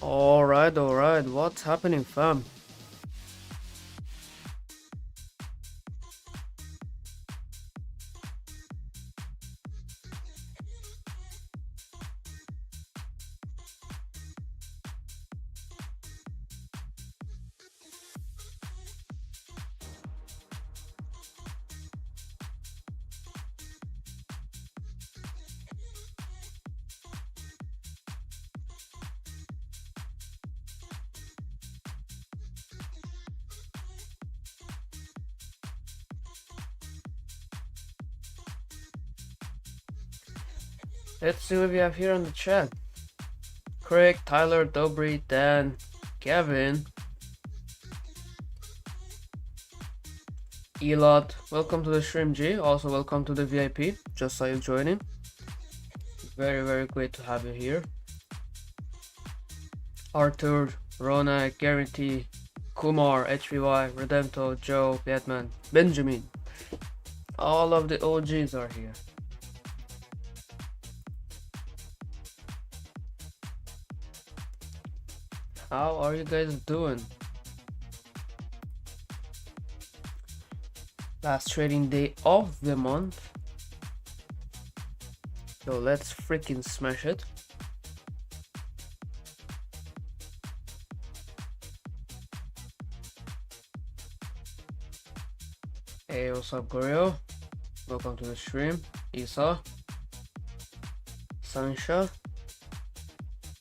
Alright, what's happening, fam? Let's see what we have here on the chat. Craig, Tyler, Dobry, Dan, Kevin, Elot, welcome to the stream, G. Also welcome to the VIP. Just saw you joining. Very great to have you here. Arthur, Rona, Guarantee, Kumar, HVY, Redempto, Joe, Batman, Benjamin. All of the OGs are here. How are you guys doing? Last trading day of the month. So let's freaking smash it. Hey, what's up, Goryo? Welcome to the stream. Isa, Sansha.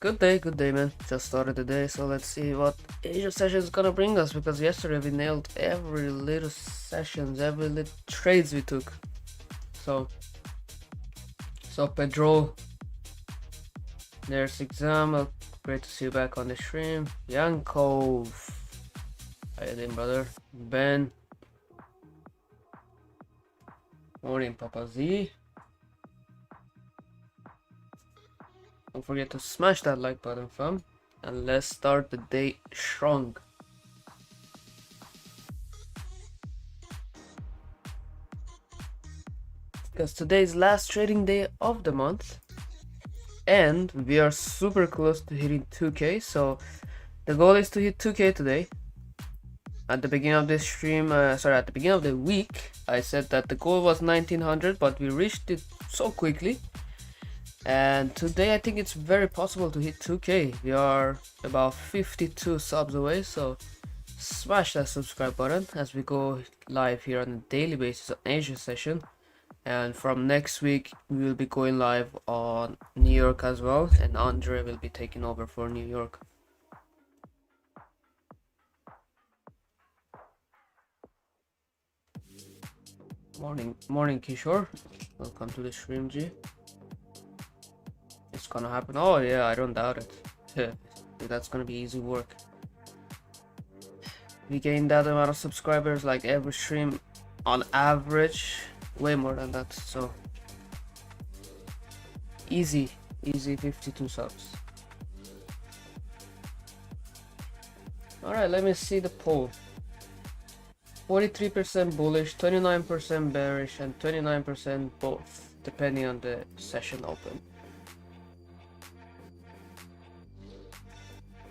Good day, man. Just started the day, so let's see what Asia session is gonna bring us, because yesterday we nailed every little sessions, every little trades we took. So Pedro, there's exam. Great to see you back on the stream. Yankov, how you doing, brother? Ben, morning, Papa Z. Don't forget to smash that like button, fam, and let's start the day strong. Because today's last trading day of the month, and we are super close to hitting 2k. So the goal is to hit 2k today. At the beginning of this stream, at the beginning of the week, I said that the goal was 1900, but we reached it so quickly. And today I think it's very possible to hit 2k. We are about 52 subs away, so smash that subscribe button as we go live here on a daily basis on Asia session. And from next week we will be going live on New York as well, and Andre will be taking over for New York. Morning Kishore, welcome to the stream, G. It's gonna happen. Oh yeah, I don't doubt it. That's gonna be easy work. We gain that amount of subscribers like every stream on average, way more than that. So easy 52 subs. Alright, let me see the poll. 43% bullish, 29% bearish, and 29% both, depending on the session open.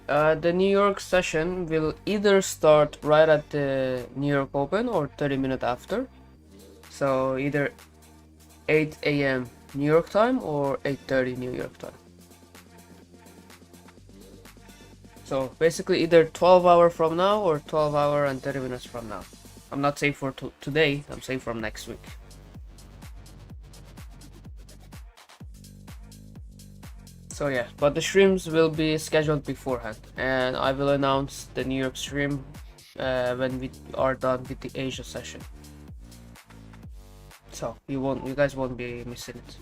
The New York session will either start right at the New York Open or 30 minutes after. So either 8 AM New York time or 8:30 New York time. So basically either 12 hours from now or 12 hours and 30 minutes from now. I'm not saying for today, I'm saying from next week. So yeah, but the streams will be scheduled beforehand, and I will announce the New York stream when we are done with the Asia session. So you guys won't be missing it.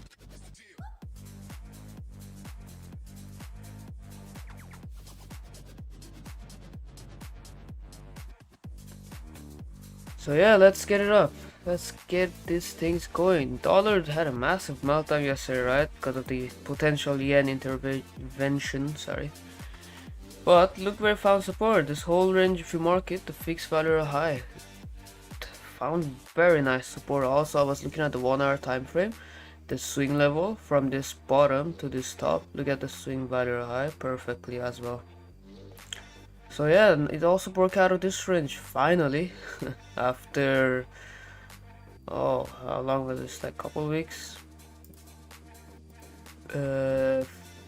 So yeah, let's get it up. Let's get these things going. Dollar had a massive meltdown yesterday, right? Because of the potential yen intervention, sorry. But look where it found support. This whole range, if you mark it, the fixed value high. Found very nice support. Also, I was looking at the 1 hour time frame. The swing level from this bottom to this top. Look at the swing value high perfectly as well. So yeah, and it also broke out of this range finally after, oh, how long was this, like couple weeks,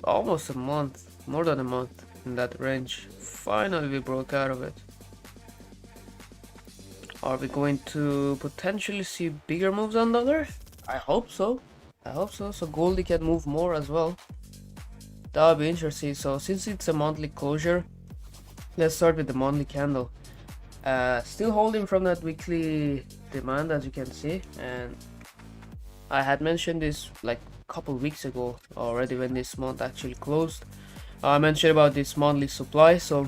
almost a month, more than a month in that range. Finally we broke out of it. Are we going to potentially see bigger moves on dollar? I hope so. I hope so. So Goldie can move more as well. That would be interesting. So since it's a monthly closure, let's start with the monthly candle. Still holding from that weekly demand, as you can see, and I had mentioned this like a couple weeks ago already when this month actually closed. I mentioned about this monthly supply, so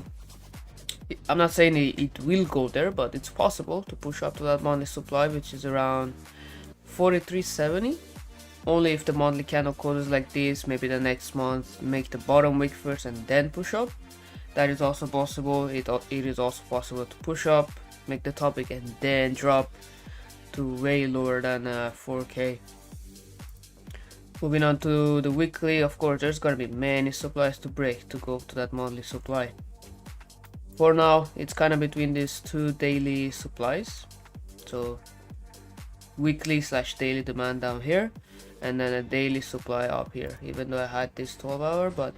I'm not saying it will go there, but it's possible to push up to that monthly supply, which is around 43.70. Only if the monthly candle closes like this, maybe the next month make the bottom wick first and then push up. That is also possible. It is also possible to push up, make the top wick and then drop to way lower than 4K. Moving on to the weekly, of course there's gonna be many supplies to break to go to that monthly supply. For now, it's kind of between these two daily supplies. So weekly / daily demand down here, and then a daily supply up here. Even though I had this 12-hour, but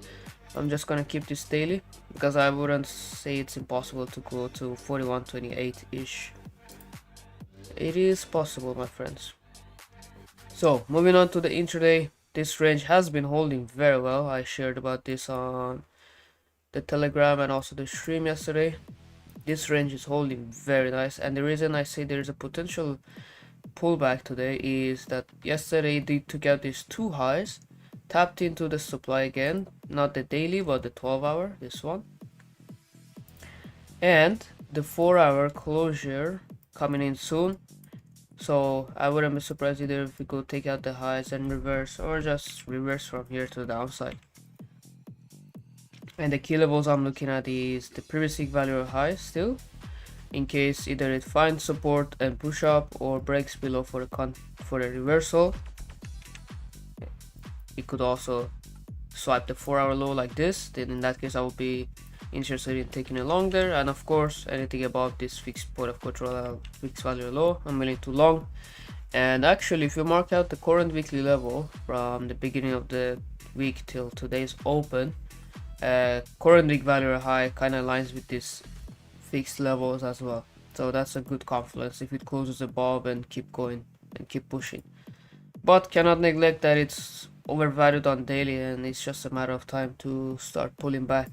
I'm just gonna keep this daily because I wouldn't say it's impossible to go to 41.28-ish. It is possible, my friends. So moving on to the intraday, this range has been holding very well. I shared about this on the Telegram and also the stream yesterday. This range is holding very nice, and the reason I say there's a potential pullback today is that yesterday they took out these two highs, tapped into the supply again, not the daily but the 12-hour, this one, and the 4-hour closure coming in soon. So I wouldn't be surprised either if we could take out the highs and reverse, or just reverse from here to the downside. And the key levels I'm looking at is the previous week value or high still, in case either it finds support and push up or breaks below for a reversal. It could also swipe the 4-hour low like this. Then in that case I would be interested in taking it long there, and of course anything above this fixed point of control, fixed value low, I'm willing to long. And actually if you mark out the current weekly level from the beginning of the week till today's open, current week value high kind of aligns with this fixed levels as well. So that's a good confluence if it closes above and keep going and keep pushing. But cannot neglect that it's overvalued on daily, and it's just a matter of time to start pulling back.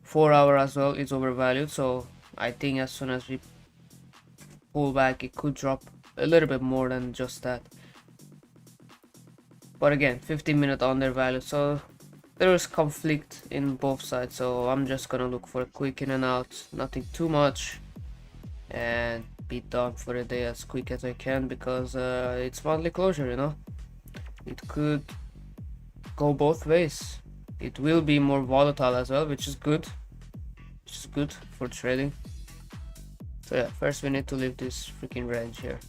4-hour as well is overvalued, so I think as soon as we pull back it could drop a little bit more than just that. But again, 15-minute undervalued, so there is conflict in both sides. So I'm just gonna look for a quick in and out, nothing too much, and be done for the day as quick as I can, because it's monthly closure, you know. It could go both ways. It will be more volatile as well, which is good for trading. So yeah, first we need to leave this freaking range here.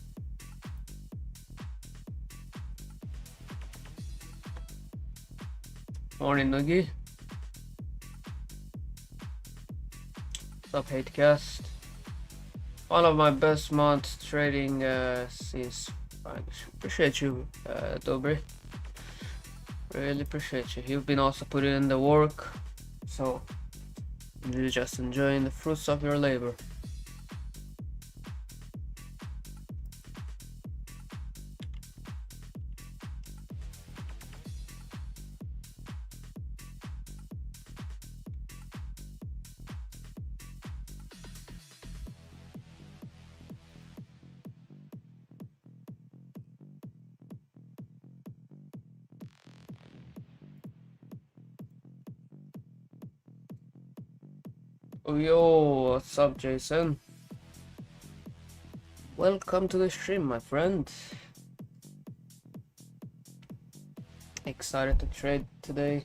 Morning Noogie. What's up Hatecast? One of my best months trading since, appreciate you Dobry. Really appreciate you. You've been also putting in the work, so you're just enjoying the fruits of your labor. Oh, yo, what's up, Jason? Welcome to the stream, my friend. Excited to trade today.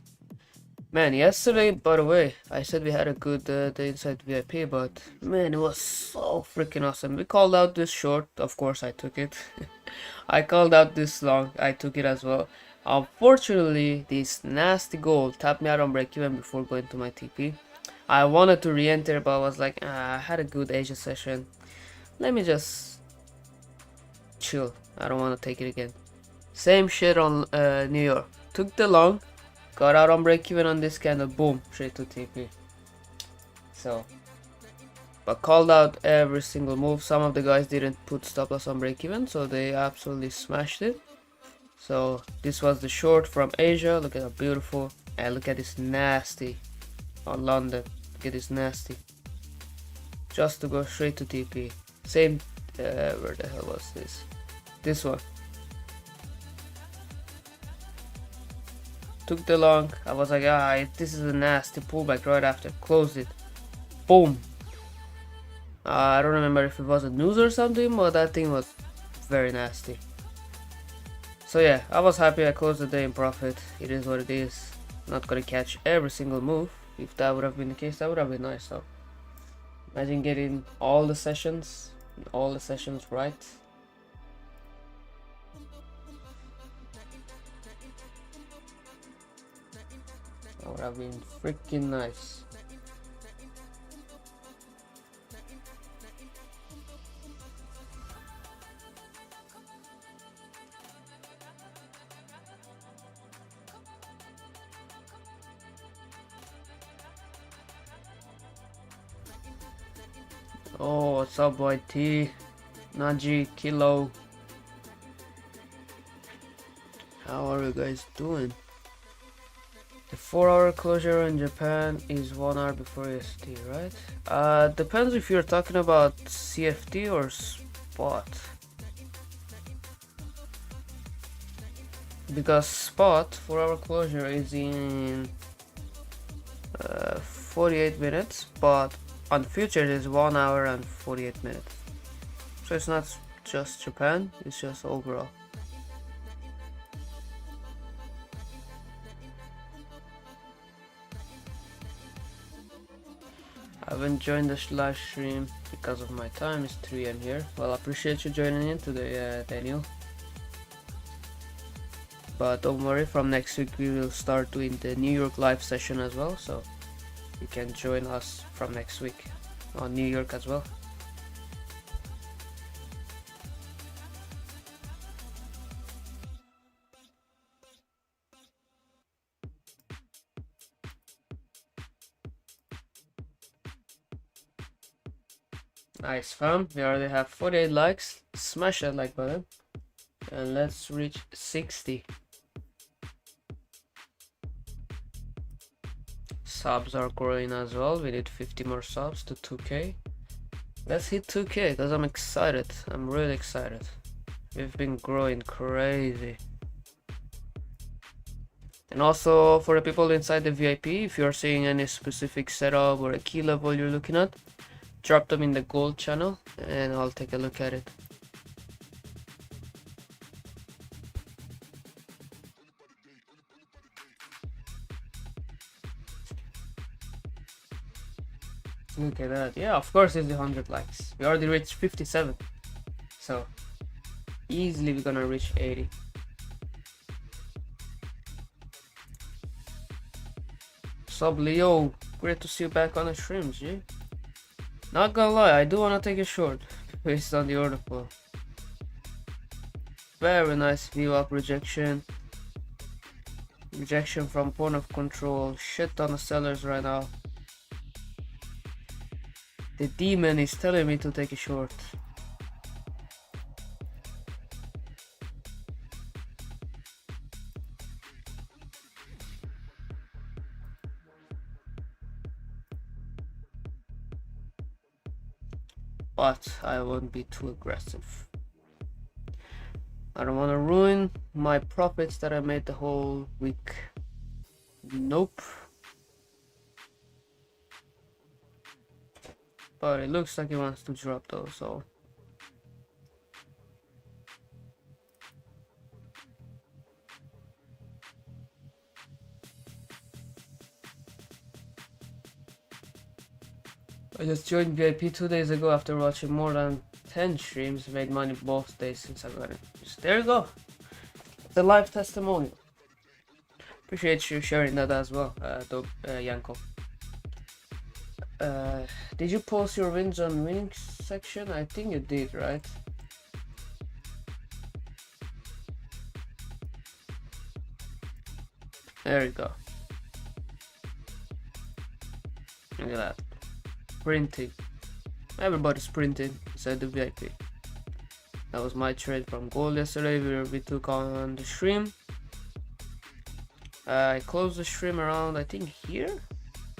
Man, yesterday, by the way, I said we had a good day inside VIP, but man, it was so freaking awesome. We called out this short, of course I took it. I called out this long, I took it as well. Unfortunately, this nasty gold tapped me out on break even before going to my TP. I wanted to re-enter, but I was like, I had a good Asia session. Let me just chill. I don't want to take it again. Same shit on New York. Took the long, got out on break even on this candle, boom, straight to TP. So, but called out every single move. Some of the guys didn't put stop loss on break even, so they absolutely smashed it. So this was the short from Asia. Look at how beautiful, and look at this nasty on London. Look at this nasty. Just to go straight to TP. Same. Where the hell was this? This one. Took the long. I was like, this is a nasty pullback right after. Closed it. Boom. I don't remember if it was a news or something, but that thing was very nasty. So yeah, I was happy I closed the day in profit. It is what it is. Not gonna catch every single move. If that would have been the case, that would have been nice. So imagine getting all the sessions right. That would have been freaking nice. Oh, what's up, YT? Naji, Kilo. How are you guys doing? The 4-hour closure in Japan is 1 hour before EST, right? Depends if you're talking about CFD or spot. Because spot 4-hour closure is in 48 minutes, but on futures is 1 hour and 48 minutes. So it's not just Japan, it's just overall. I haven't joined the live stream because of my time. It's 3 AM here. Well, I appreciate you joining in today, Daniel. But don't worry, from next week we will start doing the New York live session as well, so you can join us from next week on New York as well. Nice fam, we already have 48 likes. Smash that like button and let's reach 60. Subs are growing as well. We need 50 more subs to 2k. Let's hit 2k because I'm excited. I'm really excited. We've been growing crazy. And also for the people inside the VIP, if you're seeing any specific setup or a key level you're looking at, drop them in the gold channel and I'll take a look at it. Look at that. Yeah, of course it's the 100 likes. We already reached 57. So easily we're gonna reach 80. Sub Leo, great to see you back on the streams, G. Not gonna lie, I do wanna take a short based on the order flow. Very nice view up rejection. Rejection from point of control. Shit ton of sellers right now. The demon is telling me to take a short. But I won't be too aggressive. I don't want to ruin my profits that I made the whole week. Nope. But it looks like he wants to drop though, so. I just joined VIP 2 days ago after watching more than 10 streams. Made money both days since I got it. So there you go. The live testimonial. Appreciate you sharing that as well, Yanko. Did you post your wins on winning section? I think you did, right? There you go. Look at that. Printing. Everybody's printing inside the VIP. That was my trade from gold yesterday where we took on the shrimp. I closed the shrimp around, I think here.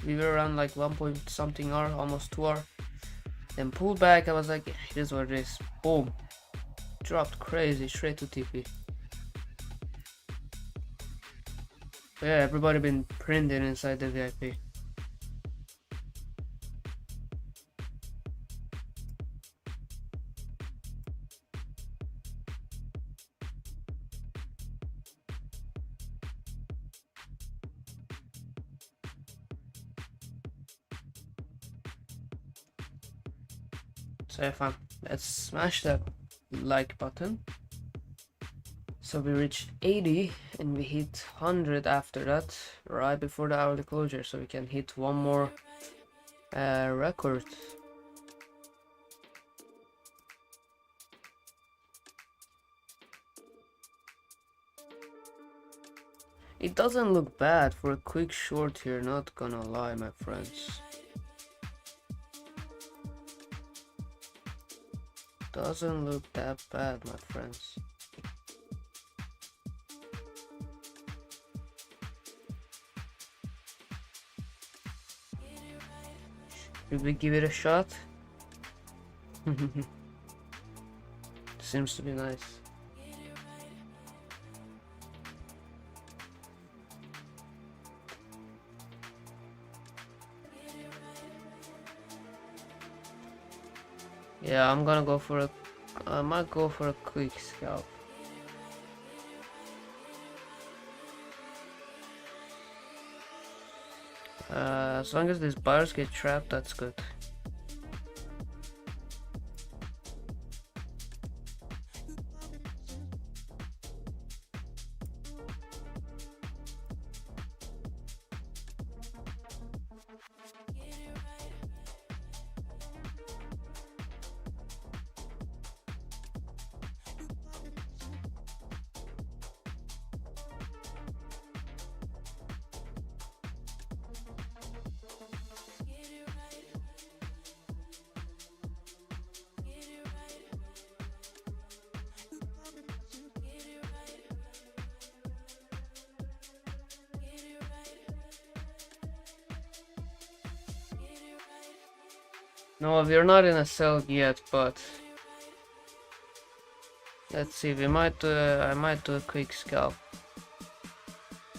We were around like 1 point something hour, almost 2 hour. Then pulled back. I was like, it is what it is. Boom. Dropped crazy straight to TP. But yeah, everybody been printing inside the VIP. So have fun. Let's smash that like button. So we reached 80 and we hit 100 after that, right before the hourly closure, so we can hit one more record. It doesn't look bad for a quick short here, not gonna lie, my friends. Doesn't look that bad, my friends. Should we give it a shot? Seems to be nice. Yeah, I'm gonna go for a... I might go for a quick scalp. As long as these buyers get trapped, that's good. No, we're not in a sell yet, but let's see. We might. I might do a quick scalp.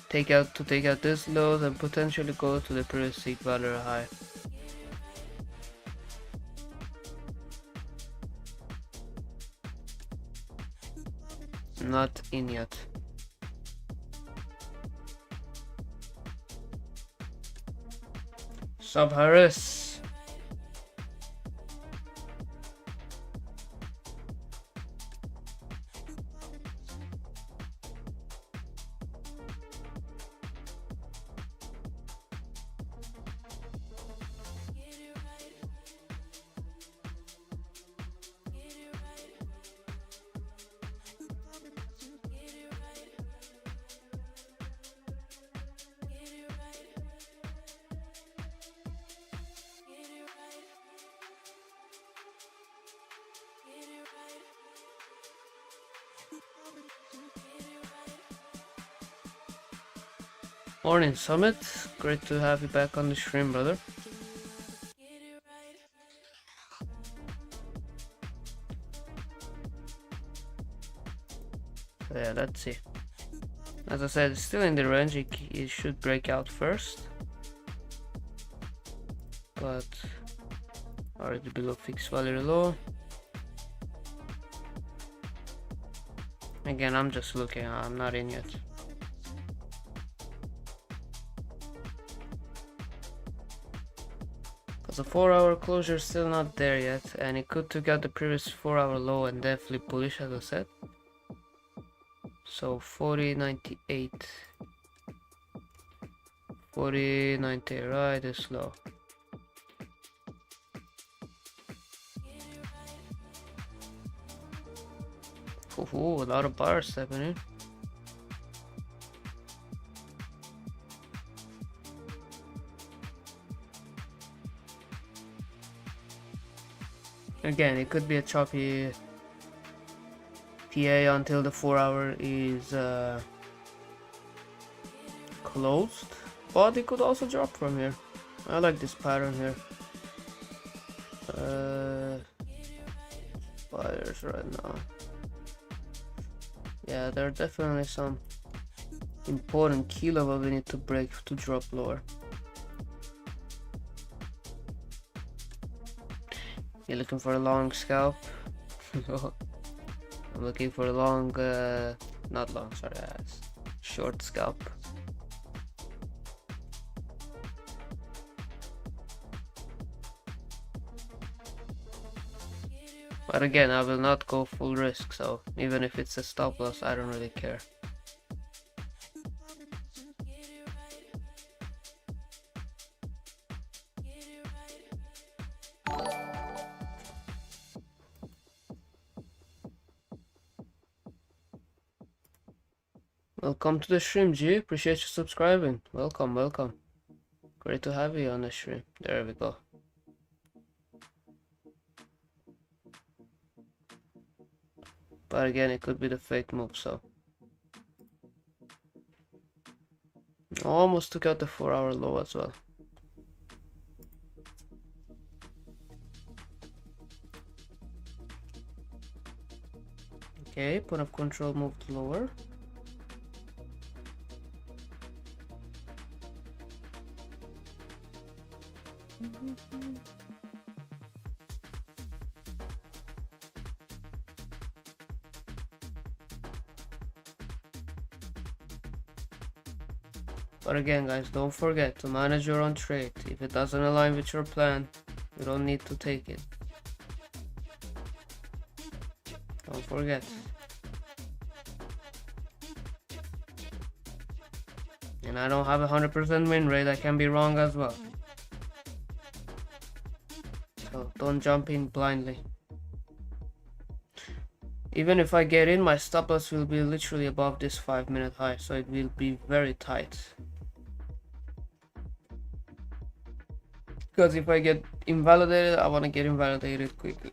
Take out this load and potentially go to the previous seek value high. Not in yet. Sub Harris. Morning Summit, great to have you back on the stream, brother. So yeah, let's see. As I said, it's still in the range, it should break out first. But already below fixed value low. Again, I'm just looking, I'm not in yet. The 4-hour closure is still not there yet, and it could take out the previous 4-hour low and definitely bullish, as I said. So 40.98, 40.98, right, is low. Ooh, a lot of buyers stepping in. Again, it could be a choppy PA until the 4-hour is closed, but it could also drop from here. I like this pattern here. Buyers right now. Yeah, there are definitely some important key level we need to break to drop lower. You're looking for a long scalp. I'm looking for a long, not long, sorry, short scalp. But again, I will not go full risk, so even if it's a stop loss, I don't really care. Welcome to the stream, G. Appreciate you subscribing. Welcome, welcome. Great to have you on the stream. There we go. But again, it could be the fake move, so. Almost took out the 4-hour low as well. Okay, point of control moved lower. But again, guys, don't forget to manage your own trade. If it doesn't align with your plan, you don't need to take it. Don't forget. And I don't have a 100% win rate, I can be wrong as well. So don't jump in blindly. Even if I get in, my stop loss will be literally above this 5-minute high, so it will be very tight. Because if I get invalidated, I want to get invalidated quickly.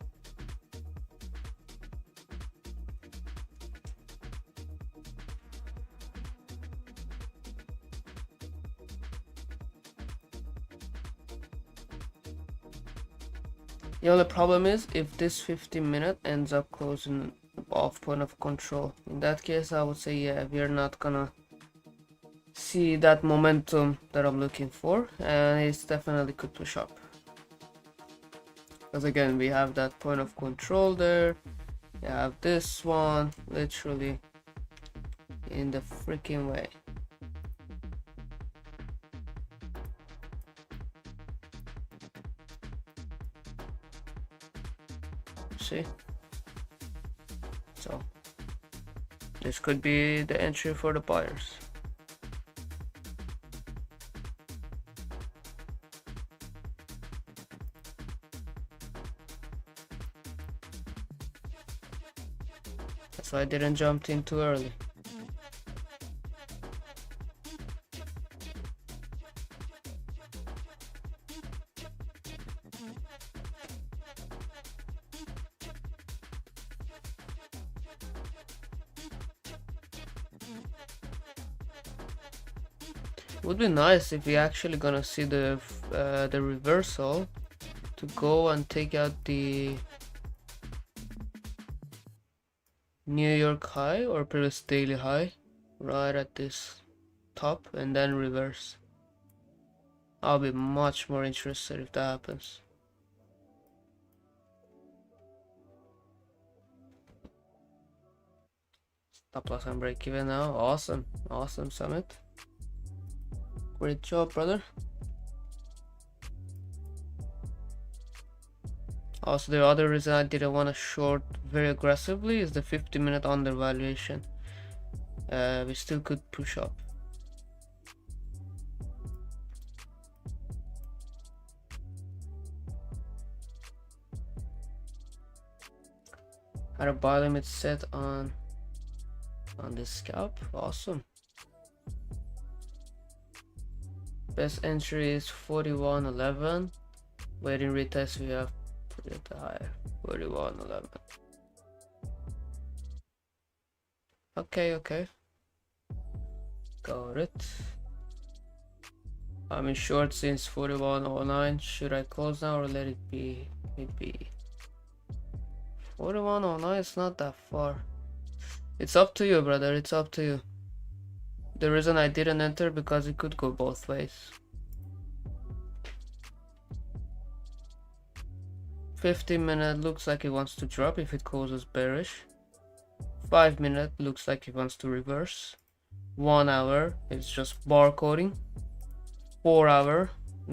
The only problem is if this 15-minute ends up closing off point of control. In that case, I would say, yeah, we are not gonna see that momentum that I'm looking for, and it's definitely could push up. Because again, we have that point of control there. We have this one literally in the freaking way. See? So this could be the entry for the buyers. That's why I didn't jump in too early. Would be nice if we actually gonna see the reversal to go and take out the New York high or previous daily high right at this top and then reverse. I'll be much more interested if that happens. Stop loss and break even now. Awesome, awesome Summit. Great job, brother. Also, the other reason I didn't want to short very aggressively is the 50-minute undervaluation. We still could push up. Had a buy limit set on this scalp. Awesome. Best entry is 41.11. Waiting retest we have put it higher. 41.11. Okay. Got it. I'm in short since 41.09. Should I close now or let it be? Maybe 41.09 is not that far. It's up to you, brother. It's up to you. The reason I didn't enter because it could go both ways. 15-minute looks like it wants to drop if it closes bearish. 5-minute looks like it wants to reverse. 1 hour it's just barcoding. 4 hour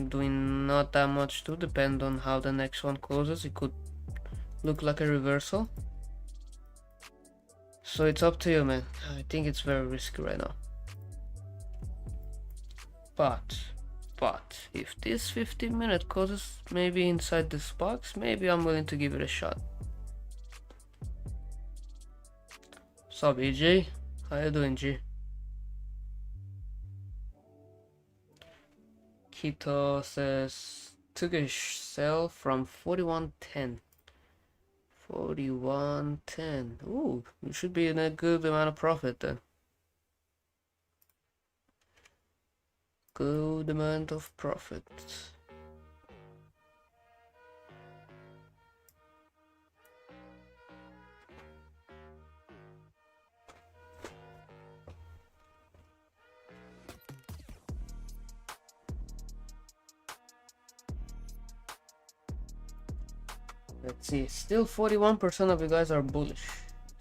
doing not that much too, depend on how the next one closes. It could look like a reversal. So it's up to you, man. I think it's very risky right now. But if this 15-minute closes maybe inside this box, maybe I'm willing to give it a shot. Sup, EJ? How you doing, G? Keto says took a sell from 41.10. 41.10. Ooh, you should be in a good amount of profit then. Good amount of profit. Let's see, still 41% of you guys are bullish.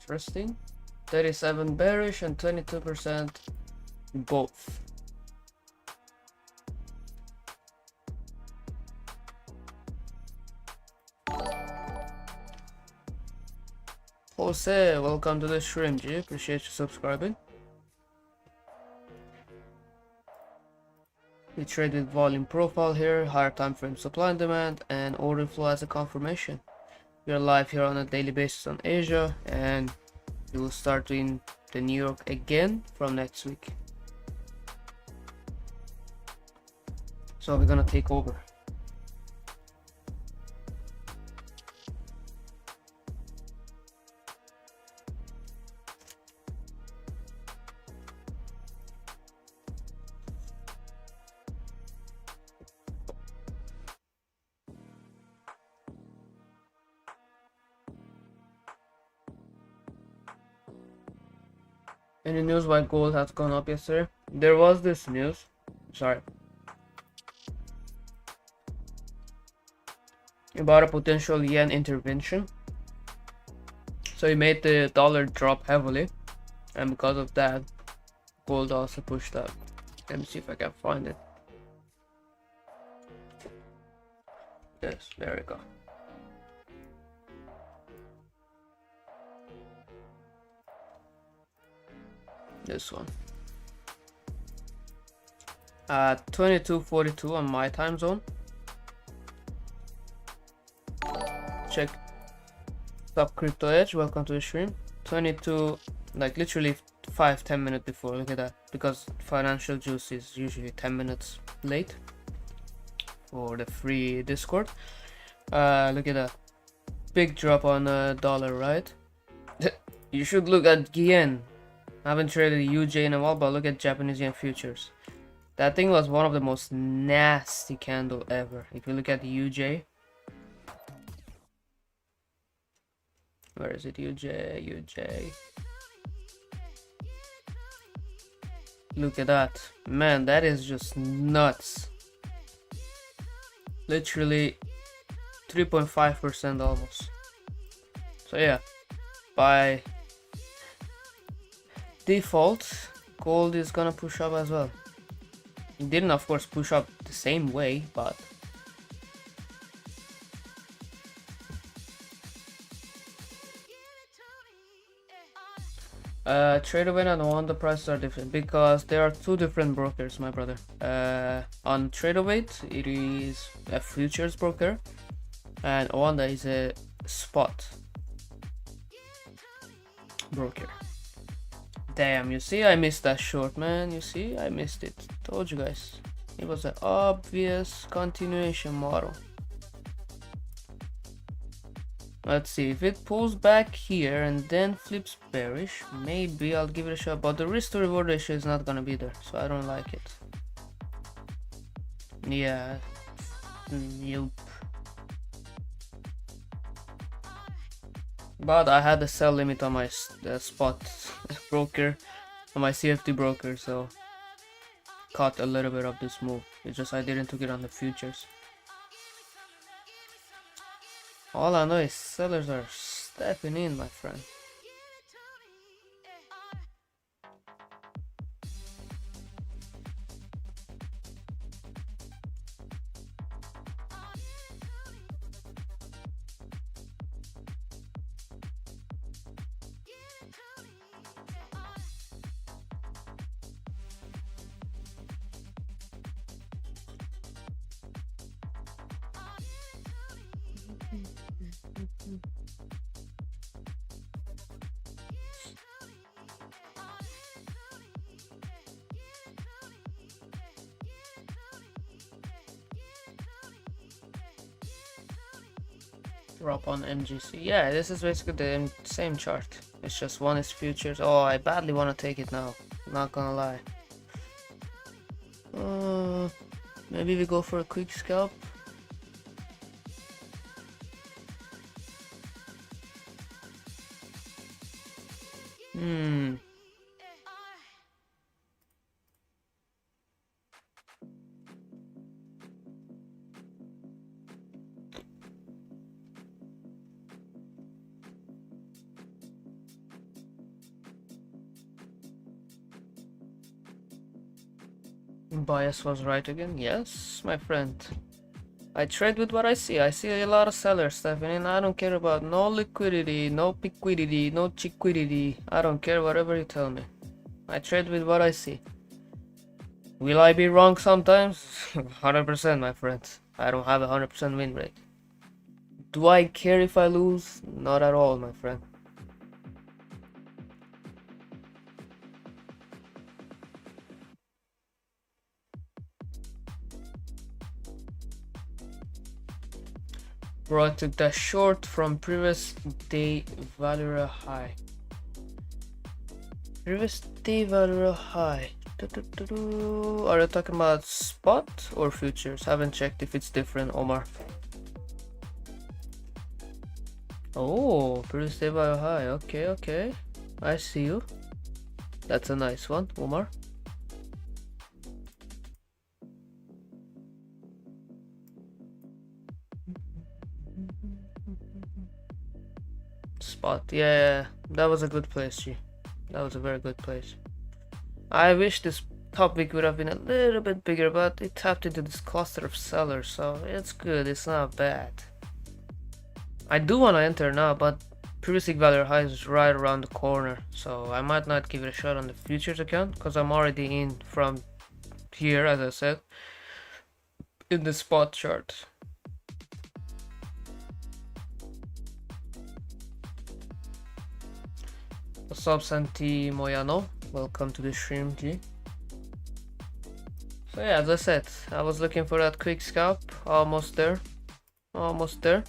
Interesting. 37 bearish and 22% both. Jose, welcome to the stream, G. Appreciate you subscribing. We trade with volume profile here, higher time frame supply and demand, and order flow as a confirmation. We are live here on a daily basis on Asia, and we will start in the New York again from next week. So we're gonna take over. Any news why gold has gone up yesterday? There was this news, sorry, about a potential yen intervention. So it made the dollar drop heavily, and because of that, gold also pushed up. Let me see if I can find it. Yes, there we go. This one. 22:42 on my time zone. Check. Top Crypto Edge, welcome to the stream. 22, like literally 5-10 minutes before. Look at that, because financial juice is usually 10 minutes late for the free Discord. Look at that, big drop on dollar, right? You should look at yen. I haven't traded UJ in a while, but look at Japanese yen futures. That thing was one of the most nasty candle ever. If you look at the UJ, where is it? UJ. Look at that, man. That is just nuts. Literally 3.5% almost. So yeah, by default, gold is gonna push up as well. It didn't, of course, push up the same way, but Tradeaway and Wanda prices are different because there are two different brokers, my brother. On Tradeaway, it is a futures broker, and Wanda is a spot. broker. Damn, you see, I missed that short, man. You see, I missed it. Told you guys. It was an obvious continuation model. Let's see, if it pulls back here and then flips bearish, maybe I'll give it a shot, but the risk to reward ratio is not gonna be there, so I don't like it. Yeah, nope. But I had a sell limit on my spot broker, on my CFD broker, so caught a little bit of this move. It's just I didn't took it on the futures. All I know is sellers are stepping in, my friend. Drop on MGC. Yeah, this is basically the same chart. It's just one is futures. Oh, I badly want to take it now. Not gonna lie. Maybe we go for a quick scalp. Bias was right again. Yes, my friend. I trade with what I see. I see a lot of sellers stepping in. I don't care about no liquidity, no piquidity, no chiquidity. I don't care whatever you tell me. I trade with what I see. Will I be wrong sometimes? 100%, my friend. I don't have a 100% win rate. Do I care if I lose? Not at all, my friend. Bro, I took that short from previous day value high. Previous day value high. Are you talking about spot or futures? Haven't checked if it's different, Omar. Oh, previous day value high. Okay, okay. I see you. That's a nice one, Omar. Spot, yeah, that was a good place, G. That was a very good place. I wish this top wick would have been a little bit bigger, but it tapped into this cluster of sellers, so it's good, it's not bad. I do want to enter now, but previous value high is right around the corner, so I might not give it a shot on the futures account, because I'm already in from here, as I said, in the spot chart. What's up, Santi Moyano? Welcome to the stream, G. So yeah, as I said, I was looking for that quick scalp. Almost there. Almost there.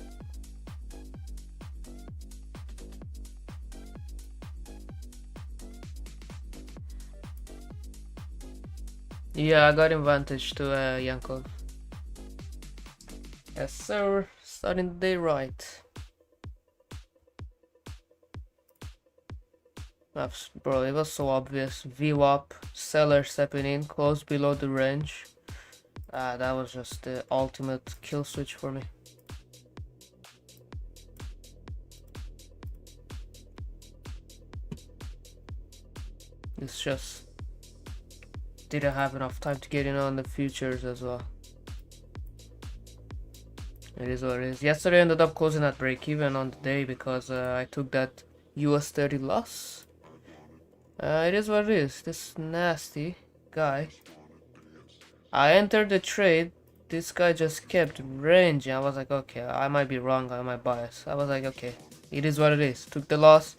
Yeah, I got advantage to Yankov. Yes, sir. Starting the day right. Bro, it was so obvious. VWAP, seller stepping in, close below the range. That was just the ultimate kill switch for me. It's just didn't have enough time to get in on the futures as well. It is what it is. Yesterday I ended up closing at break even on the day because I took that US 30 loss. It is what it is. This nasty guy. I entered the trade. This guy just kept ranging. I was like, okay, I might be wrong. I might bias. I was like, okay, it is what it is. Took the loss.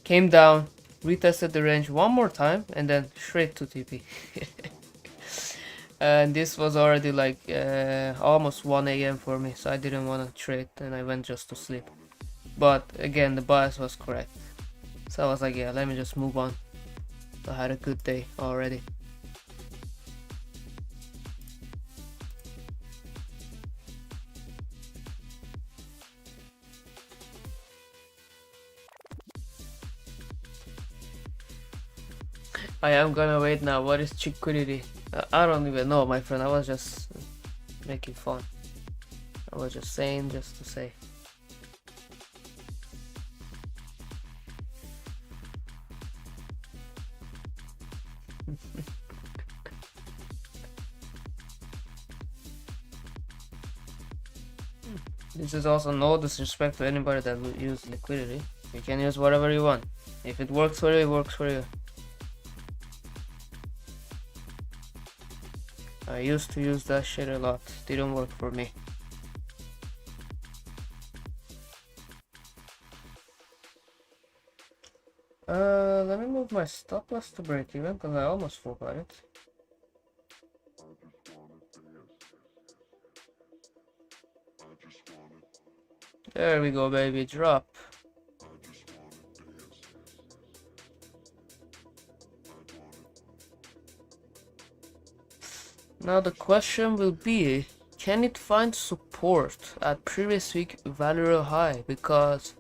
came down, retested the range one more time, and then straight to TP. And this was already like almost 1 a.m. for me, so I didn't want to trade and I went just to sleep. But again, the bias was correct, so I was like, yeah, let me just move on. I had a good day already. I am gonna wait now. What is liquidity? I don't even know, my friend. I was just making fun. I was just saying just to say. This is also no disrespect to anybody that will use liquidity. You can use whatever you want. If it works for you, it works for you. I used to use that shit a lot. Didn't work for me. Let me move my stop loss to break even because I almost forgot it. There we go, baby. Drop. Now the question will be, can it find support at previous week value high? Because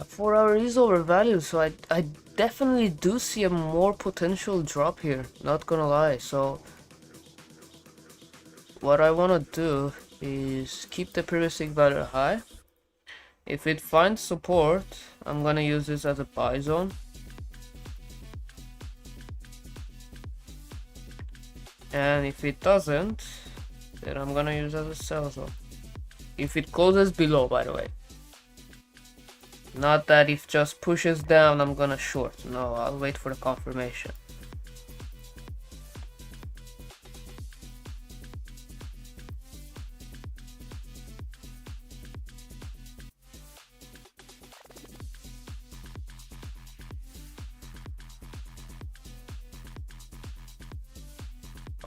4 hour is overvalued, so I definitely do see a more potential drop here, not gonna lie. So what I want to do is keep the previous week value high. If it finds support, I'm gonna use this as a buy zone. And if it doesn't, then I'm gonna use as a sell zone. If it closes below, by the way. Not that if just pushes down, I'm gonna short. No, I'll wait for the confirmation.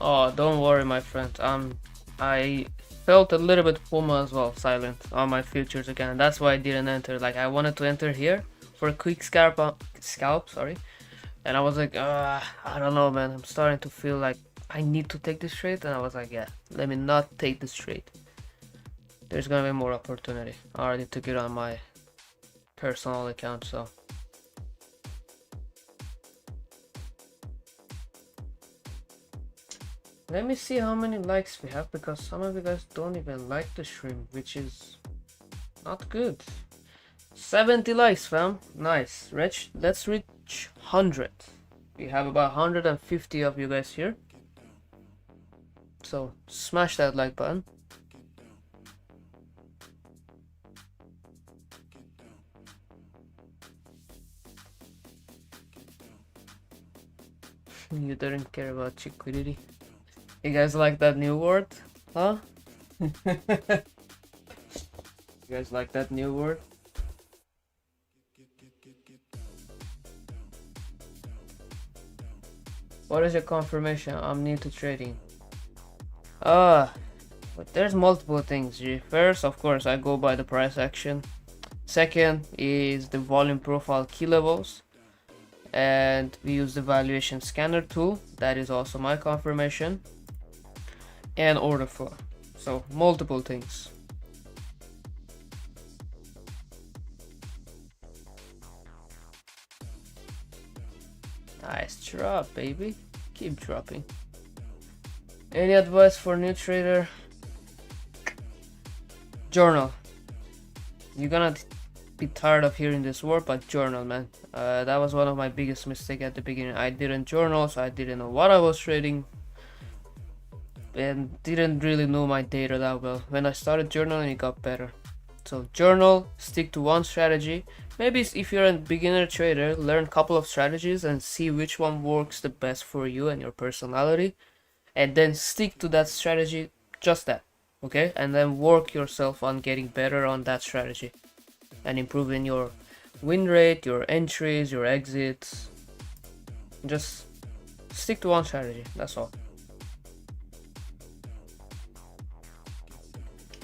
Oh, don't worry, my friend. I felt a little bit FOMO as well, silent on my futures again. That's why I didn't enter. Like, I wanted to enter here for a quick scalp, sorry. And I was like, I don't know, man. I'm starting to feel like I need to take this trade. And I was like, yeah, let me not take this trade. There's gonna be more opportunity. I already took it on my personal account, so. Let me see how many likes we have, because some of you guys don't even like the stream, which is not good. 70 likes, fam. Nice. Let's reach 100. We have about 150 of you guys here. So smash that like button. You don't care about liquidity. You guys like that new word? Huh? You guys like that new word? What is your confirmation? I'm new to trading. But there's multiple things. First, of course, I go by the price action. Second is the volume profile key levels. And we use the valuation scanner tool. That is also my confirmation. And order flow. So multiple things. Nice drop, baby. Keep dropping. Any advice for new trader? Journal. You're gonna be tired of hearing this word, but journal, man. That was one of my biggest mistakes at the beginning. I didn't journal, so I didn't know what I was trading and didn't really know my data that well. When I started journaling, it got better. So journal, stick to one strategy. Maybe if you're a beginner trader, learn a couple of strategies and see which one works the best for you and your personality, and then stick to that strategy, just that, okay? And then work yourself on getting better on that strategy and improving your win rate, your entries, your exits. Just stick to one strategy, that's all.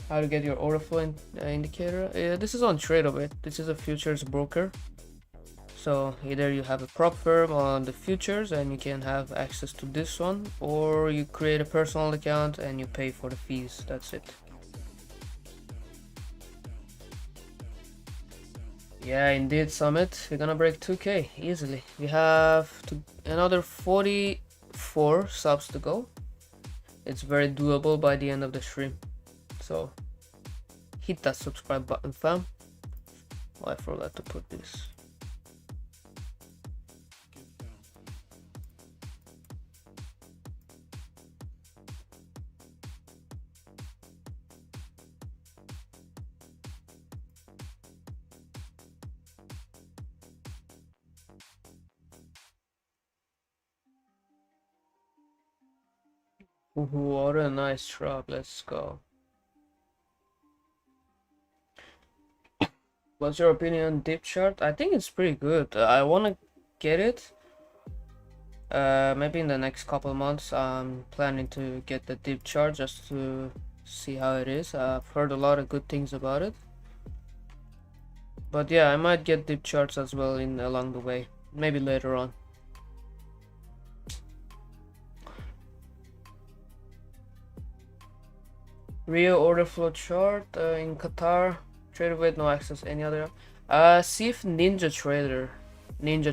How to get your order flow indicator? This is on TradeObit. This is a futures broker. So either you have a prop firm on the futures and you can have access to this one, or you create a personal account and you pay for the fees. That's it. Yeah, indeed, Summit. We're gonna break 2K easily. We have another 44 subs to go. It's very doable by the end of the stream. So hit that subscribe button, fam. Oh, I forgot to put this. Ooh, what a nice drop. Let's go. What's your opinion on dip chart? I think it's pretty good. I want to get it. Maybe in the next couple months. I'm planning to get the dip chart just to see how it is. I've heard a lot of good things about it. But yeah, I might get dip charts as well along the way. Maybe later on. Rio order flow chart in Qatar. Trader with no access any other. See if Ninja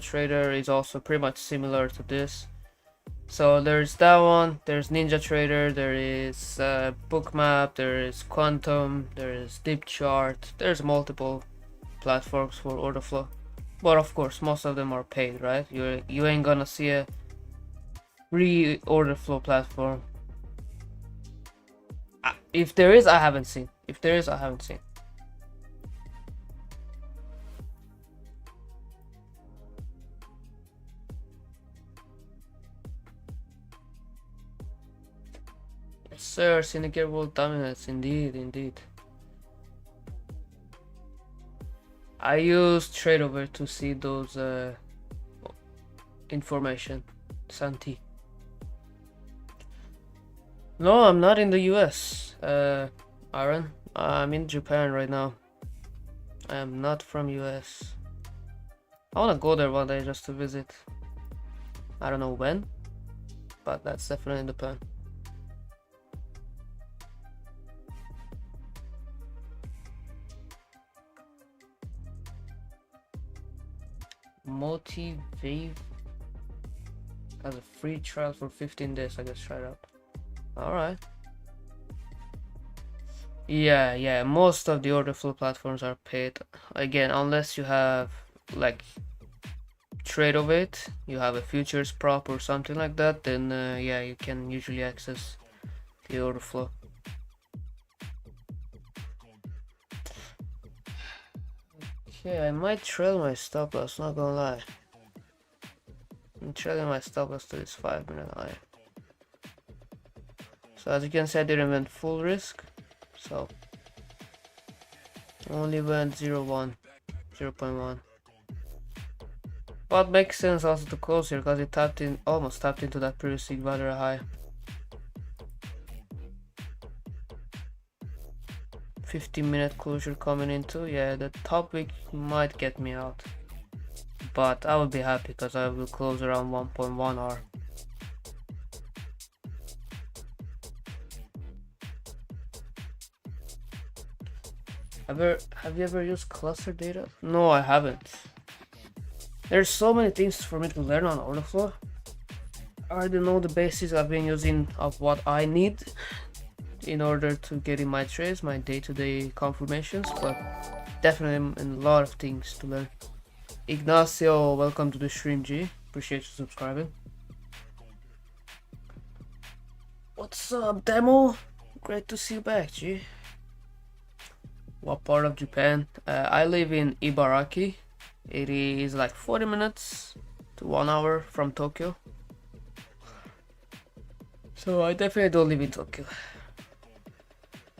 Trader is also pretty much similar to this. So there's that one, there's Ninja Trader, there is Bookmap, there is Quantum, there is Dip Chart. There's multiple platforms for order flow, but of course most of them are paid, right? You ain't gonna see a free order flow platform. If there is, I haven't seen. If there is, I haven't seen. Yes, sir. Syndicate world dominance. Indeed. I use TradeOver to see those information. Santi. No, I'm not in the US, Aaron. I'm in Japan right now. I am not from US. I wanna go there one day just to visit. I don't know when, but that's definitely the plan. Motivate has a free trial for 15 days. I guess try it out. Alright. Yeah, most of the order flow platforms are paid. Again, unless you have like TradeObit, you have a futures prop or something like that, then yeah, you can usually access the order flow. Okay, I might trail my stop loss, not gonna lie. I'm trailing my stop loss to this 5-minute high. So as you can see, I didn't went full risk, so only went 0.1. But makes sense also to close here because it almost tapped into that previous value high. 15-minute closure coming into, yeah, the top wick might get me out, but I will be happy because I will close around 1.1 hour. Have you ever used cluster data? No, I haven't. There's so many things for me to learn on order flow. I already know the basics. I've been using of what I need in order to get in my trades, my day-to-day confirmations, but definitely a lot of things to learn. Ignacio, welcome to the stream, G. Appreciate you subscribing. What's up, Demo? Great to see you back, G. What part of Japan? I live in Ibaraki. It is like 40 minutes to 1 hour from Tokyo. So I definitely don't live in Tokyo.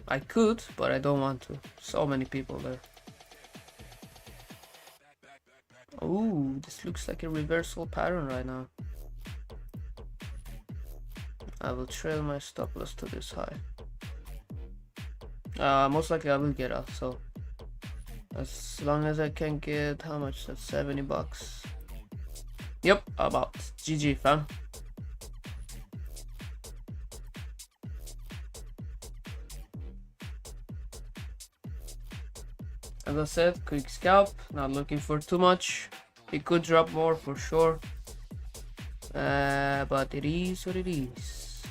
I could, but I don't want to. So many people there. Ooh, this looks like a reversal pattern right now. I will trail my stop loss to this high. Most likely I will get out, so as long as I can get, how much? That's 70 bucks. Yep, about. GG, fam. As I said, quick scalp, not looking for too much. It could drop more for sure, but it is what it is.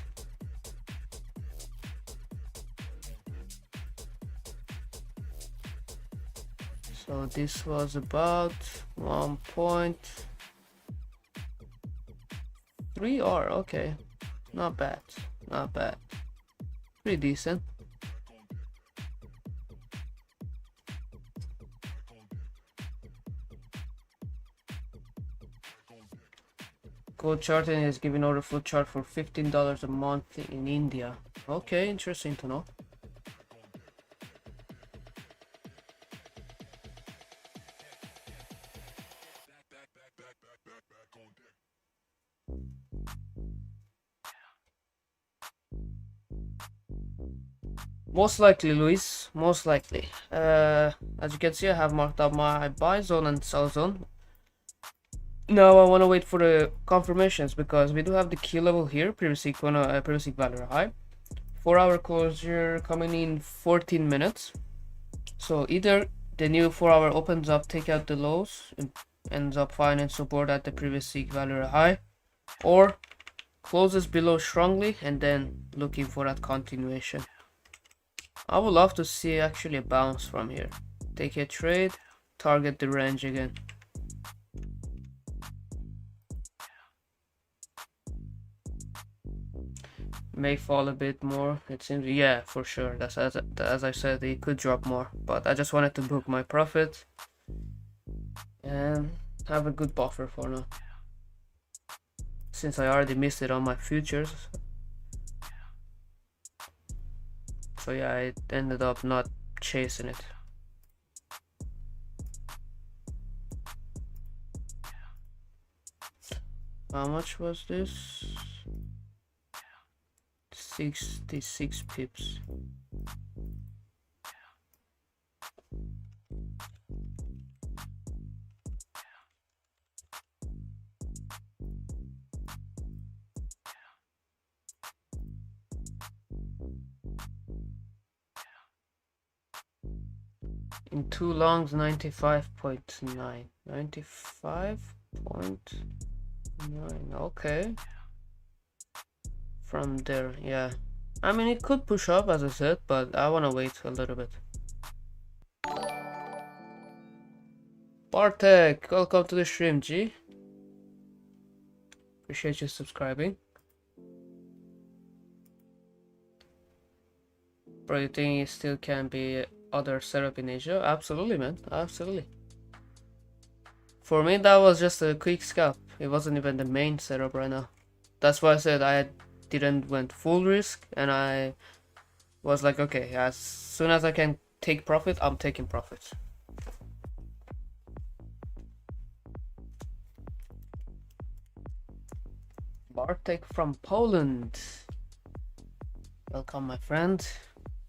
So this was about 1.3R. Okay, not bad, not bad, pretty decent. Gold charting is giving Orderflow chart for $15 a month in India. Okay, interesting to know. Most likely, Luis, most likely. As you can see, I have marked up my buy zone and sell zone. Now I want to wait for the confirmations because we do have the key level here, previous week value high. 4-hour closure coming in 14 minutes. So either the new 4-hour opens up, take out the lows, and ends up finding support at the previous week value high, or closes below strongly and then looking for that continuation. I would love to see actually a bounce from here. Take a trade, target the range again. May fall a bit more, it seems. Yeah, for sure. That's as I said, it could drop more, but I just wanted to book my profit and have a good buffer for now, since I already missed it on my futures. So yeah, I ended up not chasing it. How much was this? 66 pips. In two longs, 95.9. 95.9. Okay. From there, yeah. I mean, it could push up, as I said, but I want to wait a little bit. Bartek, welcome to the stream, G. Appreciate you subscribing. Bro, you think it still can be other setup in Asia? Absolutely, man. Absolutely. For me, that was just a quick scalp. It wasn't even the main setup right now. That's why I said I didn't went full risk, and I was like, okay, as soon as I can take profit, I'm taking profit. Bartek from Poland, welcome my friend,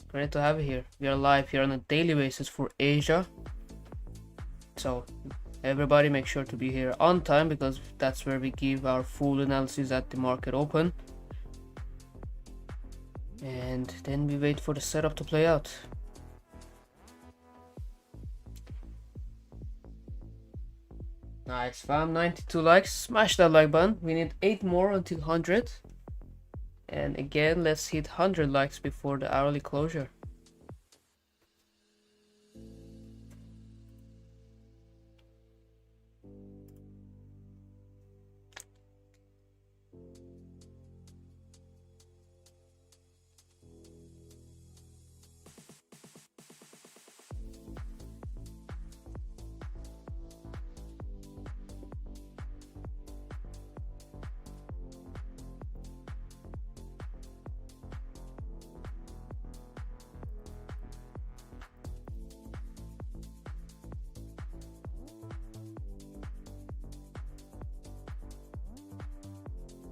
great to have you here. We are live here on a daily basis for Asia, so everybody make sure to be here on time, because that's where we give our full analysis at the market open, and then we wait for the setup to play out. Nice fam, 92 likes. Smash that like button. We need 8 more until 100, and again, let's hit 100 likes before the hourly closure.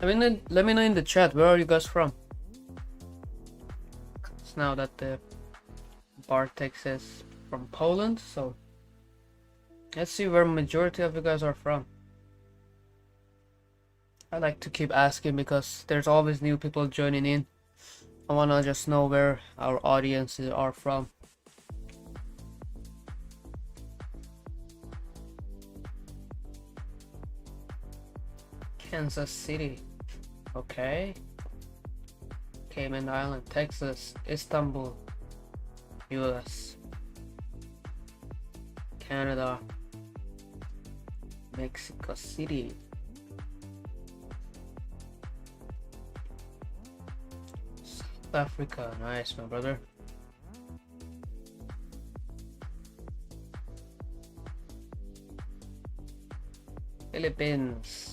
let me know in the chat, where are you guys from? It's now that the Bartek says from Poland, so let's see where majority of you guys are from. I like to keep asking because there's always new people joining in. I wanna just know where our audiences are from. Kansas City, okay. Cayman Island, Texas, Istanbul, US, Canada, Mexico City, South Africa. Nice, my brother. Philippines.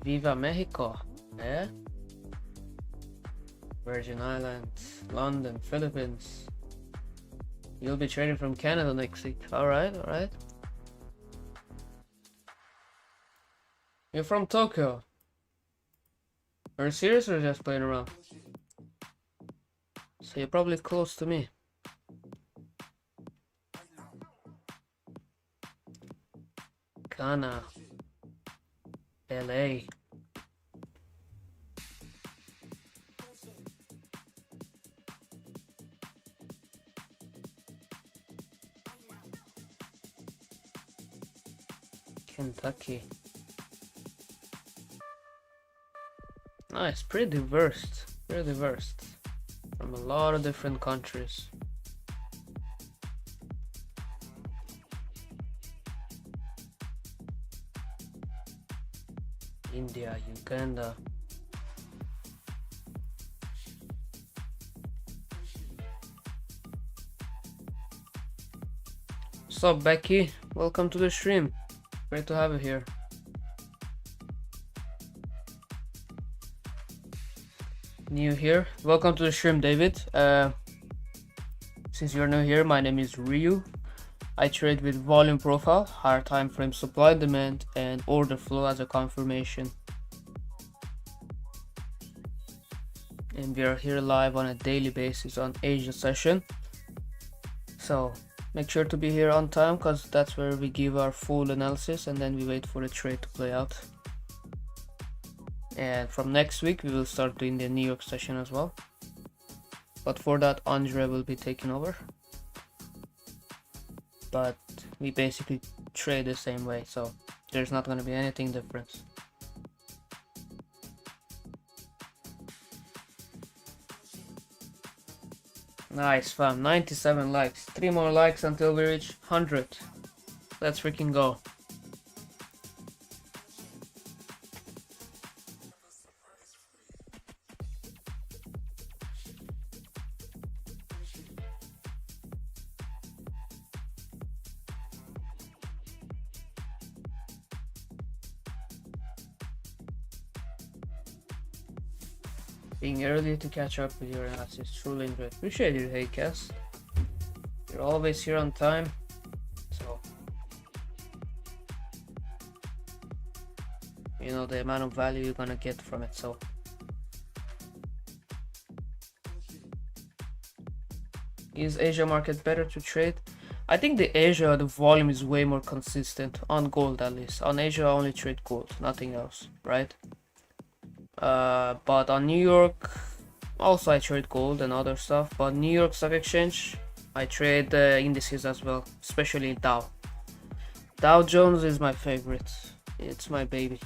Viva Mexico, eh? Virgin Islands, London, Philippines. You'll be trading from Canada next week. Alright, alright. You're from Tokyo. Are you serious or just playing around? So you're probably close to me. Ghana. LA. Kentucky. Nice, pretty diverse. Pretty diverse. From a lot of different countries. India, Uganda. What's up, Becky? Welcome to the stream. Great to have you here. New here? Welcome to the stream, David. Since you're new here, my name is Ryu. I trade with volume profile, higher time frame supply and demand, and order flow as a confirmation. And we are here live on a daily basis on Asia session. So make sure to be here on time, because that's where we give our full analysis and then we wait for the trade to play out. And from next week we will start doing the New York session as well. But for that, Andre will be taking over. But we basically trade the same way, so there's not going to be anything different. Nice, fam. 97 likes. 3 more likes until we reach 100. Let's freaking go. Being early to catch up with your analysis, truly great. Appreciate it, hey Cass. You're always here on time, so you know the amount of value you're gonna get from it. So is Asia market better to trade? I think the Asia, the volume is way more consistent on gold, at least. On Asia, I only trade gold, nothing else, right? But on New York, also I trade gold and other stuff. But New York Stock Exchange, I trade indices as well, especially Dow. Dow Jones is my favorite. It's my baby.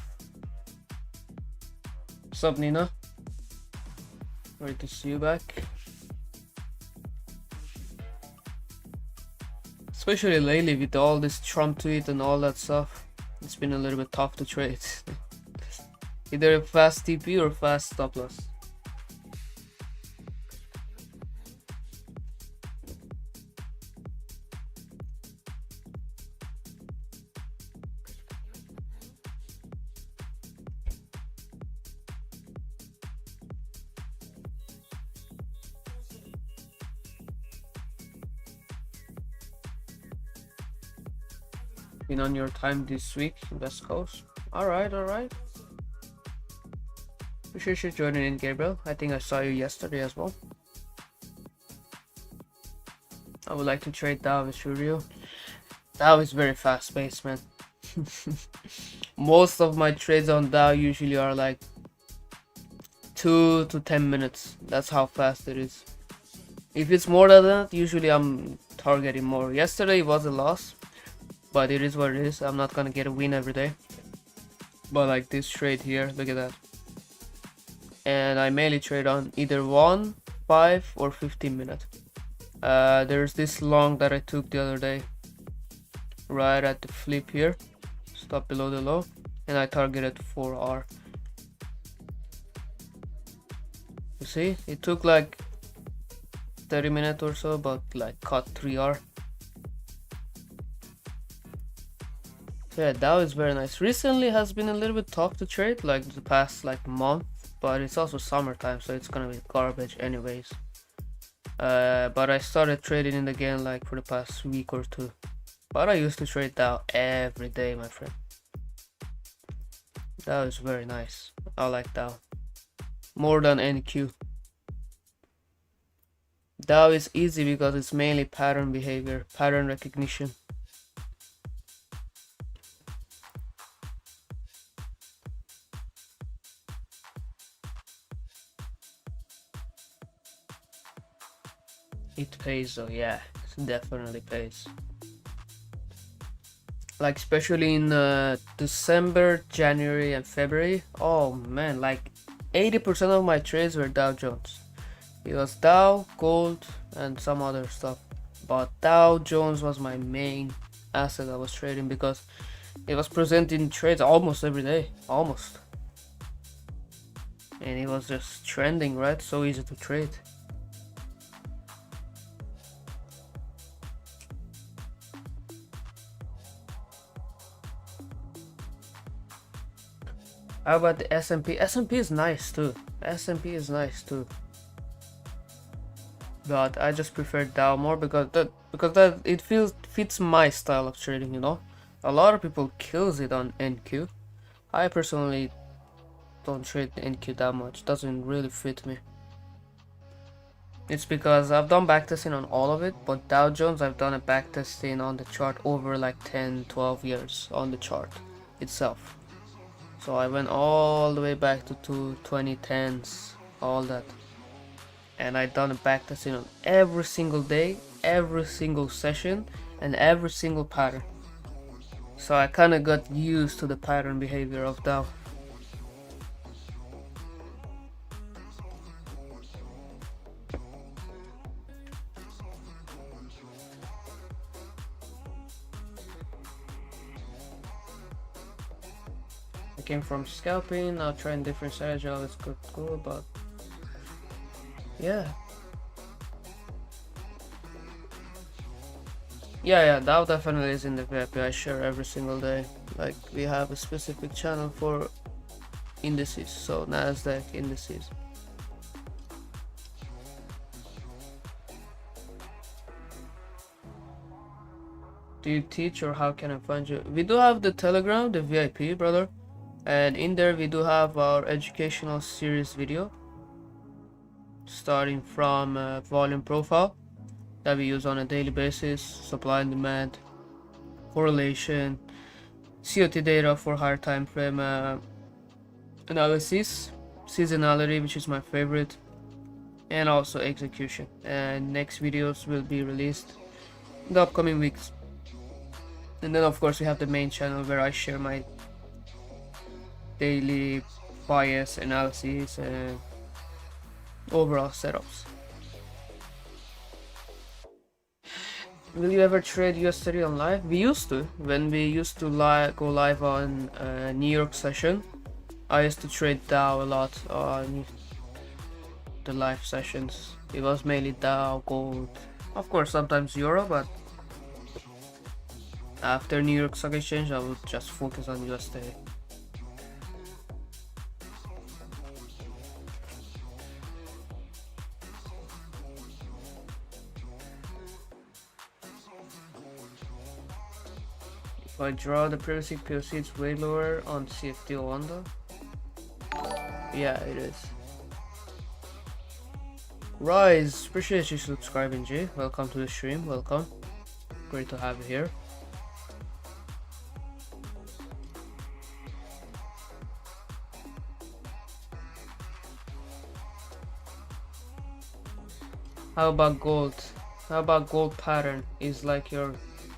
What's up, Nina? Great to see you back. Especially lately with all this Trump tweet and all that stuff, it's been a little bit tough to trade. Either a fast TP or fast stop loss. been on your time this week, West Coast. Alright. Appreciate you joining in, Gabriel. I think I saw you yesterday as well. I would like to trade Dow with Shuryu. Dow is very fast paced, man. Most of my trades on Dow usually are like 2 to 10 minutes. That's how fast it is. If it's more than that, usually I'm targeting more. Yesterday it was a loss, but it is what it is. I'm not gonna get a win every day. But like this trade here, look at that. And I mainly trade on either 1, 5 or 15 minutes. There's this long that I took the other day, right at the flip here, stop below the low, and I targeted 4R. You see, it took like 30 minutes or so, but like caught 3R. So yeah, Dow is very nice. Recently has been a little bit tough to trade, like the past like month, but it's also summertime, so it's gonna be garbage anyways. But I started trading it again like for the past week or two. But I used to trade Dow every day, my friend. Dow is very nice. I like Dow more than NQ. Dow is easy because it's mainly pattern behavior, pattern recognition. It pays though, yeah, it definitely pays. Like especially in December, January and February, oh man, like 80% of my trades were Dow Jones. It was Dow, gold and some other stuff, but Dow Jones was my main asset I was trading because it was present in trades almost every day, almost. And it was just trending, right? So easy to trade. How about the S&P? S&P is nice too. S&P is nice too. But I just prefer Dow more because that it fits my style of trading, you know. A lot of people kills it on NQ. I personally don't trade NQ that much. Doesn't really fit me. It's because I've done backtesting on all of it, but Dow Jones I've done a backtesting on the chart over like 10-12 years on the chart itself. So I went all the way back to 2010s, all that. And I done a backtesting on every single day, every single session, and every single pattern. So I kinda got used to the pattern behavior of Dow. Came from scalping, now trying different strategy, all this cool, but yeah, Dow definitely is in the VIP. I share every single day. Like we have a specific channel for indices, so Nasdaq indices. Do you teach or how can I find you? We do have the Telegram, the VIP, brother. And in there we do have our educational series video, starting from volume profile that we use on a daily basis, supply and demand, correlation, COT data for higher time frame analysis, seasonality, which is my favorite, and also execution. And next videos will be released in the upcoming weeks. And then of course we have the main channel where I share my daily bias analysis and overall setups. Will you ever trade US30 on live? We used to. When we used to go live on New York session, I used to trade Dow a lot on the live sessions. It was mainly Dow, gold, of course sometimes Euro, but after New York Stock Exchange I would just focus on US30. If I draw the privacy POC, it's way lower on CFD1 though. Yeah, it is. Rise, appreciate you subscribing, G. Welcome to the stream, welcome. Great to have you here. How about gold? How about gold pattern? Is like your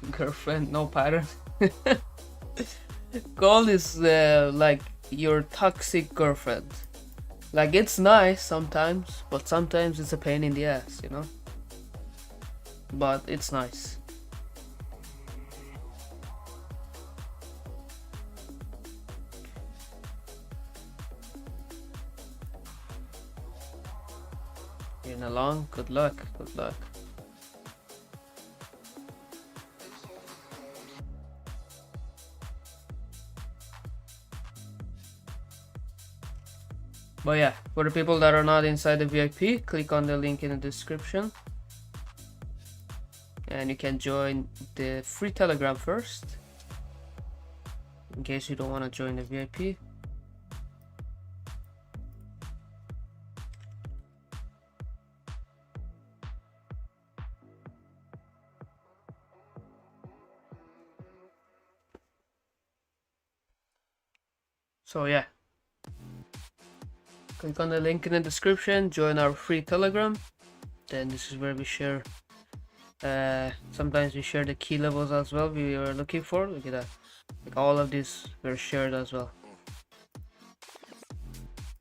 girlfriend, no pattern? Gold is like your toxic girlfriend. Like, it's nice sometimes, but sometimes it's a pain in the ass, you know? But it's nice. In along, good luck, good luck. But yeah, for the people that are not inside the VIP, click on the link in the description. And you can join the free Telegram first, in case you don't want to join the VIP. So yeah, click on the link in the description, join our free Telegram. Then this is where we share, sometimes we share the key levels as well we are looking for. Look at that, like all of these were shared as well.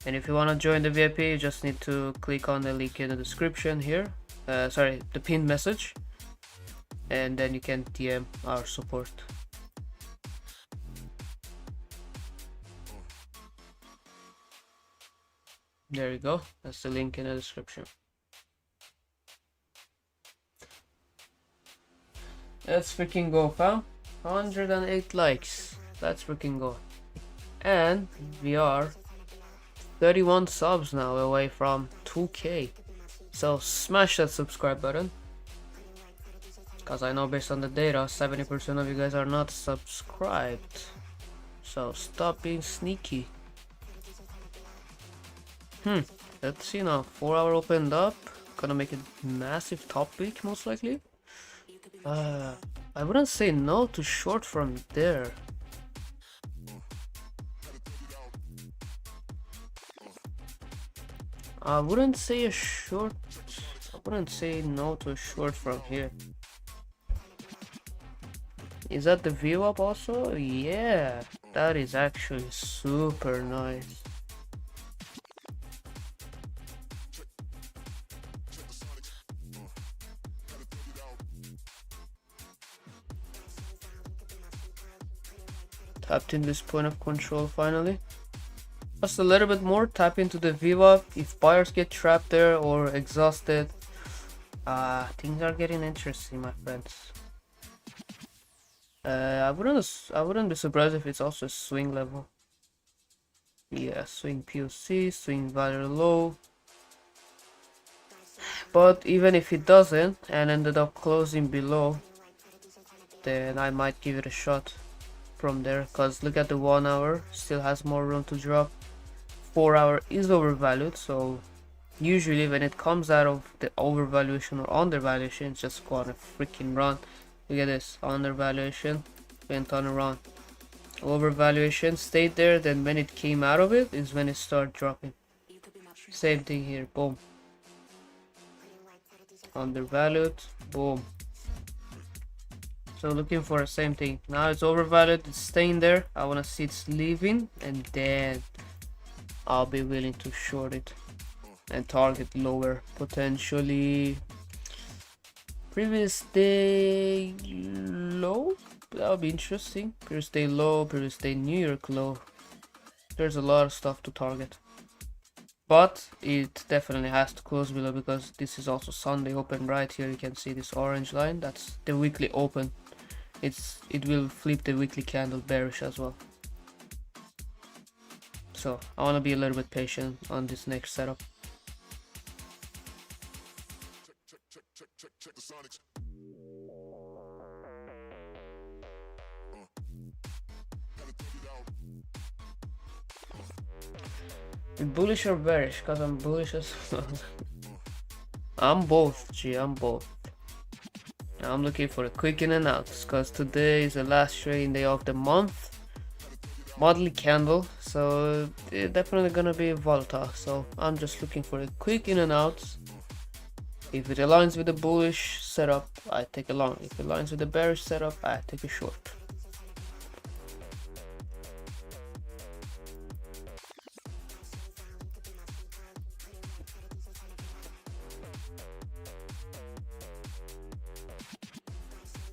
And if you want to join the VIP, you just need to click on the link in the description here, sorry, the pinned message, and then you can DM our support. There you go, that's the link in the description. Let's freaking go, fam. 108 likes, let's freaking go. And we are 31 subs now away from 2k, so smash that subscribe button, because I know based on the data 70% of you guys are not subscribed, so stop being sneaky. Let's see now. 4 hour opened up. Gonna make it massive top peak most likely. I wouldn't say no to short from there. I wouldn't say no to a short from here. Is that the view up also? Yeah, that is actually super nice. Tapped in this point of control finally. Just a little bit more, tap into the VWAP. If buyers get trapped there or exhausted, things are getting interesting, my friends. I wouldn't be surprised if it's also a swing level. Yeah, swing POC, swing value low. But even if it doesn't and ended up closing below, then I might give it a shot from there, because look at the 1 hour, still has more room to drop. 4 hour is overvalued, so usually when it comes out of the overvaluation or undervaluation, it's just go on a freaking run. Look at this, undervaluation, went on a run. Overvaluation stayed there, then when it came out of it is when it started dropping. Same thing here, boom. Undervalued, boom. So looking for the same thing. Now it's overvalued, it's staying there. I want to see it's leaving, and then I'll be willing to short it and target lower, potentially previous day low. That would be interesting. Previous day low, previous day New York low. There's a lot of stuff to target, but it definitely has to close below, because this is also Sunday open. Right here you can see this orange line, that's the weekly open. It will flip the weekly candle bearish as well. So I want to be a little bit patient on this next setup. Bullish or bearish? Because I'm bullish as well. I'm both, G, I'm both. I'm looking for a quick in and out because today is the last trading day of the month. Monthly candle, so it's definitely gonna be volatile. So I'm just looking for a quick in and out. If it aligns with the bullish setup, I take a long. If it aligns with the bearish setup, I take a short.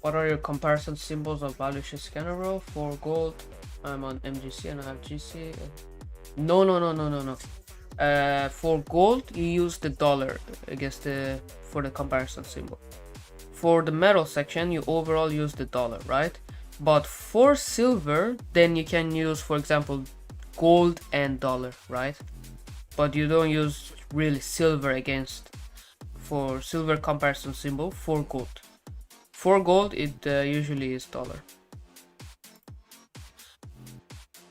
What are your comparison symbols of valuation scanner row? For gold, I'm on MGC and I have GC. No. For gold, you use the dollar against for the comparison symbol. For the metal section, you overall use the dollar, right? But for silver, then you can use, for example, gold and dollar, right? But you don't use really silver against for silver comparison symbol for gold. For gold, it usually is dollar.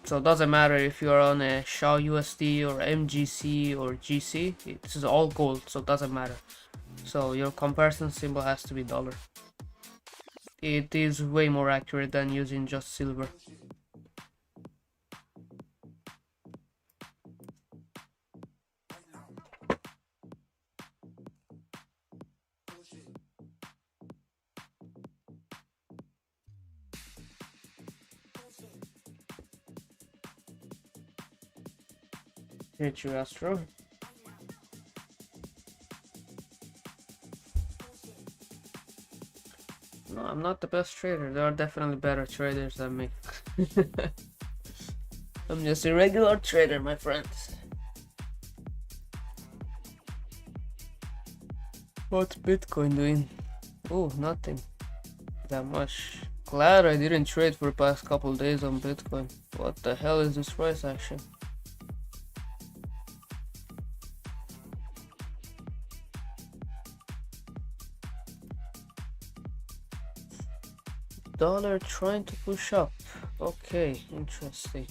So it doesn't matter if you're on a SHA USD or MGC or GC, this is all gold, so it doesn't matter. So your comparison symbol has to be dollar. It is way more accurate than using just silver. Hit you, Astro. No, I'm not the best trader. There are definitely better traders than me. I'm just a regular trader, my friends. What's Bitcoin doing? Oh, nothing that much. Glad I didn't trade for the past couple days on Bitcoin. What the hell is this price action? Dollar trying to push up. Okay, interesting.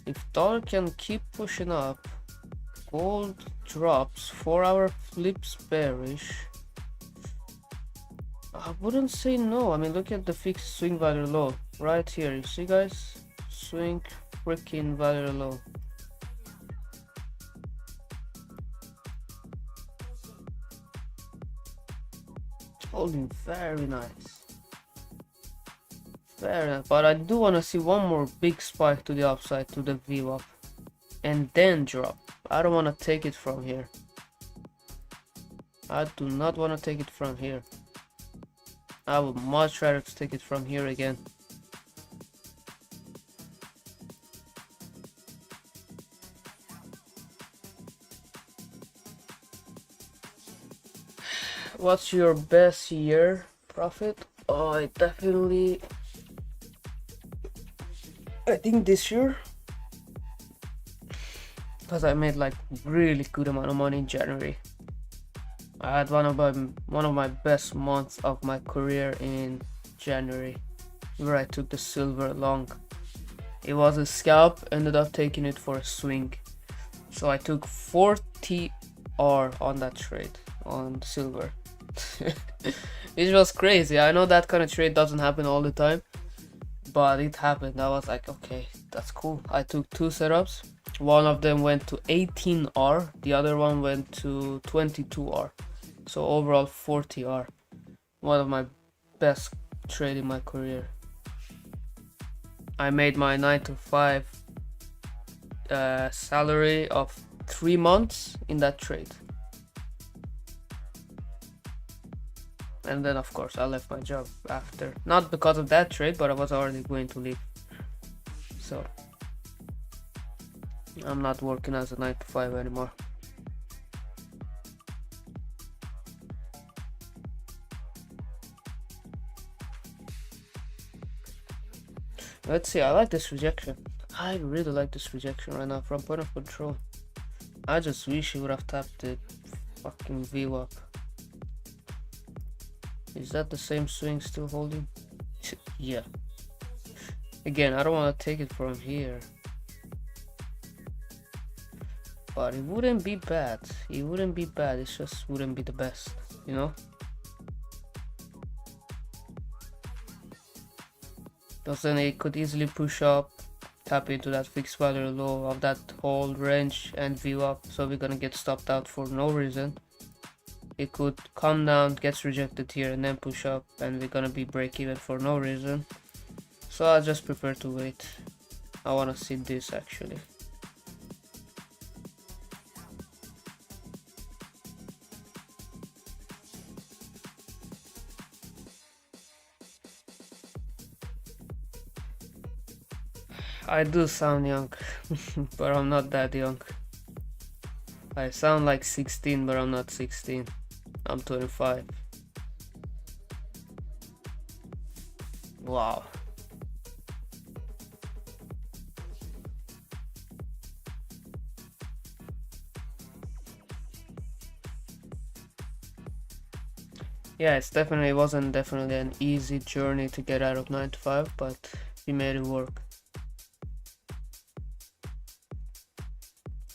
If dollar can keep pushing up, gold drops, 4-hour flips bearish. I wouldn't say no. I mean, look at the fixed swing value low right here. You see, guys? Swing freaking value low. Holding very nice. Very nice. But I do want to see one more big spike to the upside to the VWAP and then drop. I don't want to take it from here. I do not want to take it from here. I would much rather take it from here again. What's your best year profit? Oh, I think this year, because I made like really good amount of money in January. I had one of my best months of my career in January, where I took the silver long. It was a scalp, ended up taking it for a swing. So I took 40 R on that trade on silver. It was crazy. I know that kind of trade doesn't happen all the time, but it happened. I was like, okay, that's cool. I took 2 setups. One of them went to 18 R, the other one went to 22 R. So overall 40 R. One of my best trade in my career. I made my 9 to 5 salary of 3 months in that trade. And then of course I left my job after, not because of that trade, but I was already going to leave. So I'm not working as a 9 to 5 anymore. Let's see, I like this rejection. I really like this rejection right now from point of control. I just wish he would have tapped the fucking VWAP. Is that the same swing still holding? Yeah. Again, I don't want to take it from here, but it wouldn't be bad. It wouldn't be bad. It just wouldn't be the best, you know. Because then it could easily push up, tap into that fixed value low of that whole range and view up, so we're gonna get stopped out for no reason. It could come down, gets rejected here, and then push up, and we're gonna be break even for no reason. So I just prefer to wait. I wanna see this actually. I do sound young, but I'm not that young. I sound like 16, but I'm not 16. I'm 25. Wow. Yeah, it wasn't definitely an easy journey to get out of 9 to 5, but we made it work.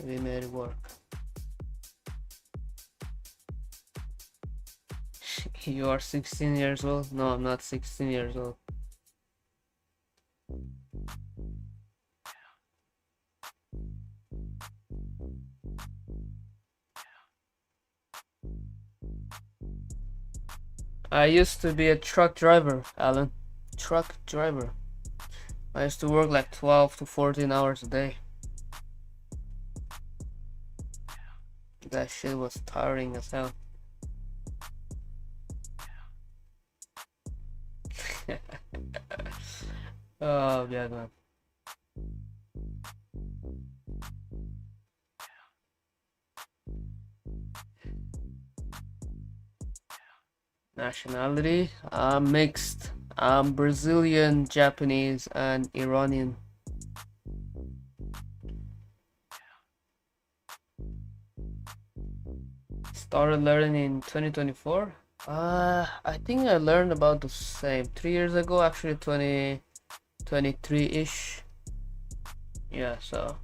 We made it work. You are 16 years old? No, I'm not 16 years old. I used to be a truck driver, Alan. Truck driver. I used to work like 12 to 14 hours a day. That shit was tiring as hell. Oh yeah, man. Nationality? I'm mixed. I'm Brazilian, Japanese, and Iranian. Started learning in 2024. I think I learned about the same 3 years ago, actually 2023-ish. Yeah, so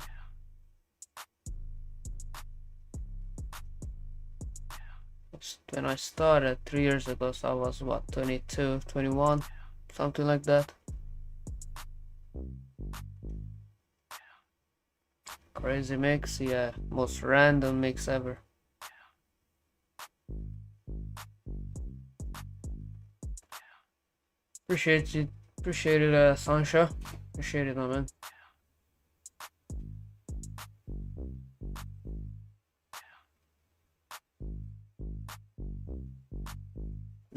when I started 3 years ago, so I was what, 22, 21, something like that. Crazy mix, yeah, most random mix ever. Appreciate it, Sansha. Appreciate it, my man.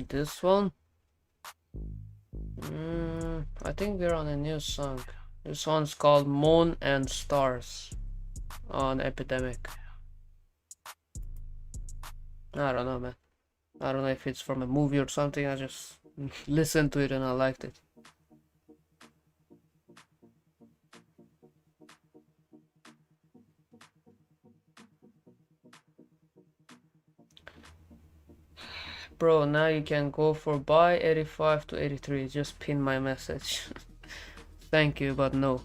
This one? I think we're on a new song. This one's called Moon and Stars on Epidemic. I don't know, man. I don't know if it's from a movie or something. I just listened to it and I liked it. Bro, now you can go for buy 85 to 83. Just pin my message. Thank you, but no.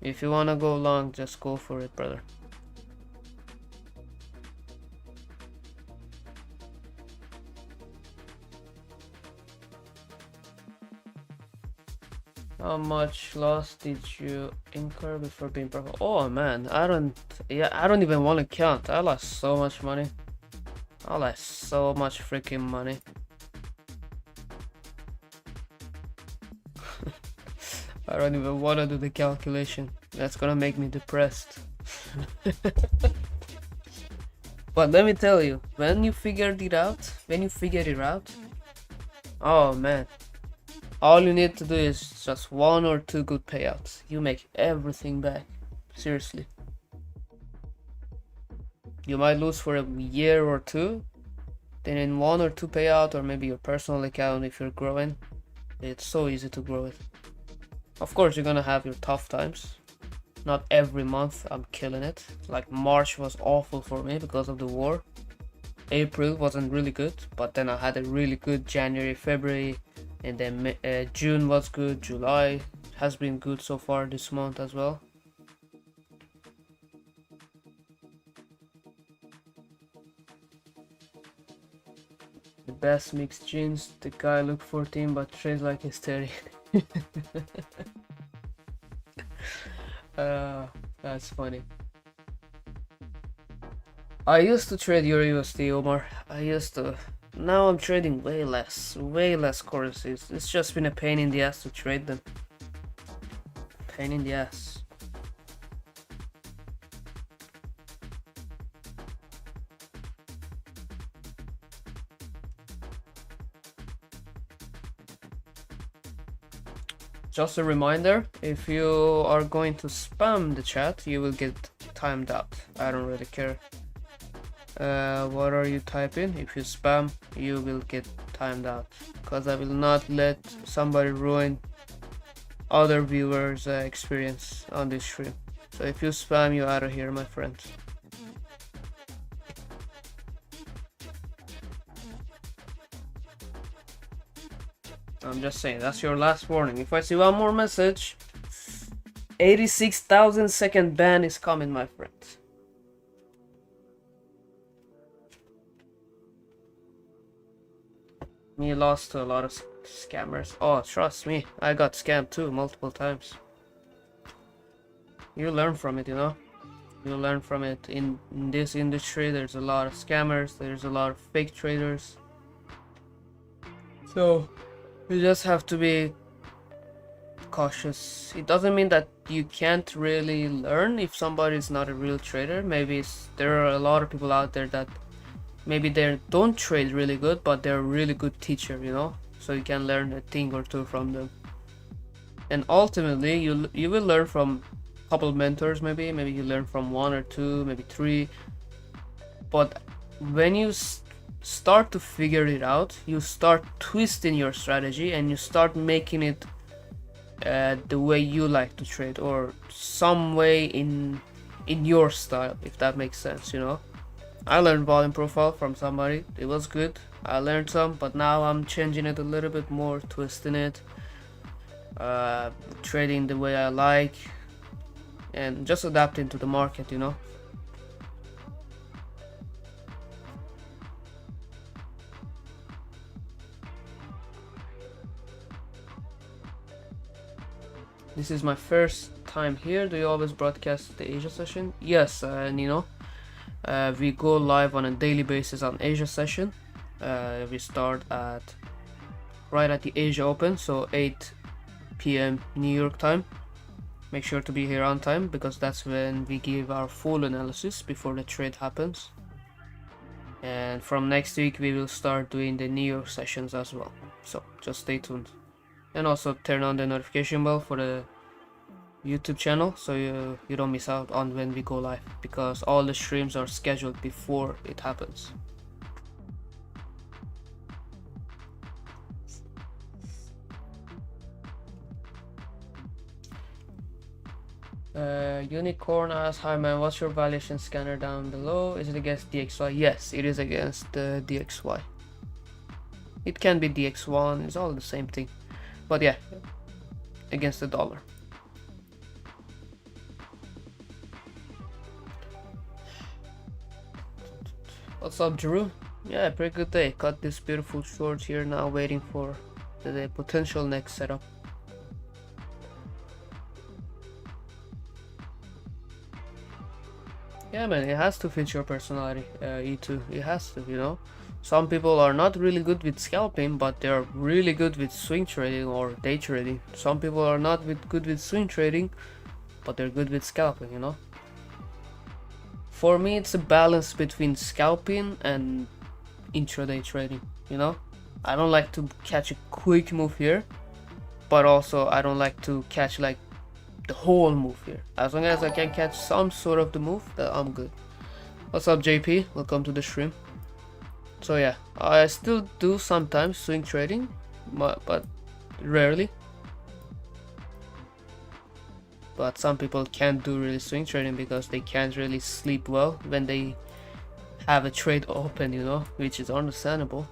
If you wanna go long, just go for it, brother. How much loss did you incur before being profitable? Oh man, I don't even want to count. I lost so much money. I lost so much freaking money. I don't even want to do the calculation. That's gonna make me depressed. But let me tell you, when you figured it out, oh man, all you need to do is just 1 or 2 good payouts. You make everything back. Seriously. You might lose for a year or 2. Then in 1 or 2 payout, or maybe your personal account if you're growing, it's so easy to grow it. Of course, you're gonna have your tough times. Not every month I'm killing it. Like March was awful for me because of the war. April wasn't really good, but then I had a really good January, February, and then June was good, July, has been good so far this month as well. The best mixed jeans. The guy look 14 but trades like he's 30. That's funny. I used to trade Euro USD, Omar. I used to. Now I'm trading way less currencies. It's just been a pain in the ass to trade them. Pain in the ass. Just a reminder, if you are going to spam the chat, you will get timed out. I don't really care. What are you typing? If you spam, you will get timed out. Because I will not let somebody ruin other viewers' experience on this stream. So if you spam, you're out of here, my friend. I'm just saying, that's your last warning. If I see one more message, 86,000 second ban is coming, my friend. Me lost to a lot of scammers. Oh, trust me, I got scammed too, multiple times. You learn from it, you know? You learn from it. In this industry, there's a lot of scammers, there's a lot of fake traders. So you just have to be cautious. It doesn't mean that you can't really learn if somebody is not a real trader. Maybe there are a lot of people out there that maybe they don't trade really good, but they're a really good teacher, you know? So you can learn a thing or two from them. And ultimately, you will learn from a couple of mentors, maybe you learn from one or two, maybe three. But when you start to figure it out, you start twisting your strategy and you start making it the way you like to trade, or some way in your style, if that makes sense, you know? I learned volume profile from somebody, it was good, I learned some, but now I'm changing it a little bit more, twisting it, trading the way I like, and just adapting to the market, you know? This is my first time here. Do you always broadcast the Asia session? Yes, Nino. We go live on a daily basis on Asia session. We start right at the Asia Open, so 8 p.m. New York time. Make sure to be here on time because that's when we give our full analysis before the trade happens. And from next week we will start doing the New York sessions as well. So just stay tuned. And also turn on the notification bell for the YouTube channel so you don't miss out on when we go live, because all the streams are scheduled before it happens. Unicorn asks, hi man, what's your valuation scanner down below? Is it against DXY? Yes, it is against the DXY. It can be DX1, it's all the same thing. But yeah, against the dollar. What's up, Drew? Yeah, pretty good day. Got this beautiful short here now, waiting for the potential next setup. Yeah man, it has to fit your personality, E2. It has to, you know? Some people are not really good with scalping, but they're really good with swing trading or day trading. Some people are not good with swing trading, but they're good with scalping, you know? For me, it's a balance between scalping and intraday trading, you know? I don't like to catch a quick move here, but also I don't like to catch like the whole move here. As long as I can catch some sort of the move, then I'm good. What's up, JP? Welcome to the stream. So yeah, I still do sometimes swing trading, but rarely. But some people can't do really swing trading because they can't really sleep well when they have a trade open, you know, which is understandable.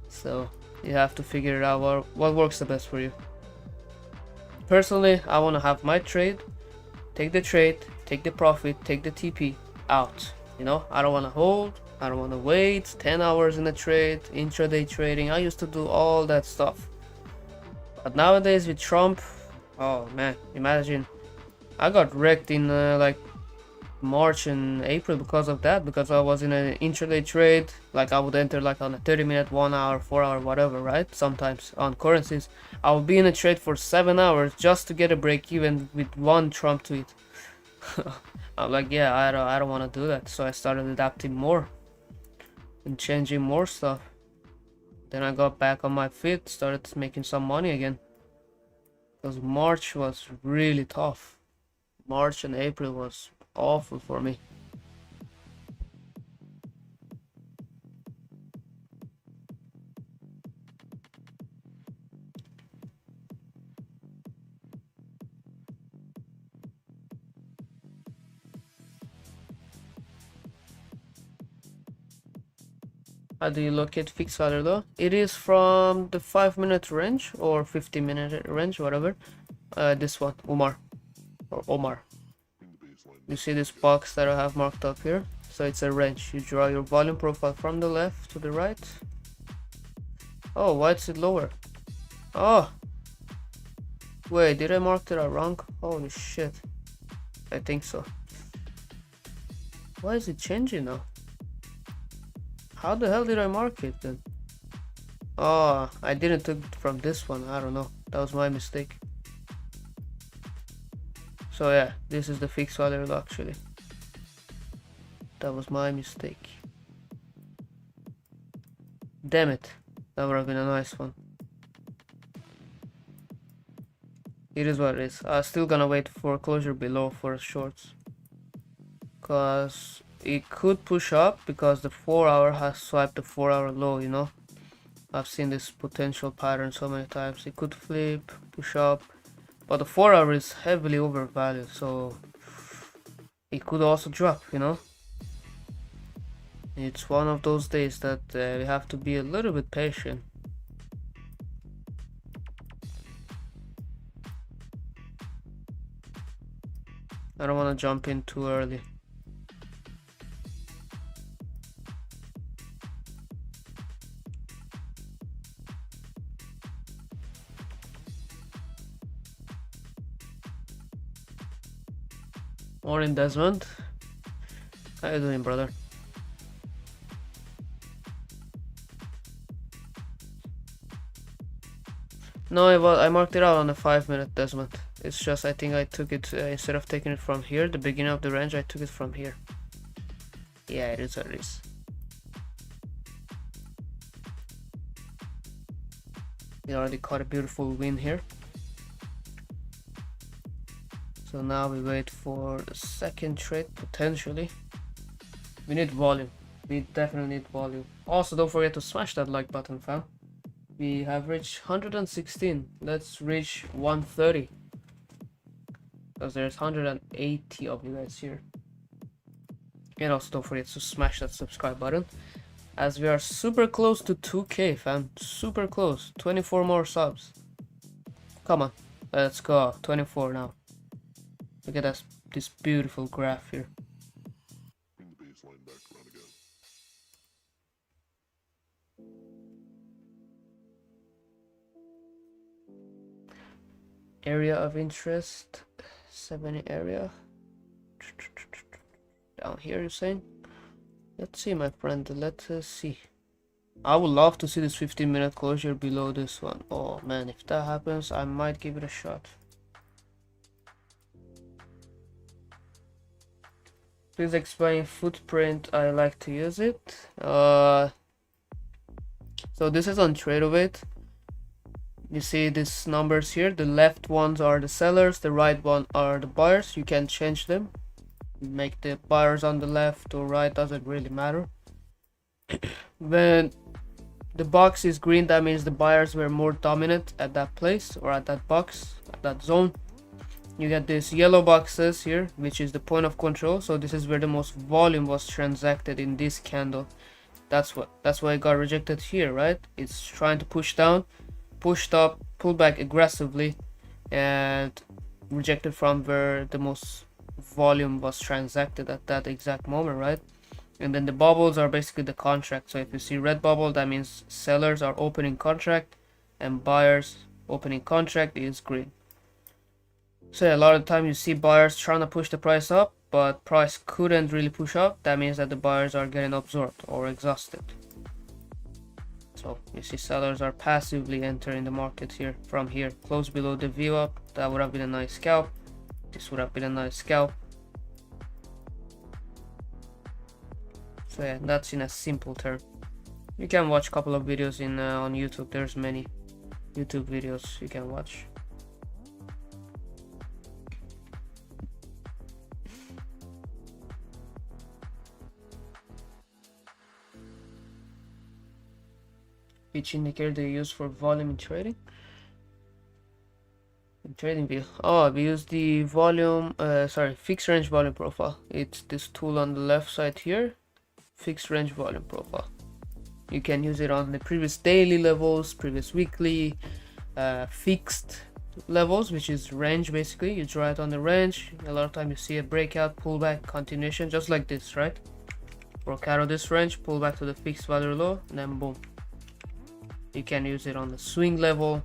So you have to figure out what works the best for you. Personally, I want to have my trade, take the trade, take the profit, take the TP out. You know, I don't want to hold, I don't want to wait 10 hours in a trade, intraday trading. I used to do all that stuff. But nowadays with Trump, oh man, imagine. I got wrecked in like March and April because of that, because I was in an intraday trade. Like I would enter like on a 30-minute, 1 hour, 4 hour, whatever, right? Sometimes on currencies I would be in a trade for 7 hours just to get a break even with one Trump tweet. I'm like, yeah, I don't want to do that. So I started adapting more and changing more stuff. Then I got back on my feet, started making some money again, because March was really tough. March and April was awful for me. How do you locate fixed value though? It is from the 5-minute range or 50-minute range, whatever. This one, Omar or Omar. You see this box that I have marked up here? So it's a range. You draw your volume profile from the left to the right. Oh, why is it lower? Oh, wait, did I mark it out wrong? Holy shit. I think so. Why is it changing now? How the hell did I mark it then? Oh, I didn't take it from this one. I don't know. That was my mistake. So yeah, this is the fixed value actually. That was my mistake. Damn it. That would have been a nice one. It is what it is. I'm still gonna wait for closure below for shorts, cause it could push up, because the 4 hour has swiped the 4 hour low, you know. I've seen this potential pattern so many times. It could flip, push up, but the 4 hour is heavily overvalued, so it could also drop, you know. It's one of those days that we have to be a little bit patient. I don't want to jump in too early. Morning, Desmond. How you doing, brother? No, I marked it out on a 5-minute, Desmond. It's just I think I took it instead of taking it from here, the beginning of the range, I took it from here. Yeah, it is what it is. We already caught a beautiful win here. So now we wait for the second trade potentially. We need volume. We definitely need volume. Also, don't forget to smash that like button, fam. We have reached 116. Let's reach 130. Because there's 180 of you guys here. And also don't forget to smash that subscribe button, as we are super close to 2K, fam. Super close. 24 more subs. Come on. Let's go. 24 now. Look at this beautiful graph here. Bring the baseline back around again. Area of interest, 70 area. Down here, you're saying? Let's see, my friend. Let's see. I would love to see this 15-minute closure below this one. Oh man, if that happens, I might give it a shot. Please explain footprint. I like to use it. So this is on TradeOvate. You see these numbers here. The left ones are the sellers, the right one are the buyers. You can change them. Make the buyers on the left or right, doesn't really matter. When the box is green, that means the buyers were more dominant at that place or at that box, at that zone. You get these yellow boxes here, which is the point of control. So this is where the most volume was transacted in this candle. That's why it got rejected here, right? It's trying to push down, pushed up, pull back aggressively, and rejected from where the most volume was transacted at that exact moment, right? And then the bubbles are basically the contract. So if you see red bubble, that means sellers are opening contract and buyers opening contract is green. So yeah, a lot of the time you see buyers trying to push the price up, but price couldn't really push up. That means that the buyers are getting absorbed or exhausted. So you see sellers are passively entering the market here from here, close below the view up. That would have been a nice scalp. This would have been a nice scalp. So yeah, that's in a simple term. You can watch a couple of videos in on YouTube. There's many YouTube videos you can watch. Which indicator do you use for volume in trading? In trading view. Oh, we use the volume, fixed range volume profile. It's this tool on the left side here, fixed range volume profile. You can use it on the previous daily levels, previous weekly, fixed levels, which is range basically. You draw it on the range. A lot of time you see a breakout, pullback, continuation, just like this, right? Broke out of this range, pull back to the fixed value low, and then boom. You can use it on the swing level.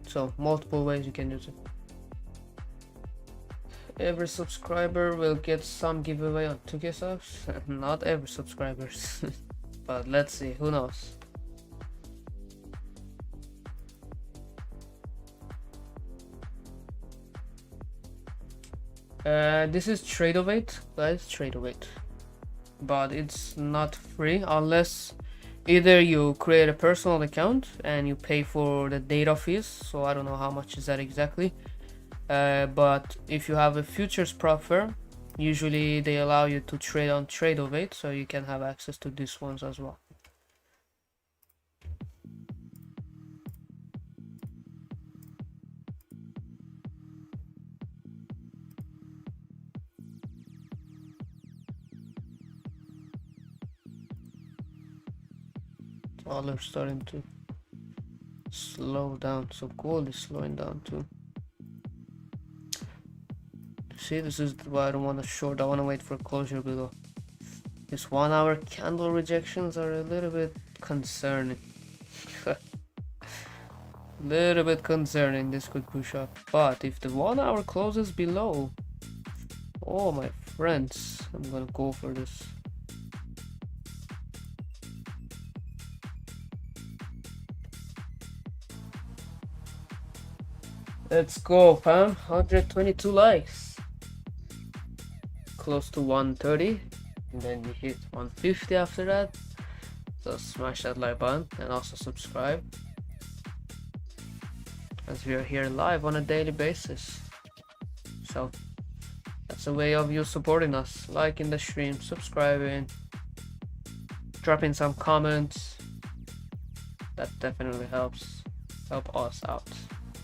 So multiple ways you can use it. Every subscriber will get some giveaway on 2K subs. Not every subscribers. But let's see, who knows. This is Tradeovate, guys, Tradeovate. But it's not free unless either you create a personal account and you pay for the data fees. So I don't know how much is that exactly. But if you have a futures prop firm, usually they allow you to trade on Tradeovate, so you can have access to these ones as well. Dollar starting to slow down, so gold is slowing down too. See, this is why I don't want to short. I want to wait for closure below. These 1 hour candle rejections are a little bit concerning. Little bit concerning. This could push up, but if the 1 hour closes below, oh my friends, I'm gonna go for this. Let's go, fam. 122 likes. Close to 130. And then we hit 150 after that. So smash that like button and also subscribe, as we are here live on a daily basis. So that's a way of you supporting us. Liking the stream, subscribing, dropping some comments. That definitely help us out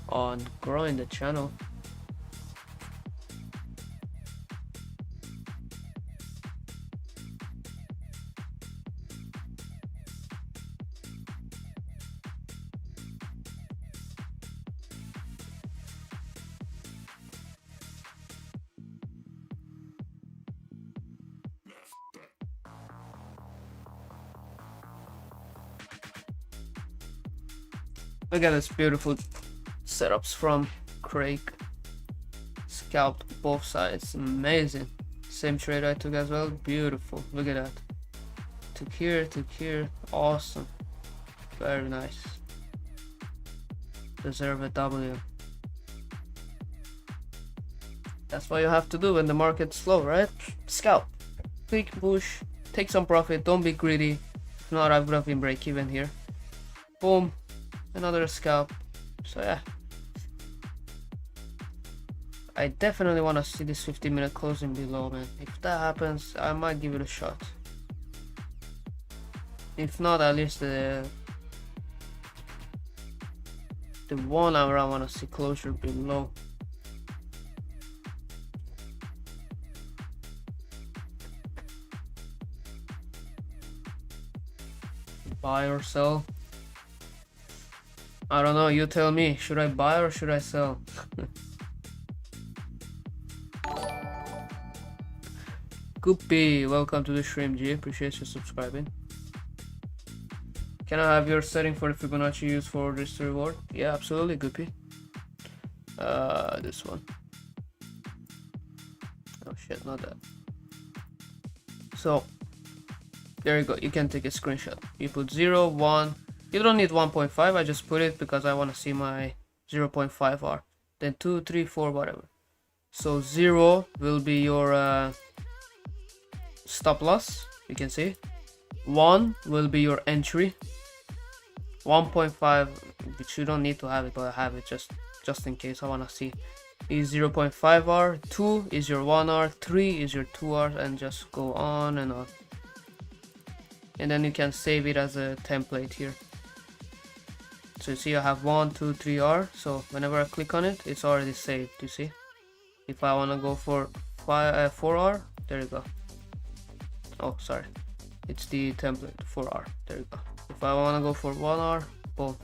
on growing the channel. Look at this beautiful setups from Craig. Scalped both sides, amazing. Same trade I took as well, beautiful. Look at that. Took here, awesome. Very nice. Deserve a W. That's what you have to do when the market's slow, right? Scalp. Quick push, take some profit, don't be greedy. If not, I would have been break even here. Boom. Another scalp. So yeah, I definitely want to see this 15-minute closing below, man. If that happens, I might give it a shot. If not, at least the 1 hour I want to see closure below. Buy or sell. I don't know, you tell me. Should I buy or should I sell? Goopy, welcome to the stream, G. Appreciate you subscribing. Can I have your setting for the Fibonacci used for this reward? Yeah, absolutely, Goopy. This one. Oh shit, not that. So, there you go. You can take a screenshot. You put 0, 1. You don't need 1.5. I just put it because I want to see my 0.5 R. Then 2, 3, 4, whatever. So 0 will be your stop loss. You can see. 1 will be your entry. 1.5, which you don't need to have it, but I have it just in case I want to see, is 0.5 R. 2 is your 1 R. 3 is your 2 R, and just go on and on. And then you can save it as a template here. So you see I have 1, 2, 3 R. So whenever I click on it, it's already saved. You see? If I want to go for 4 R, there you go. Oh, sorry. It's the template 4 R. There you go. If I want to go for 1 R, boom.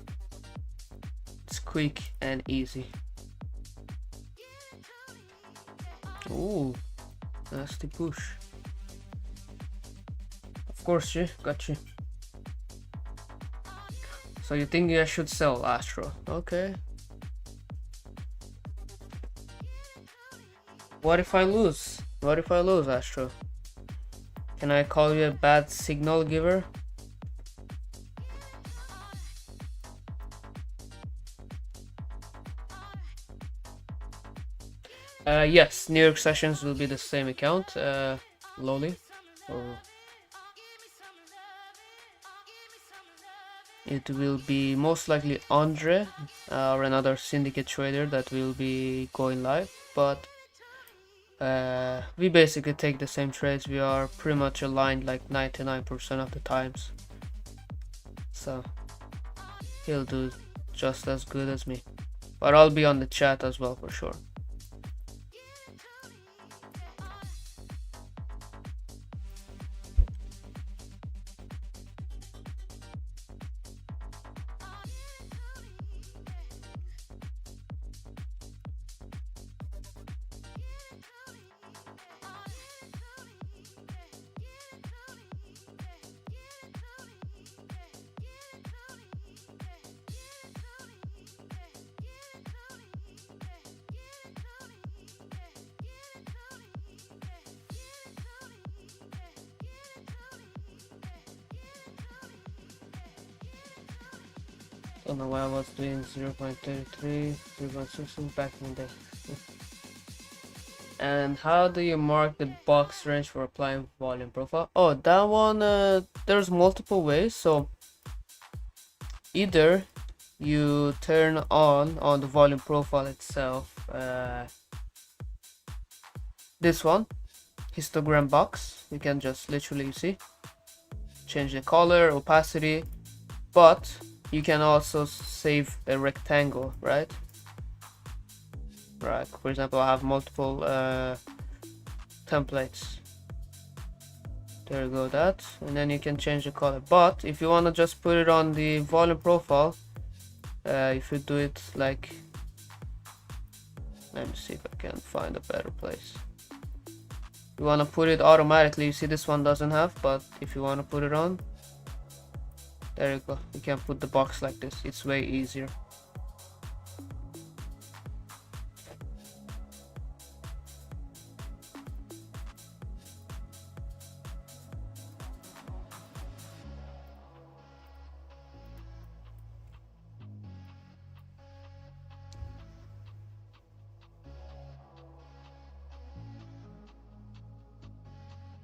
It's quick and easy. Ooh, nasty push. Of course, G, got you. So you think I should sell Astro? Okay. What if I lose? What if I lose, Astro? Can I call you a bad signal giver? Yes, New York sessions will be the same account, Loli. Or it will be most likely Andre or another syndicate trader that will be going live, but we basically take the same trades. We are pretty much aligned like 99% of the times, so he'll do just as good as me, but I'll be on the chat as well for sure. Don't know why I was doing 0.33, 0.16 back in the day. And how do you mark the box range for applying volume profile? Oh, that one, there's multiple ways. So either you turn on the volume profile itself, this one, histogram box. You can just literally see, change the color, opacity, but you can also save a rectangle, right? Right, for example, I have multiple templates. There you go, that, and then you can change the color. But if you want to just put it on the volume profile, if you do it like, let me see if I can find a better place. You want to put it automatically, you see this one doesn't have, but if you want to put it on, there you go. You can put the box like this. It's way easier.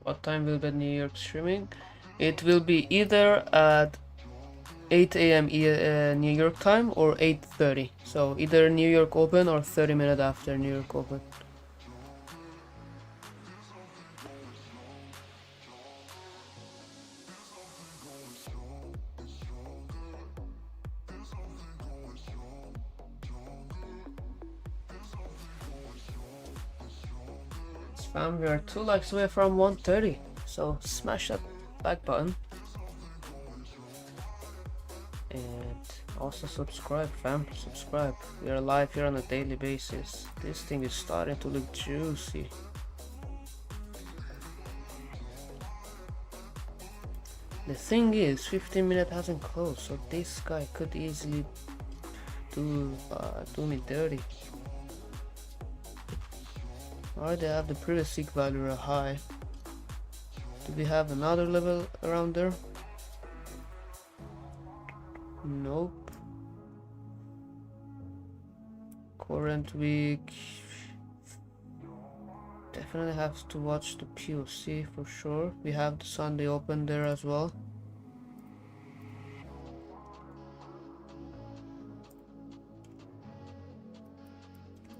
What time will be New York streaming? It will be either at 8 a.m. New York time or 8:30. So either New York open or 30 minutes after New York open. Spam, we are 2 likes away from 130. So smash that like button. And Also subscribe, fam. Subscribe. We are live here on a daily basis. This thing is starting to look juicy. The thing is, 15 minutes hasn't closed, so this guy could easily do me dirty. Alright, they have the previous seek value high. Do we have another level around there? Nope. Current week. Definitely have to watch the POC for sure. We have the Sunday open there as well.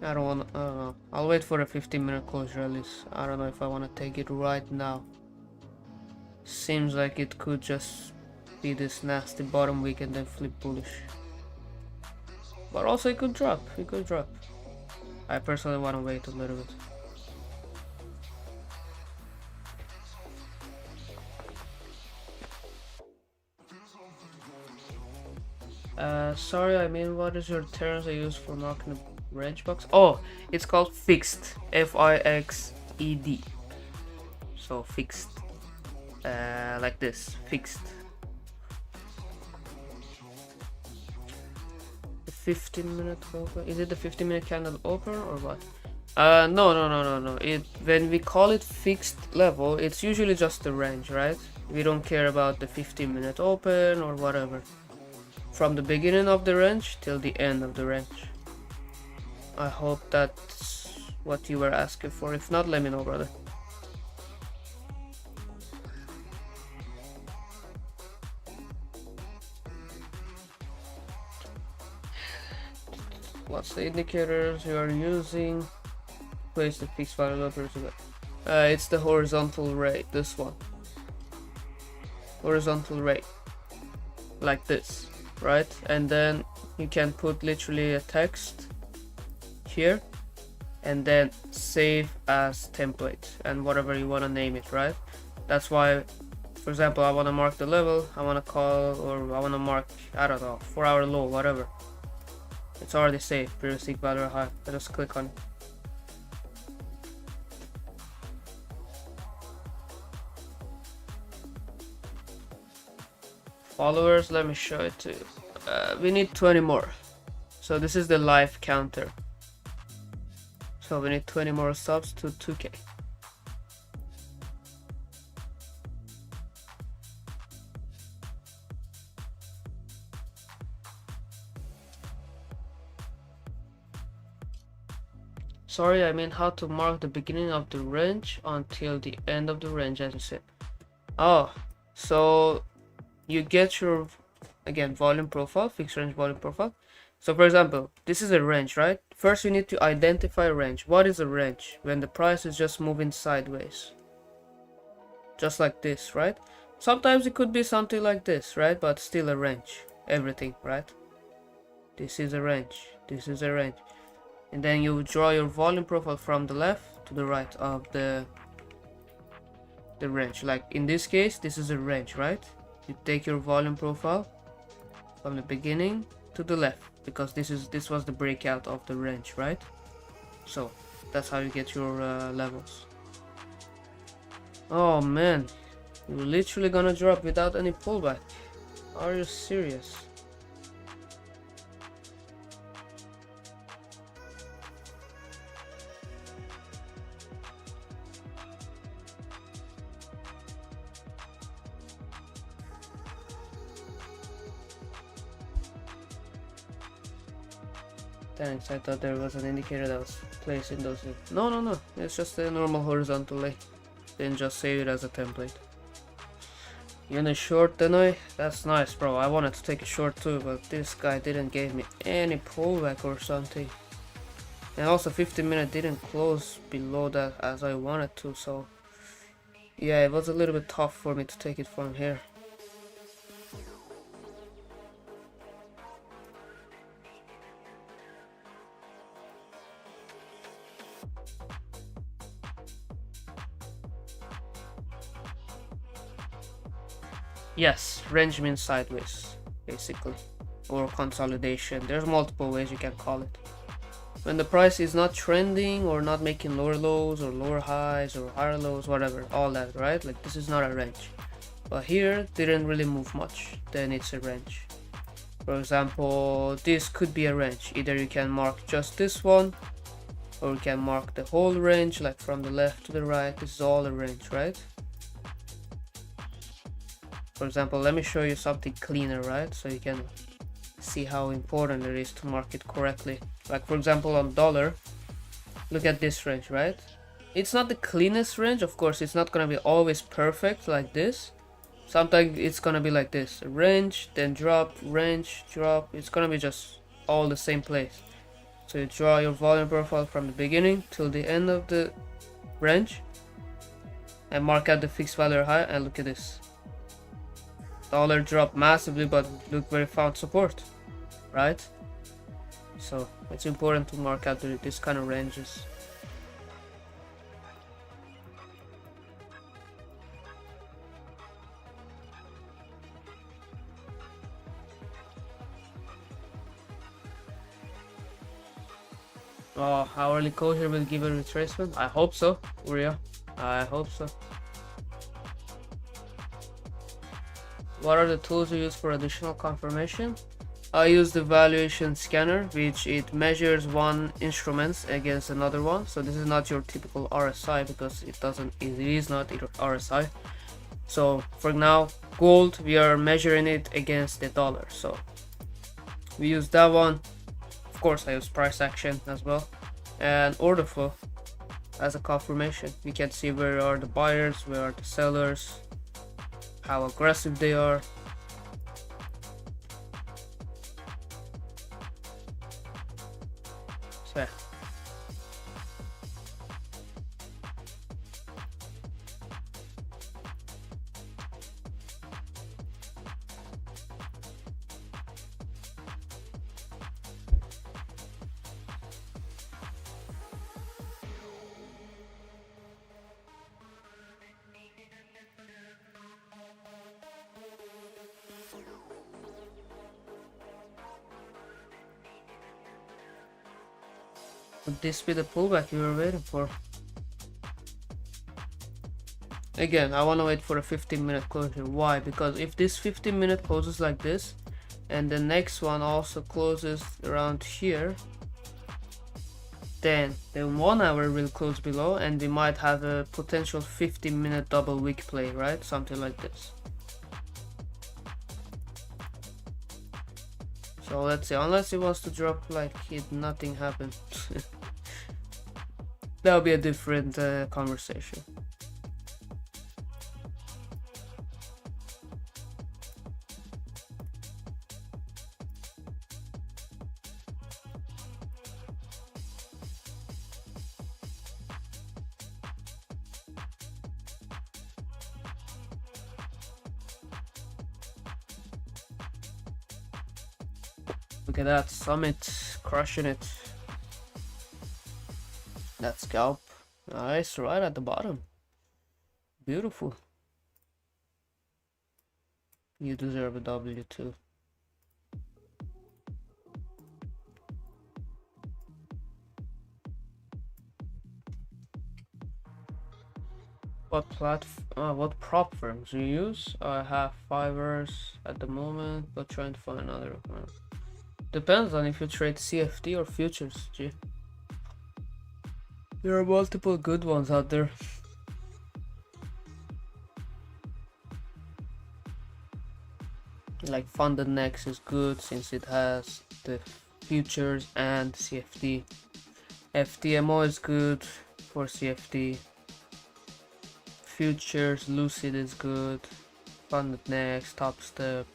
I don't wanna, I'll wait for a 15-minute closure at least. I don't know if I wanna take it right now. Seems like it could just be this nasty bottom week and then flip bullish. But also it could drop, I personally wanna wait a little bit. Sorry, I mean, what is your terms I use for marking a range box? Oh, it's called fixed. F-I-X-E-D. So fixed. Like this. Fixed. The 15-minute open. Is it the 15-minute candle open or what? No. When we call it fixed level, it's usually just the range, right? We don't care about the 15-minute open or whatever. From the beginning of the range till the end of the range. I hope that's what you were asking for. If not, let me know, brother. What's the indicators you are using? Place the fixed value level. It's the horizontal ray, this one. Horizontal ray. Like this. Right, and then you can put literally a text here and then save as template and whatever you want to name it, right? That's why, for example, I want to mark the level, I want to call, or I want to mark, I don't know, 4-hour low, whatever. It's already saved, previous seek value high. I just click on it. Followers, let me show it to you. We need 20 more. So this is the live counter. So we need 20 more subs to 2K. Sorry, I mean how to mark the beginning of the range until the end of the range, as you said. Oh, so you get your, again, volume profile, fixed range volume profile. So for example, this is a range, right? First you need to identify a range. What is a range? When the price is just moving sideways, just like this, right? Sometimes it could be something like this, right? But still a range, everything, right? This is a range, this is a range. And then you draw your volume profile from the left to the right of the range. Like in this case, this is a range, right? You take your volume profile from the beginning to the left, because this was the breakout of the range, right? So that's how you get your levels. Oh man, you're literally gonna drop without any pullback. Are you serious? Thanks, I thought there was an indicator that was placed in those. No, it's just a normal horizontal lay. Then just save it as a template. You in a short, Denoy? That's nice, bro. I wanted to take a short too, but this guy didn't give me any pullback or something. And also 15 minute didn't close below that as I wanted to, so yeah, it was a little bit tough for me to take it from here. Yes, range means sideways, basically. or consolidation. There's multiple ways you can call it. When the price is not trending or not making lower lows or lower highs or higher lows, whatever, all that, right? Like this is not a range. But here didn't really move much, then it's a range. For example, this could be a range. Either you can mark just this one, or you can mark the whole range, like from the left to the right. This is all a range, right? For example, let me show you something cleaner, right? So you can see how important it is to mark it correctly. Like for example on dollar, look at this range, right? It's not the cleanest range, of course. It's not gonna be always perfect like this. Sometimes it's gonna be like this, a range, then drop, range, drop. It's gonna be just all the same place. So you draw your volume profile from the beginning till the end of the range and mark out the fixed value high, and look at this. Dollar dropped massively, but look where it found support, right? So it's important to mark out this kind of ranges. Oh, hourly closure will give a retracement? I hope so, Uria. I hope so. What are the tools you use for additional confirmation? I use the valuation scanner, which it measures one instrument against another one. So this is not your typical RSI because it is not RSI. So for now, gold, we are measuring it against the dollar. So we use that one. Of course, I use price action as well, and order flow as a confirmation. We can see where are the buyers, where are the sellers, how aggressive they are. So would this be the pullback you were waiting for? Again, I want to wait for a 15-minute closure. Why? Because if this 15-minute closes like this, and the next one also closes around here, then the 1 hour will close below, and we might have a potential 15-minute double wick play, right? Something like this. So let's see, unless it wants to drop like it, nothing happened. That'll be a different conversation. Look at that, Summit crushing it. That scalp, nice, right at the bottom. Beautiful. You deserve a W too. What prop firms do you use? I have Fivers at the moment, but trying to find another one. Depends on if you trade CFD or futures, G. There are multiple good ones out there. Like Funded Next is good since it has the futures and CFD. FTMO is good for CFD. Futures, Lucid is good. Funded Next, Top Step.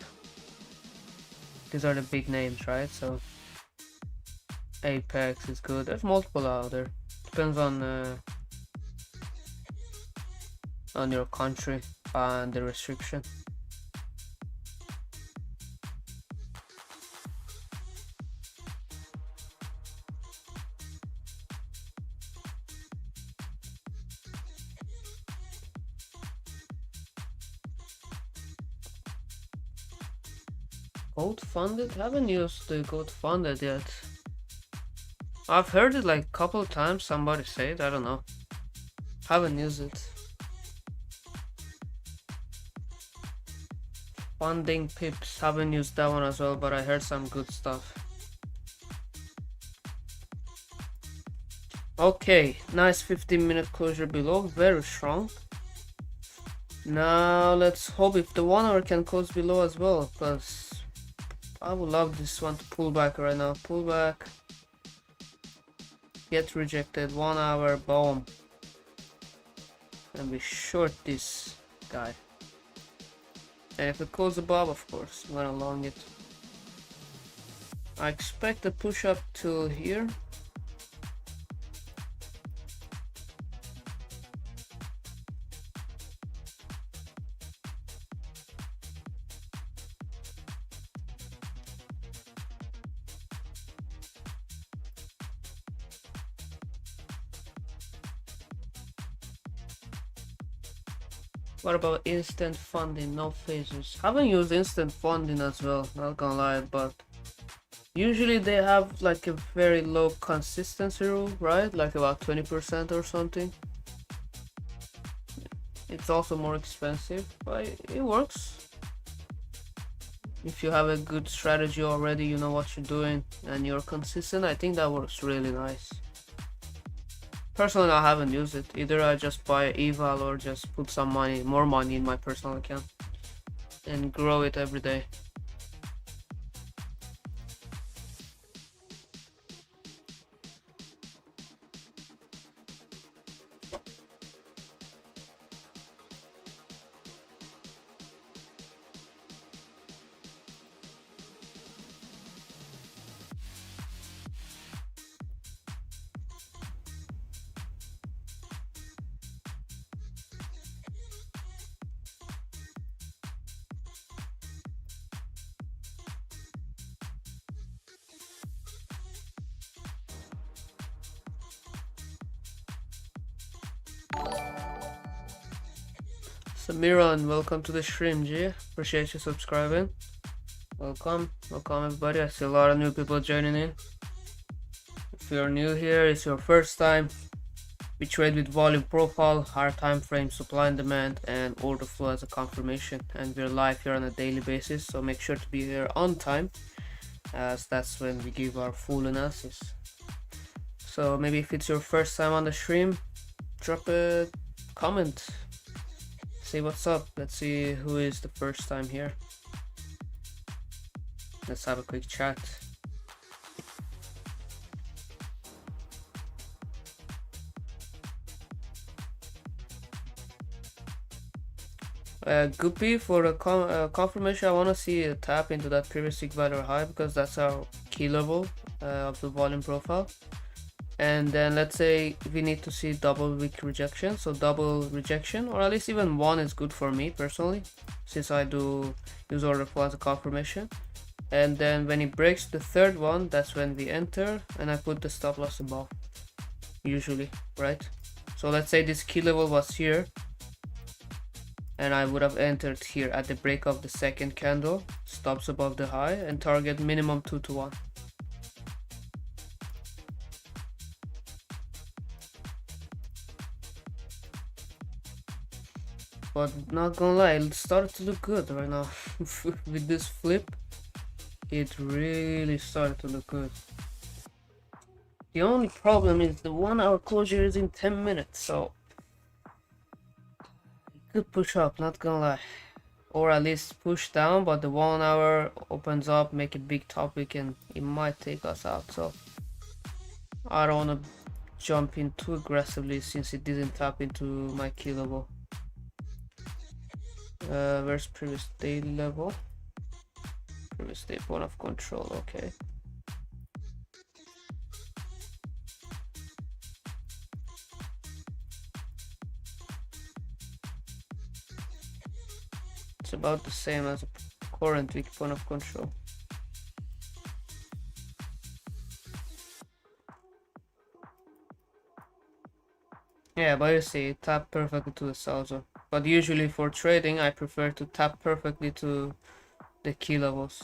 These are the big names, right? So Apex is good. There's multiple out there. Depends on your country and the restriction. Gold funded? Haven't used the gold funded yet. I've heard it like a couple of times, somebody say it, I don't know. Haven't used it. Funding pips, haven't used that one as well, but I heard some good stuff. Okay, nice 15-minute closure below, very strong. Now let's hope if the 1 hour can close below as well, because I would love this one to pull back right now. Pull back, get rejected, 1 hour, boom. And we short this guy. And if it goes above, of course, I'm gonna long it. I expect a push up till here. What about instant funding? No phases. Haven't used instant funding as well, not gonna lie, but usually they have like a very low consistency rule, right? Like about 20% or something. It's also more expensive, but it works. If you have a good strategy already, you know what you're doing, and you're consistent, I think that works really nice. Personally, I haven't used it. Either I just buy eval or just put some money, more money in my personal account and grow it every day. Samiran, welcome to the stream, G. Appreciate you subscribing. Welcome everybody. I see a lot of new people joining in. If you're new here, it's your first time. We trade with volume profile, higher time frame, supply and demand, and order flow as a confirmation. And we're live here on a daily basis, so make sure to be here on time, as that's when we give our full analysis. So maybe if it's your first time on the stream, drop a comment. Say what's up. Let's see who is the first time here. Let's have a quick chat. Guppy, for a confirmation, I want to see a tap into that previous week value high, because that's our key level of the volume profile. And then let's say we need to see double week rejection, so double rejection, or at least even one is good for me personally, since I do use order flow as a confirmation. And then when it breaks the third one, that's when we enter, and I put the stop loss above, usually, right? So let's say this key level was here, and I would have entered here at the break of the second candle, stops above the high, and target minimum 2 to 1. But not gonna lie, it started to look good right now. With this flip, it really started to look good. The only problem is the 1 hour closure is in 10 minutes, so it could push up, not gonna lie. Or at least push down, but the 1 hour opens up, make a big topic, and it might take us out. So I don't wanna jump in too aggressively since it didn't tap into my key level. Where's previous day level? Previous day point of control, okay. It's about the same as a current week point of control. Yeah, but you see, it tapped perfectly to the sell zone. But usually for trading, I prefer to tap perfectly to the key levels.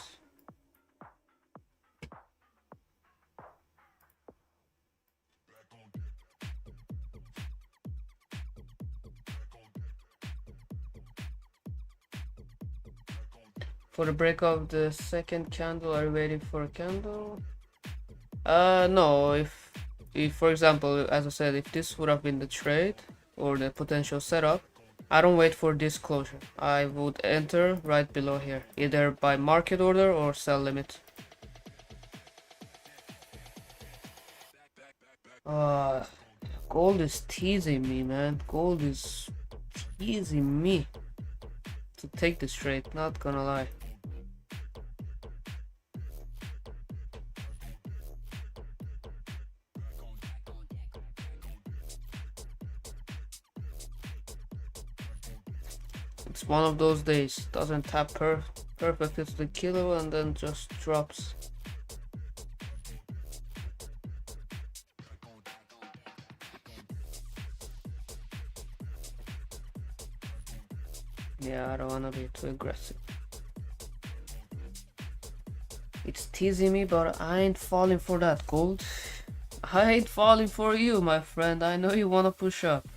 for the break of the second candle, are you waiting for a candle? No, if for example, as I said, if this would have been the trade or the potential setup, I don't wait for this closure. I would enter right below here, either by market order or sell limit. Gold is teasing me, man. Gold is teasing me to take this trade, not gonna lie. It's one of those days, doesn't tap perfectly to the kilo and then just drops. Yeah, I don't wanna be too aggressive. It's teasing me, but I ain't falling for that, gold. I ain't falling for you, my friend. I know you wanna push up.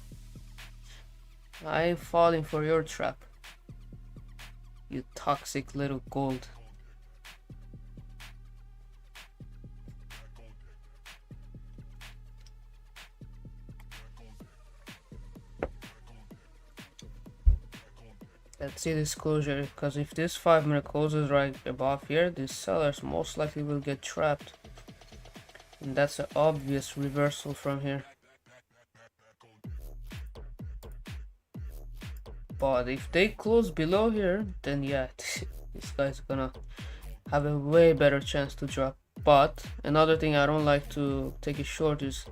I ain't falling for your trap. You toxic little gold. Let's see this closure, because if this 5-minute closes right above here, these sellers most likely will get trapped. And that's an obvious reversal from here. But if they close below here, then yeah, this guy's gonna have a way better chance to drop. But another thing I don't like to take it short is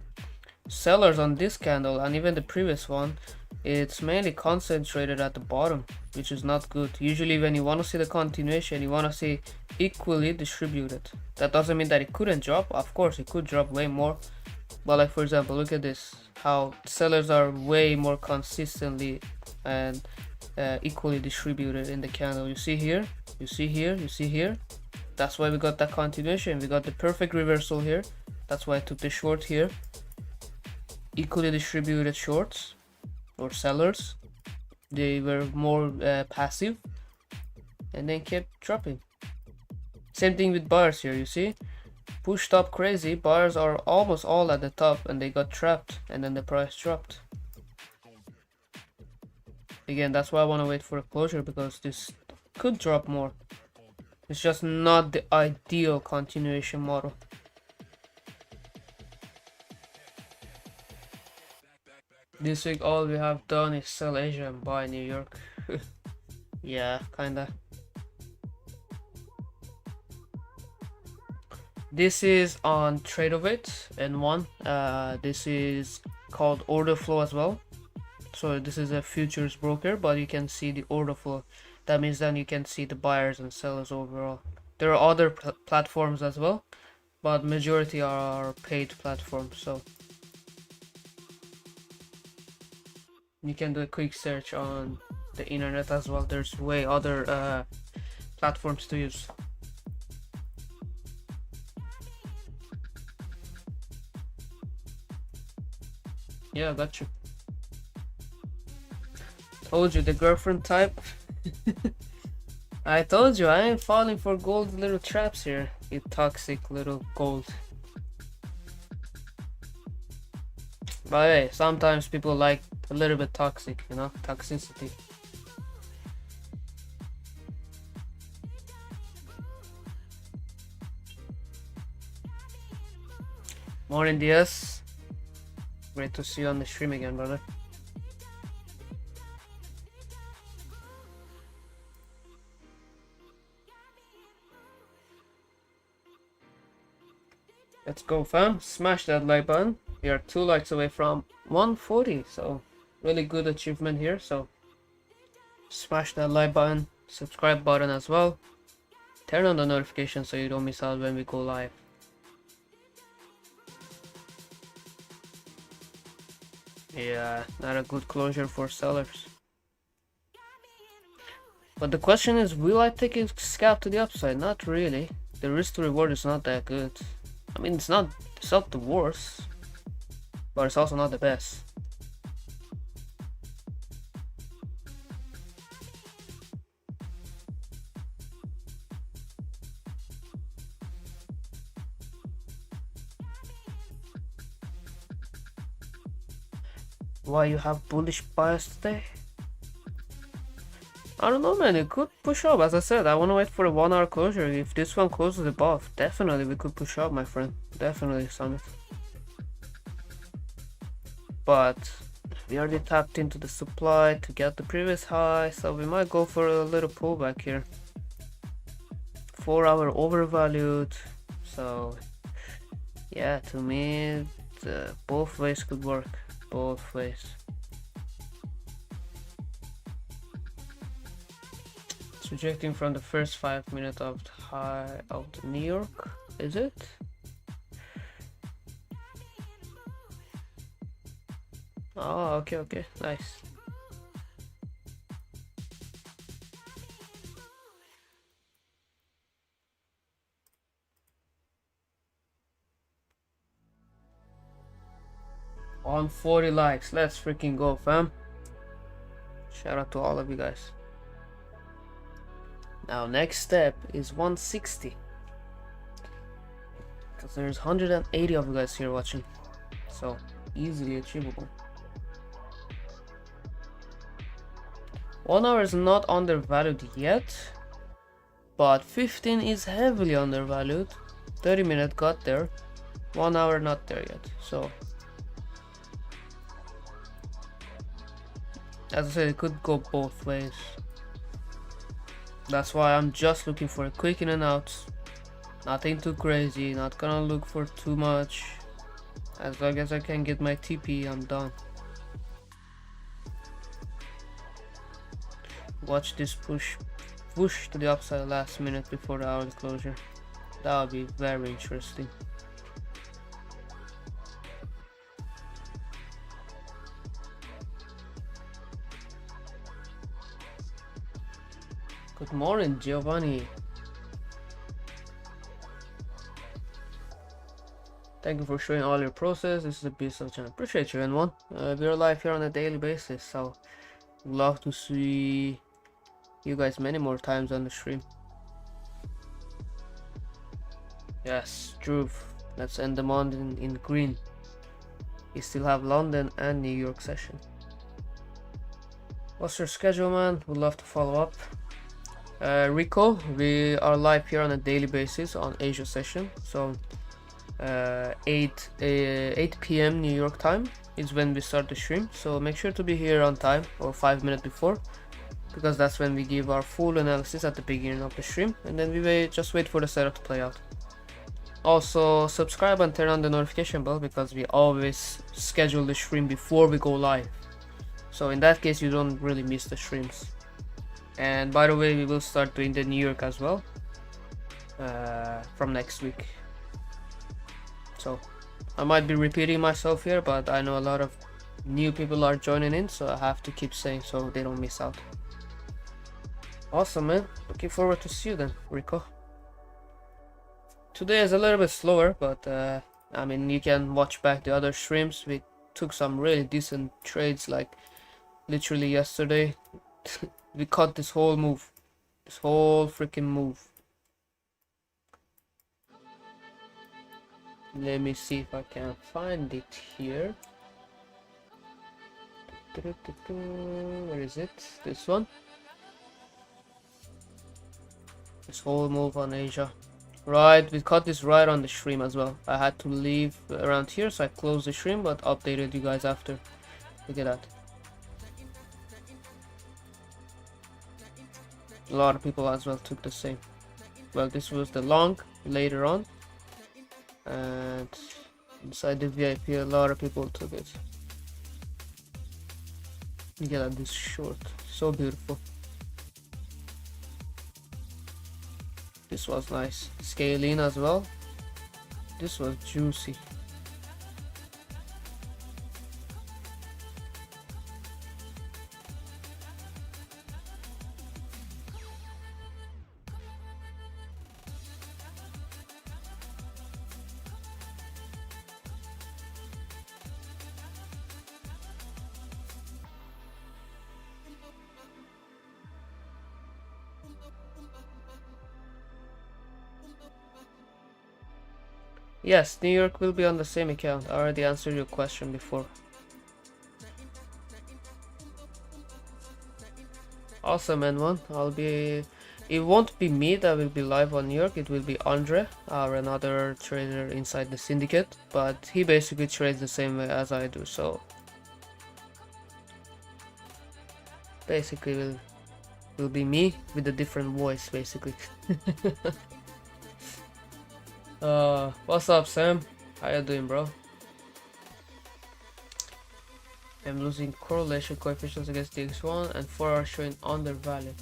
sellers on this candle and even the previous one, it's mainly concentrated at the bottom, which is not good. Usually when you want to see the continuation, you want to see equally distributed. That doesn't mean that it couldn't drop. Of course it could drop way more, but like for example, look at this, how sellers are way more consistently and equally distributed in the candle. You see here, you see here, you see here. That's why we got that continuation. We got the perfect reversal here. That's why I took the short here. Equally distributed shorts or sellers, they were more passive and then kept dropping. Same thing with buyers here, you see, pushed up crazy, buyers are almost all at the top and they got trapped and then the price dropped. Again, that's why I want to wait for a closure, because this could drop more. It's just not the ideal continuation model. This week all we have done is sell Asia and buy New York. Yeah, kinda. This is on Tradeovate N1. This is called Orderflow as well. So this is a futures broker, but you can see the order flow. That means then you can see the buyers and sellers overall. There are other platforms as well, but majority are paid platforms. So you can do a quick search on the internet as well. There's way other platforms to use. Yeah, I got you. Told you, the girlfriend type. I told you, I ain't falling for gold little traps here, you toxic little gold. But hey, sometimes people like a little bit toxic, you know, toxicity. Morning, Diaz. Great to see you on the stream again, brother. Let's go, fam. Smash that like button. We are 2 likes away from 140, so really good achievement here. So smash that like button, subscribe button as well. Turn on the notifications so you don't miss out when we go live. Yeah, not a good closure for sellers. But the question is, will I take a scalp to the upside? Not really. The risk to reward is not that good. I mean, it's not the worst, but it's also not the best. Why you have bullish bias today? I don't know, man. It could push up. As I said, I want to wait for a 1 hour closure. If this one closes above, definitely we could push up, my friend. Definitely, Summit. But we already tapped into the supply to get the previous high, so we might go for a little pullback here. 4 hour overvalued, so yeah, to me, both ways could work. Both ways. It's rejecting from the first 5 minutes of the high of the New York, is it? Oh, okay, nice. On 40 likes, let's freaking go, fam. Shout out to all of you guys. Now next step is 160, because there's 180 of you guys here watching, so easily achievable. 1 hour is not undervalued yet, but 15 is heavily undervalued. 30 minute got there, 1 hour not there yet. So as I said, it could go both ways. That's why I'm just looking for a quick in and out. Nothing too crazy, not gonna look for too much. As long as I can get my TP, I'm done. Watch this push to the upside last minute before the hourly closure. That would be very interesting. Good morning, Giovanni. Thank you for showing all your process. This is a beast of channel. Appreciate you, N1. We're live here on a daily basis, so love to see you guys many more times on the stream. Yes, Drew. Let's end the month in green. We still have London and New York session. What's your schedule, man? Would love to follow up. Rico, we are live here on a daily basis on Asia session, so 8 p.m. New York time is when we start the stream, so make sure to be here on time or 5 minutes before, because that's when we give our full analysis at the beginning of the stream, and then we just wait for the setup to play out. Also subscribe and turn on the notification bell, because we always schedule the stream before we go live, so in that case you don't really miss the streams. And by the way, we will start doing the New York as well from next week. So I might be repeating myself here, but I know a lot of new people are joining in, so I have to keep saying so they don't miss out. Awesome, man. Looking forward to see you then, Rico. Today is a little bit slower, but I mean, you can watch back the other streams. We took some really decent trades, like literally yesterday. We caught this whole move, this whole freaking move. Let me see if I can find it here. Where is it? This one. This whole move on Asia. Right, we caught this right on the stream as well. I had to leave around here, so I closed the stream, but updated you guys after. Look at that. A lot of people as well took the same. Well, this was the long later on, and inside the VIP a lot of people took it. Look at this short, so beautiful. This was nice. Scale in as well. This was juicy. Yes, New York will be on the same account. I already answered your question before. Awesome, N1. It won't be me that will be live on New York. It will be Andre, another trader inside the Syndicate. But he basically trades the same way as I do. So basically, will be me with a different voice, basically. What's up, Sam? How you doing, bro? I'm losing correlation coefficients against DX1 and 4 are showing undervalued.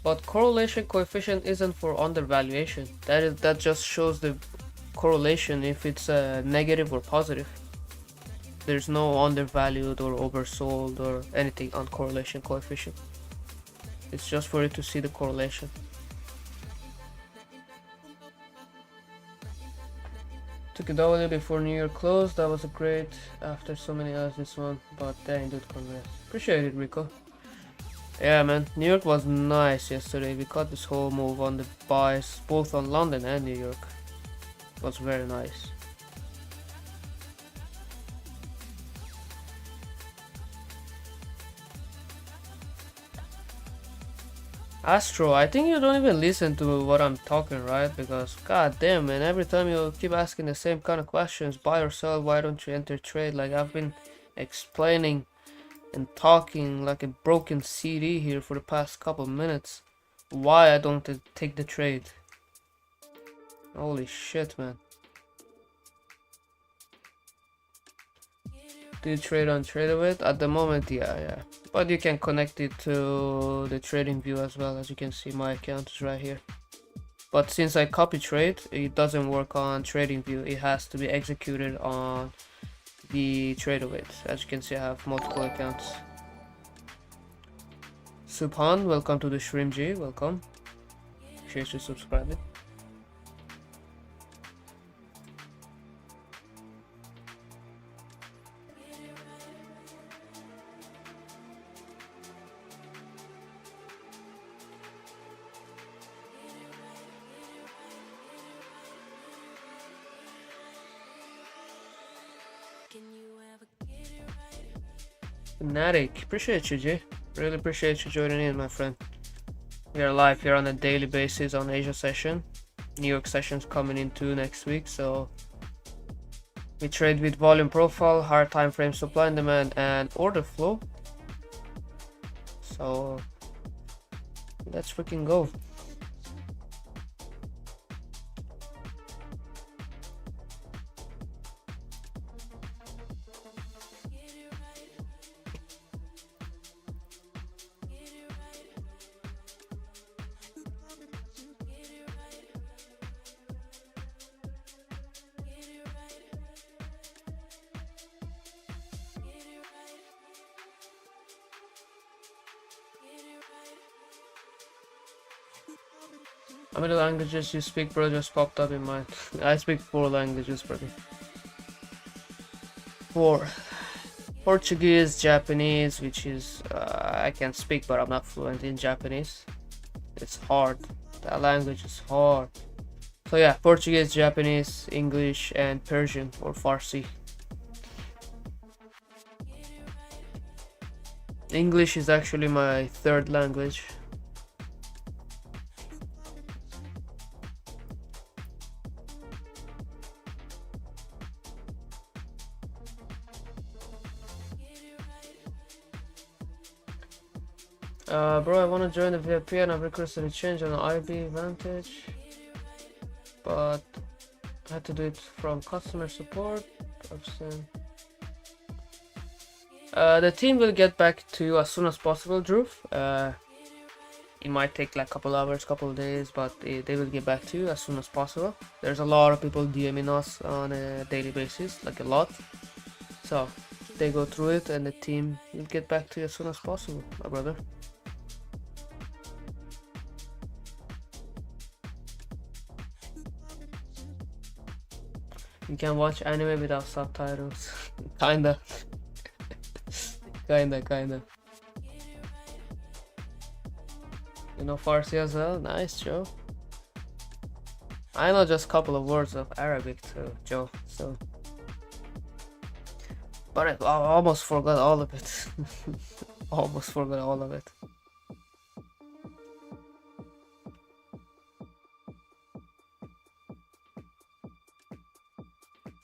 But correlation coefficient isn't for undervaluation. That just shows the correlation if it's negative or positive. There's no undervalued or oversold or anything on correlation coefficient. It's just for you to see the correlation. Took a W before New Year closed. That was a great after so many hours this one. But dang, dude, congrats. Appreciate it, Rico. Yeah, man. New York was nice yesterday. We caught this whole move on the buys, both on London and New York. It was very nice. Astro, I think you don't even listen to what I'm talking, right? Because god damn, man, every time you keep asking the same kind of questions, buy or sell, why don't you enter trade? Like I've been explaining and talking like a broken CD here for the past couple minutes. Why I don't take the trade? Holy shit, man. Do you trade on TradeAway? At the moment, yeah. But you can connect it to the trading view as well. As you can see, my account is right here. But since I copy trade, it doesn't work on trading view. It has to be executed on the TradeAway. As you can see, I have multiple accounts. Subhan, welcome to the Shrimp G. Welcome. Share to subscribe. Fanatic, appreciate you, G. Really appreciate you joining in, my friend. We are live here on a daily basis on Asia session. New York session's coming in too next week, so we trade with volume profile, hard time frame, supply and demand, and order flow. So let's freaking go. How many languages you speak, bro? Just popped up in mind. I speak 4 languages, brother. 4. Portuguese, Japanese, which is I can speak, but I'm not fluent in Japanese. It's hard. That language is hard. So yeah, Portuguese, Japanese, English, and Persian or Farsi. English is actually my 3rd language. Bro, I want to join the VIP and I've requested a change on the IB Vantage, but I had to do it from customer support. The team will get back to you as soon as possible, Drew. It might take like a couple hours, couple of days, but they will get back to you as soon as possible. There's a lot of people DMing us on a daily basis, like a lot. So they go through it and the team will get back to you as soon as possible, my brother. You can watch anime without subtitles. Kinda. Kinda. You know Farsi as well? Nice, Joe. I know just a couple of words of Arabic too, Joe, so. But I almost forgot all of it. Almost forgot all of it.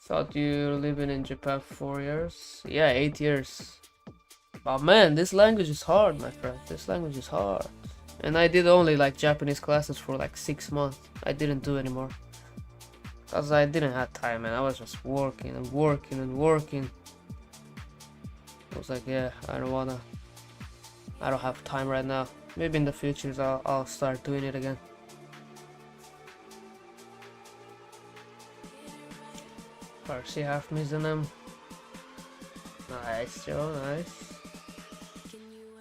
Thought you were living in Japan for 4 years? Yeah, 8 years. Oh man, this language is hard, my friend. This language is hard. And I did only like Japanese classes for like 6 months. I didn't do anymore. Cause I didn't have time, and I was just working and working and working. I was like, yeah, I don't have time right now. Maybe in the future I'll start doing it again. Farsi harf mizanım. Nice, Joe, nice.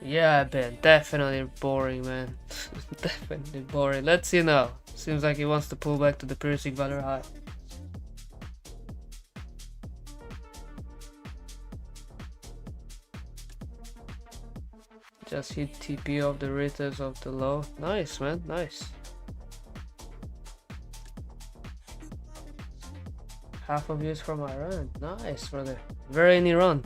Yeah, Ben, definitely boring, man. Definitely boring. Let's see now. Seems like he wants to pull back to the piercing valor high. Just hit TP of the readers of the low. Nice, man, nice. Half of views from Iran. Nice, brother. Very in Iran.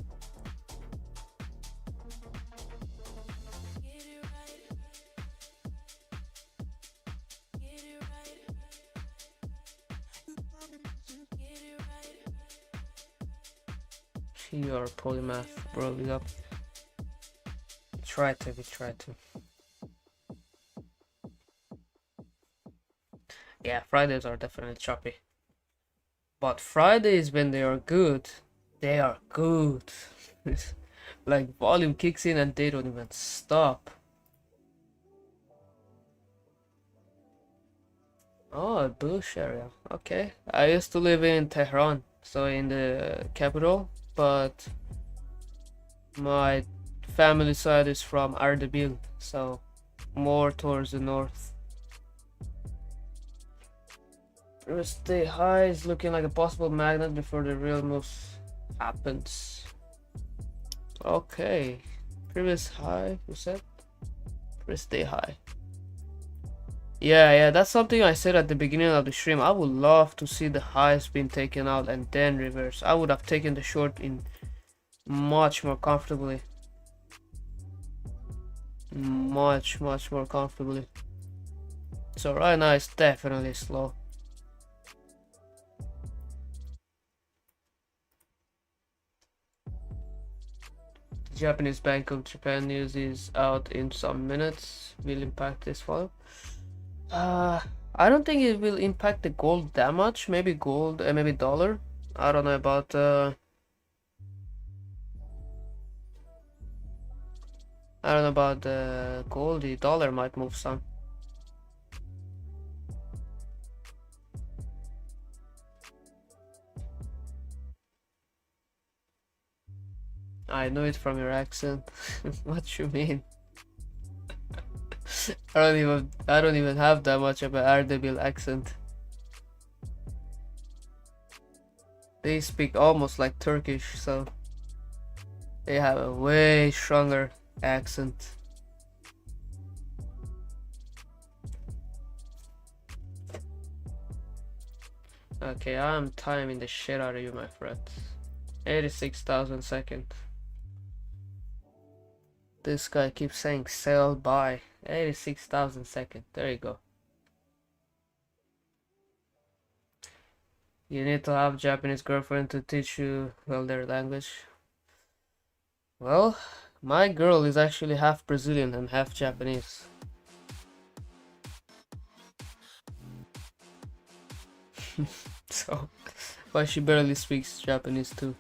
You are polymath, bro. Big up. We try to. Yeah, Fridays are definitely choppy. But Fridays, when they are good, they are good. Like volume kicks in and they don't even stop. Oh, bush area. Okay. I used to live in Tehran, so in the capital, but my family side is from Ardabil, so more towards the north. Stay high is looking like a possible magnet before the real move happens. Okay. Previous high, you said? Stay high. Yeah, that's something I said at the beginning of the stream. I would love to see the highs being taken out and then reverse. I would have taken the short in much more comfortably. Much more comfortably. So right now it's definitely slow. Japanese Bank of Japan news is out in some minutes. Will impact this follow. I don't think it will impact the gold that much. Maybe gold, maybe dollar. I don't know about gold. The dollar might move some. I know it from your accent. What you mean? I don't even have that much of an Ardabil accent. They speak almost like Turkish, so they have a way stronger accent. Okay, I'm timing the shit out of you, my friend. 86,000 seconds. This guy keeps saying sell buy. 86,000 seconds. There you go. You need to have Japanese girlfriend to teach you well their language. Well, my girl is actually half Brazilian and half Japanese. So, but she barely speaks Japanese too.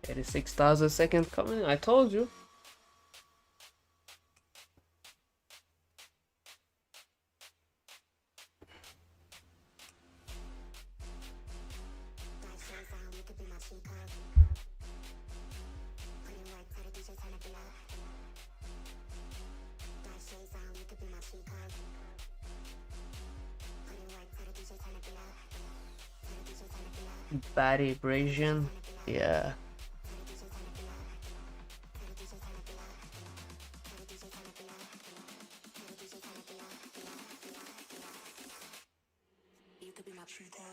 $86,000 seconds coming. I told you. Bad abrasion. Yeah.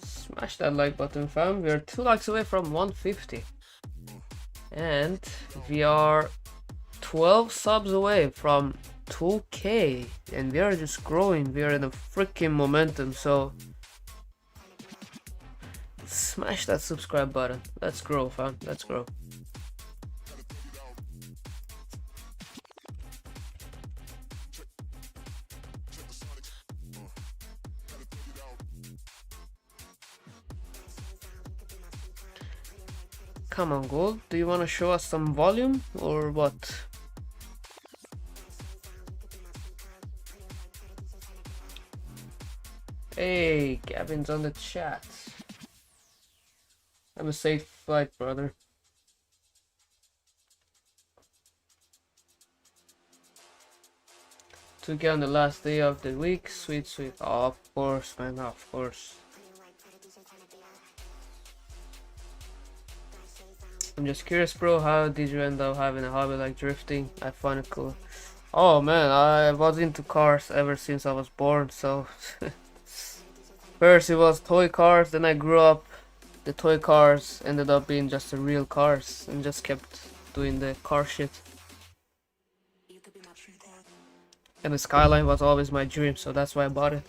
Smash that like button, fam. We are 2 likes away from 150. And we are 12 subs away from 2k. And we are just growing. We are in a freaking momentum. So smash that subscribe button. Let's grow, fam. Let's grow. Come on, Gold. Do you want to show us some volume or what? Hey, Gavin's on the chat. Have a safe flight, brother. Took you on the last day of the week. Sweet, sweet. Oh, of course, man. Of course. I'm just curious, bro, how did you end up having a hobby like drifting? I find it cool. Oh man, I was into cars ever since I was born, so first it was toy cars, then I grew up, the toy cars ended up being just the real cars, and just kept doing the car shit. And the Skyline was always my dream, so that's why I bought it.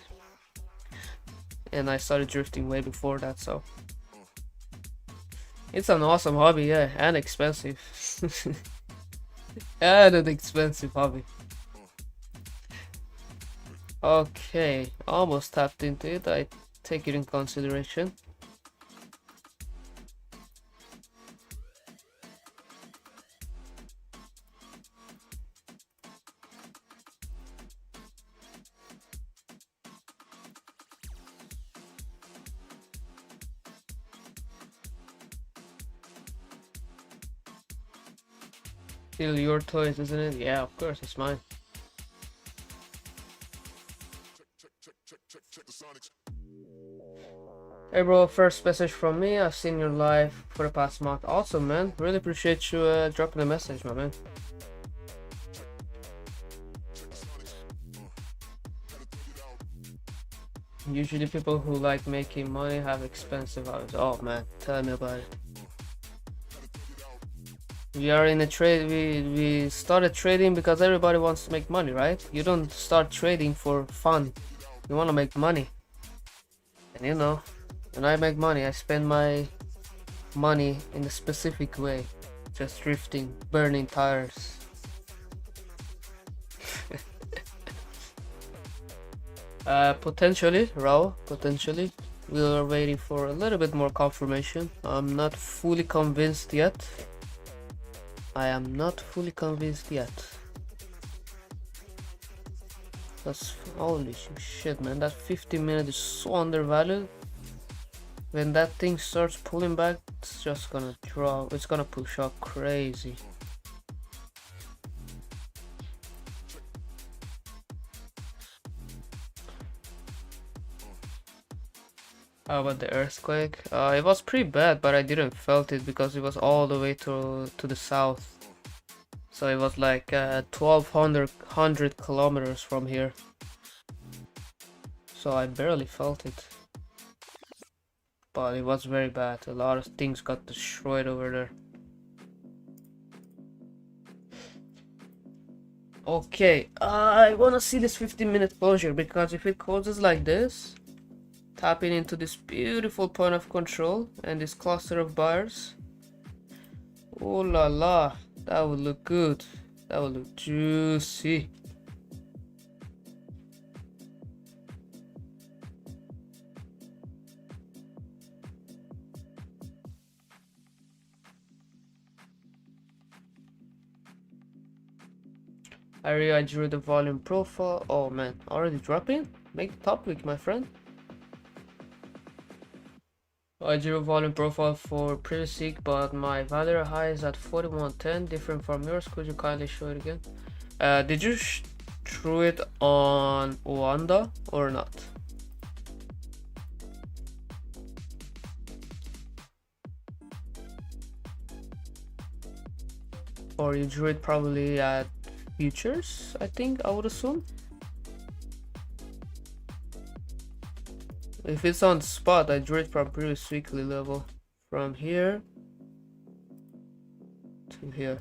And I started drifting way before that, so it's an awesome hobby, yeah, and expensive. And an expensive hobby. Okay, almost tapped into it. I take it in consideration. Still your toys, isn't it? Yeah, of course, it's mine. Hey bro, first message from me. I've seen your live for the past month. Awesome, man. Really appreciate you dropping a message, my man. Usually people who like making money have expensive hobbies. Oh man, tell me about it. We are in a trade. We started trading because everybody wants to make money, right? You don't start trading for fun. You want to make money. And you know, when I make money, I spend my money in a specific way. Just drifting, burning tires. Potentially, Raul, potentially. We are waiting for a little bit more confirmation. I'm not fully convinced yet. I am not fully convinced yet. That's holy shit, man. That 50-minute is so undervalued. When that thing starts pulling back, it's just gonna drop. It's gonna push up crazy. How about the earthquake? It was pretty bad, but I didn't felt it because it was all the way to the south. So it was like 1200 kilometers from here. So I barely felt it. But it was very bad. A lot of things got destroyed over there. Okay, I wanna see this 15-minute closure, because if it closes like this, tapping into this beautiful point of control and this cluster of buyers, oh la la, that would look good. That would look juicy. I drew the volume profile. Oh man, already dropping? Make the top week, my friend. I drew a volume profile for previous week, but my value high is at 4110, different from yours. Could you kindly show it again? Did you drew it on Wanda or not? Or you drew it probably at futures, I think, I would assume. If it's on the spot, I drew it from previous weekly level, from here to here.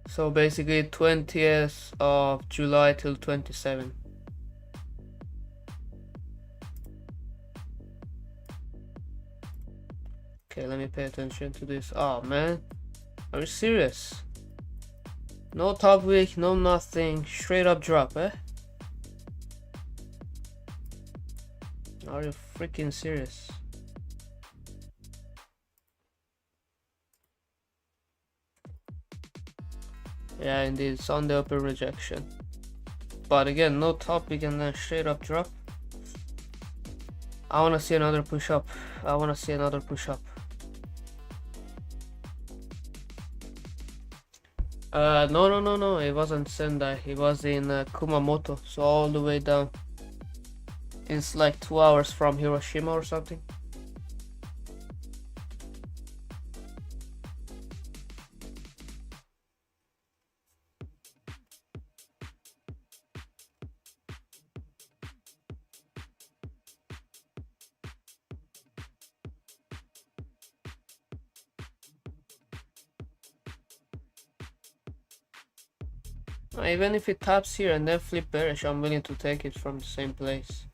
So basically 20th of July till 27. Okay, let me pay attention to this. Oh man, are you serious? No top wick, no nothing, straight up drop, eh? Are you freaking serious? Yeah, indeed, it's on the upper rejection. But again, no top wick and then straight up drop. I wanna see another push up. I wanna see another push up. No, it wasn't Sendai, it was in Kumamoto, so all the way down. It's like 2 hours from Hiroshima or something. Even if it taps here and then flip bearish, I'm willing to take it from the same place.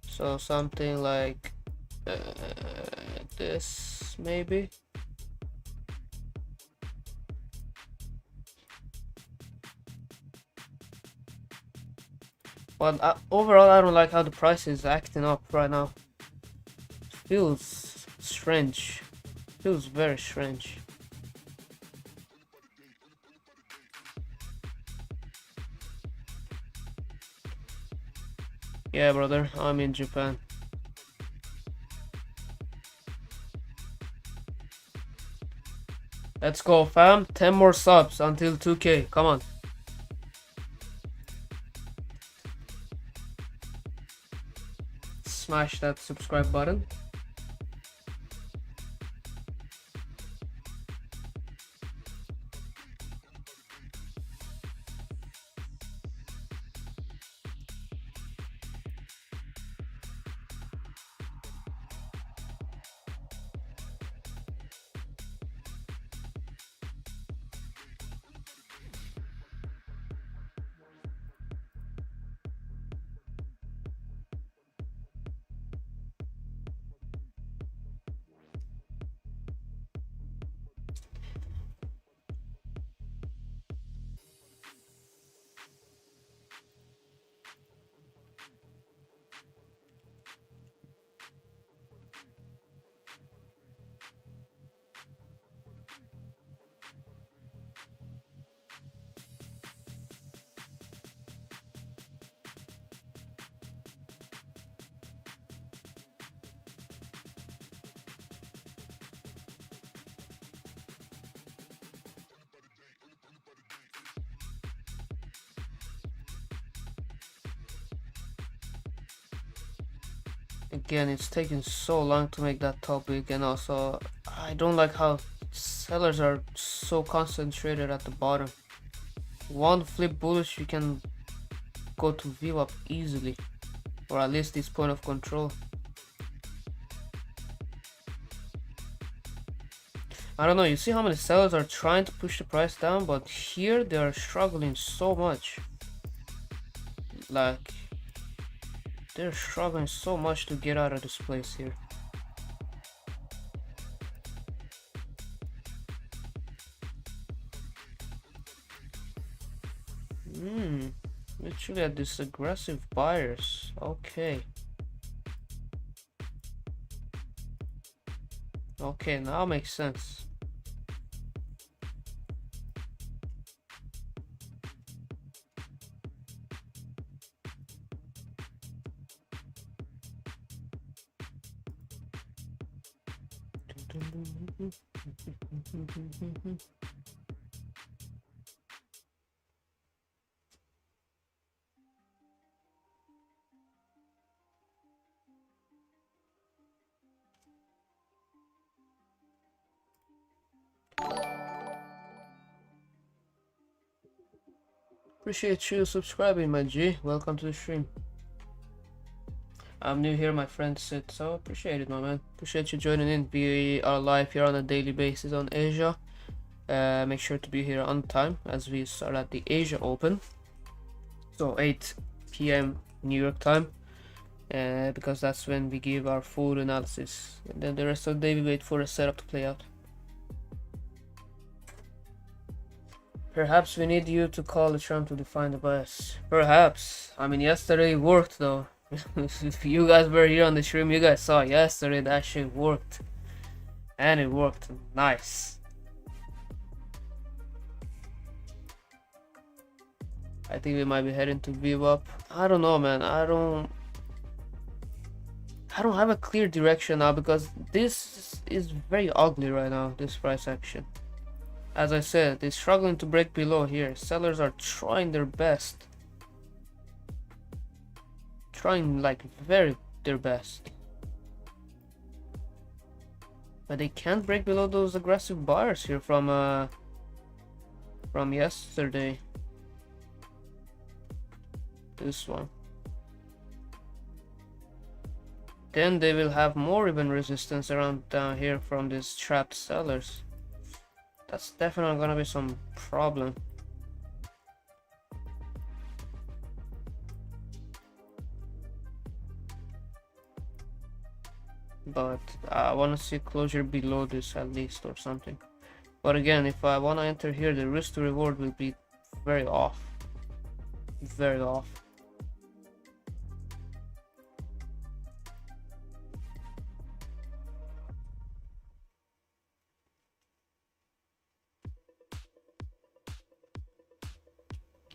So something like this maybe. But overall, I don't like how the price is acting up right now. Feels strange. Feels very strange. Yeah, brother, I'm in Japan. Let's go, fam. 10 more subs until 2K. Come on. Smash that subscribe button. Again, it's taking so long to make that topic, and also I don't like how sellers are so concentrated at the bottom. One flip bullish, you can go to view up easily, or at least this point of control. I don't know, you see how many sellers are trying to push the price down, but here they are struggling so much. Like, they're struggling so much to get out of this place here. Literally at this aggressive buyers. Okay. Okay, now makes sense. Appreciate you subscribing, my G. Welcome to the stream. I'm new here, my friend Sid, so appreciate it, my man. Appreciate you joining in. We are live here on a daily basis on Asia. Make sure to be here on time as we start at the Asia Open. So 8 p.m. New York time, because that's when we give our full analysis. And then the rest of the day we wait for the setup to play out. Perhaps we need you to call the Trump to define the bias. Perhaps. I mean, yesterday it worked though. If you guys were here on the stream, you guys saw yesterday that shit worked. And it worked nice. I think we might be heading to VWAP. I don't know, man. I don't have a clear direction now because this is very ugly right now, this price action. As I said, they're struggling to break below here. Sellers are trying their best. Trying like their best. But they can't break below those aggressive buyers here from yesterday. This one. Then they will have more even resistance around down here from these trapped sellers. That's definitely gonna be some problem. But I want to see closure below this at least or something. But again, if I want to enter here, the risk to reward will be very off. Very off.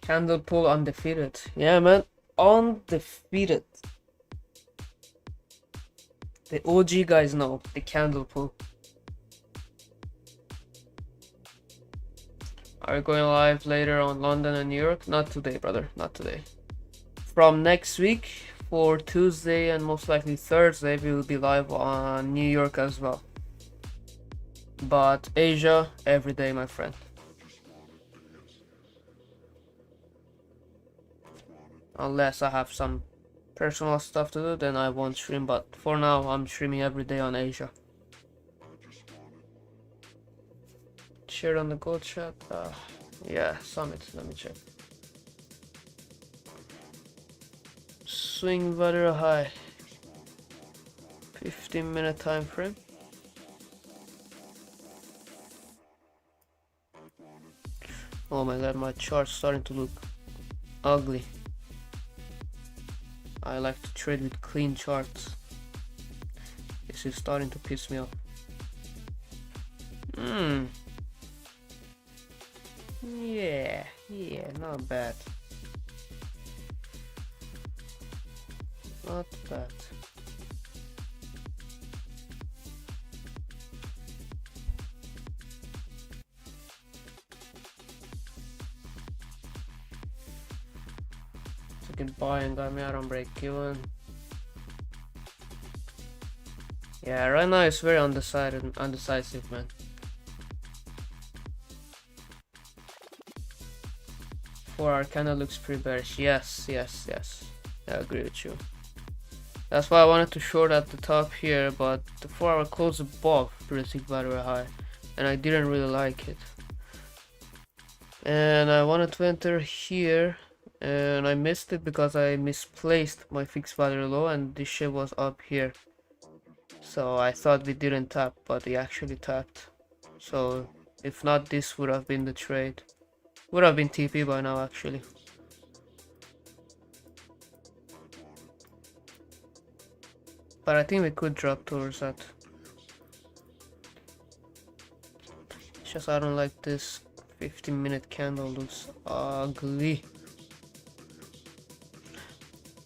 Candle pull undefeated. Yeah, man. Undefeated. The OG guys know the candle pull. Are you going live later on London and New York? Not today, brother. Not today. From next week for Tuesday and most likely Thursday, we will be live on New York as well. But Asia, every day, my friend. Unless I have some personal stuff to do, then I won't stream, but for now I'm streaming every day on Asia. Share on the gold chat. Yeah, summit. Let me check. Swing very high. 15-minute time frame. Oh my god, my chart's starting to look ugly. I like to trade with clean charts. This is starting to piss me off. Yeah, not bad. Not bad. Second buy and got me out on break even. Yeah, right now it's very undecisive, man. Our candle looks pretty bearish. Yes. I agree with you. That's why I wanted to short at the top here, but the 4-hour closed above pretty very high, and I didn't really like it. And I wanted to enter here, and I missed it because I misplaced my fixed value low, and this shit was up here. So I thought we didn't tap, but we actually tapped. So if not, this would have been the trade. Would have been TP by now, actually. But I think we could drop towards that. It's just I don't like this 15-minute candle, looks ugly.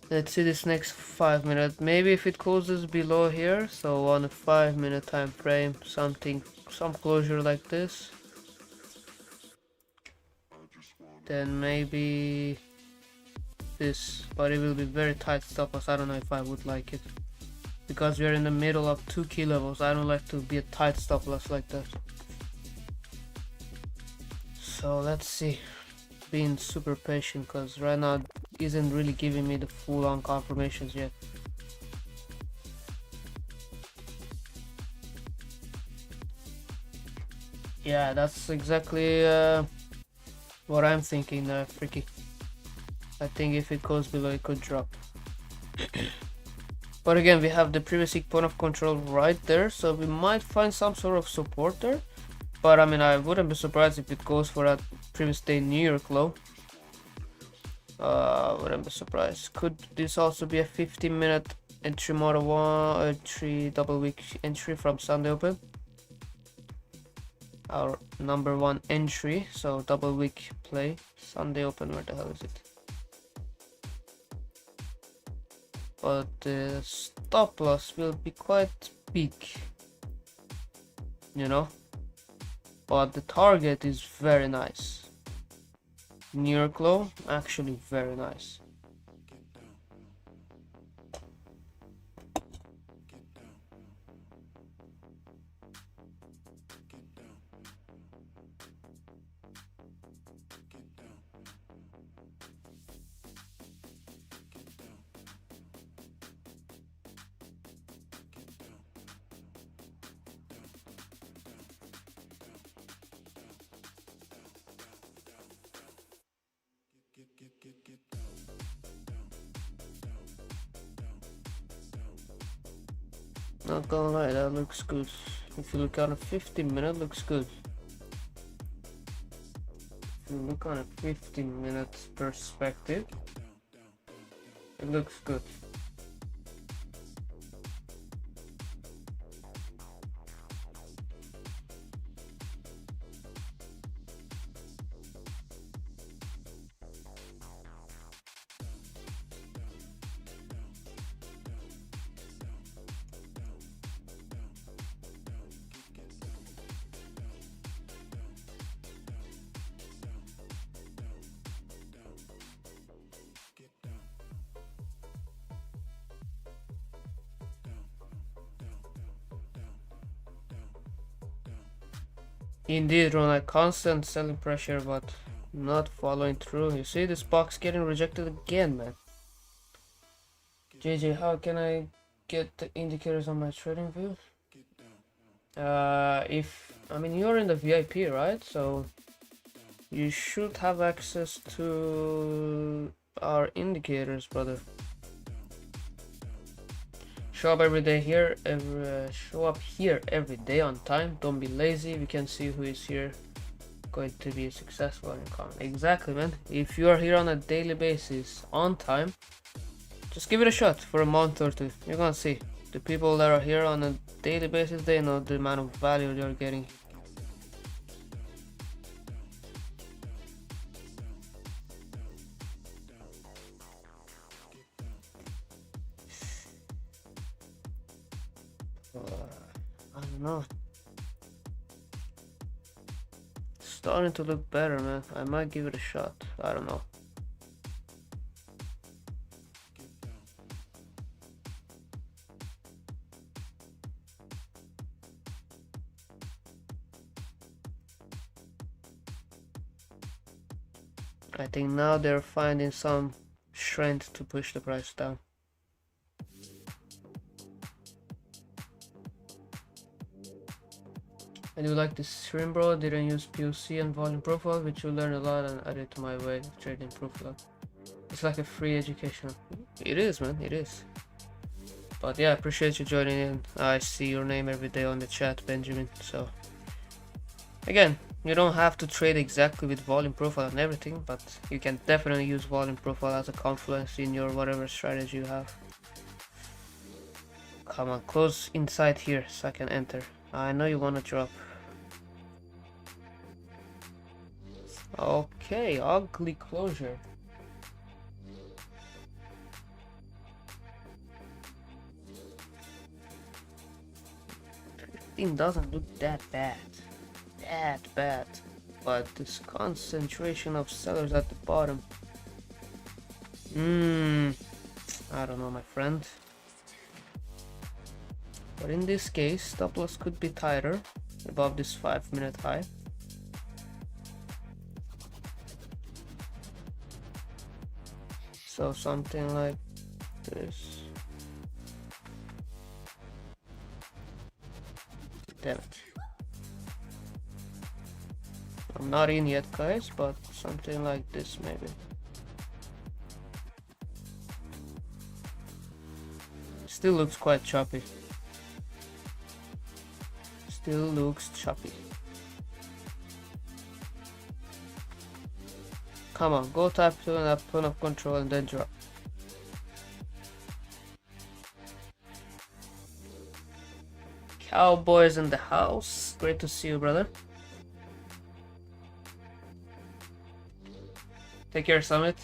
Let's see this next 5 minutes. Maybe if it closes below here, so on a 5-minute time frame, some closure like this. Then maybe this, but it will be very tight stop loss. I don't know if I would like it because we are in the middle of 2 key levels. I don't like to be a tight stop loss like that. So let's see. Being super patient because right now isn't really giving me the full on confirmations yet. Yeah, that's exactly what I'm thinking, Freaky. I think if it goes below, it could drop. But again, we have the previous week point of control right there, so we might find some sort of support there. But I mean, I wouldn't be surprised if it goes for that previous day New York low. Wouldn't be surprised. Could this also be a 15-minute entry model 1 3 double week entry from Sunday open? Our number 1 entry, so double week play. Sunday open, where the hell is it? But the stop loss will be quite big, you know, but the target is very nice. New York low, actually very nice. Not gonna lie, that looks good. If you look on a 15-minute, looks good. If you look on a 15-minute perspective, it looks good. Indeed, run a constant selling pressure, but not following through. You see this box getting rejected again, man. JJ, how can I get the indicators on my trading view? I mean, you're in the VIP, right? So you should have access to our indicators, brother. Show up every day here, show up here every day on time. Don't be lazy. We can see who is here going to be successful in comment. Exactly, man. If you are here on a daily basis on time, just give it a shot for a month or two. You're gonna see the people that are here on a daily basis, they know the amount of value they're getting. I don't know. Starting to look better, man. I might give it a shot. I don't know. I think now they're finding some strength to push the price down. I do like this stream, bro. Didn't use POC and volume profile, which you learn a lot and add it to my way of trading profile. It's like a free education. It is, man. It is. But yeah, appreciate you joining in. I see your name every day on the chat, Benjamin. So again, you don't have to trade exactly with volume profile and everything, but you can definitely use volume profile as a confluence in your whatever strategy you have. Come on, close inside here so I can enter. I know you want to drop. Okay, ugly closure. It doesn't look that bad. But this concentration of sellers at the bottom. I don't know, my friend. But in this case, stop loss could be tighter above this 5-minute high. So something like this. Damn it. I'm not in yet, guys, but something like this maybe. Still looks quite choppy. Still looks choppy. Come on, go tap to an point of control and then drop. Cowboys in the house. Great to see you, brother. Take care, Summit.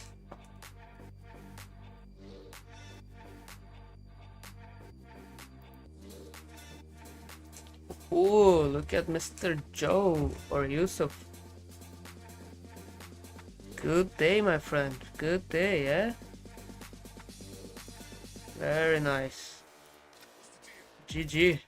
Ooh, look at Mr. Joe or Yusuf. Good day, my friend. Good day, yeah? Very nice. GG.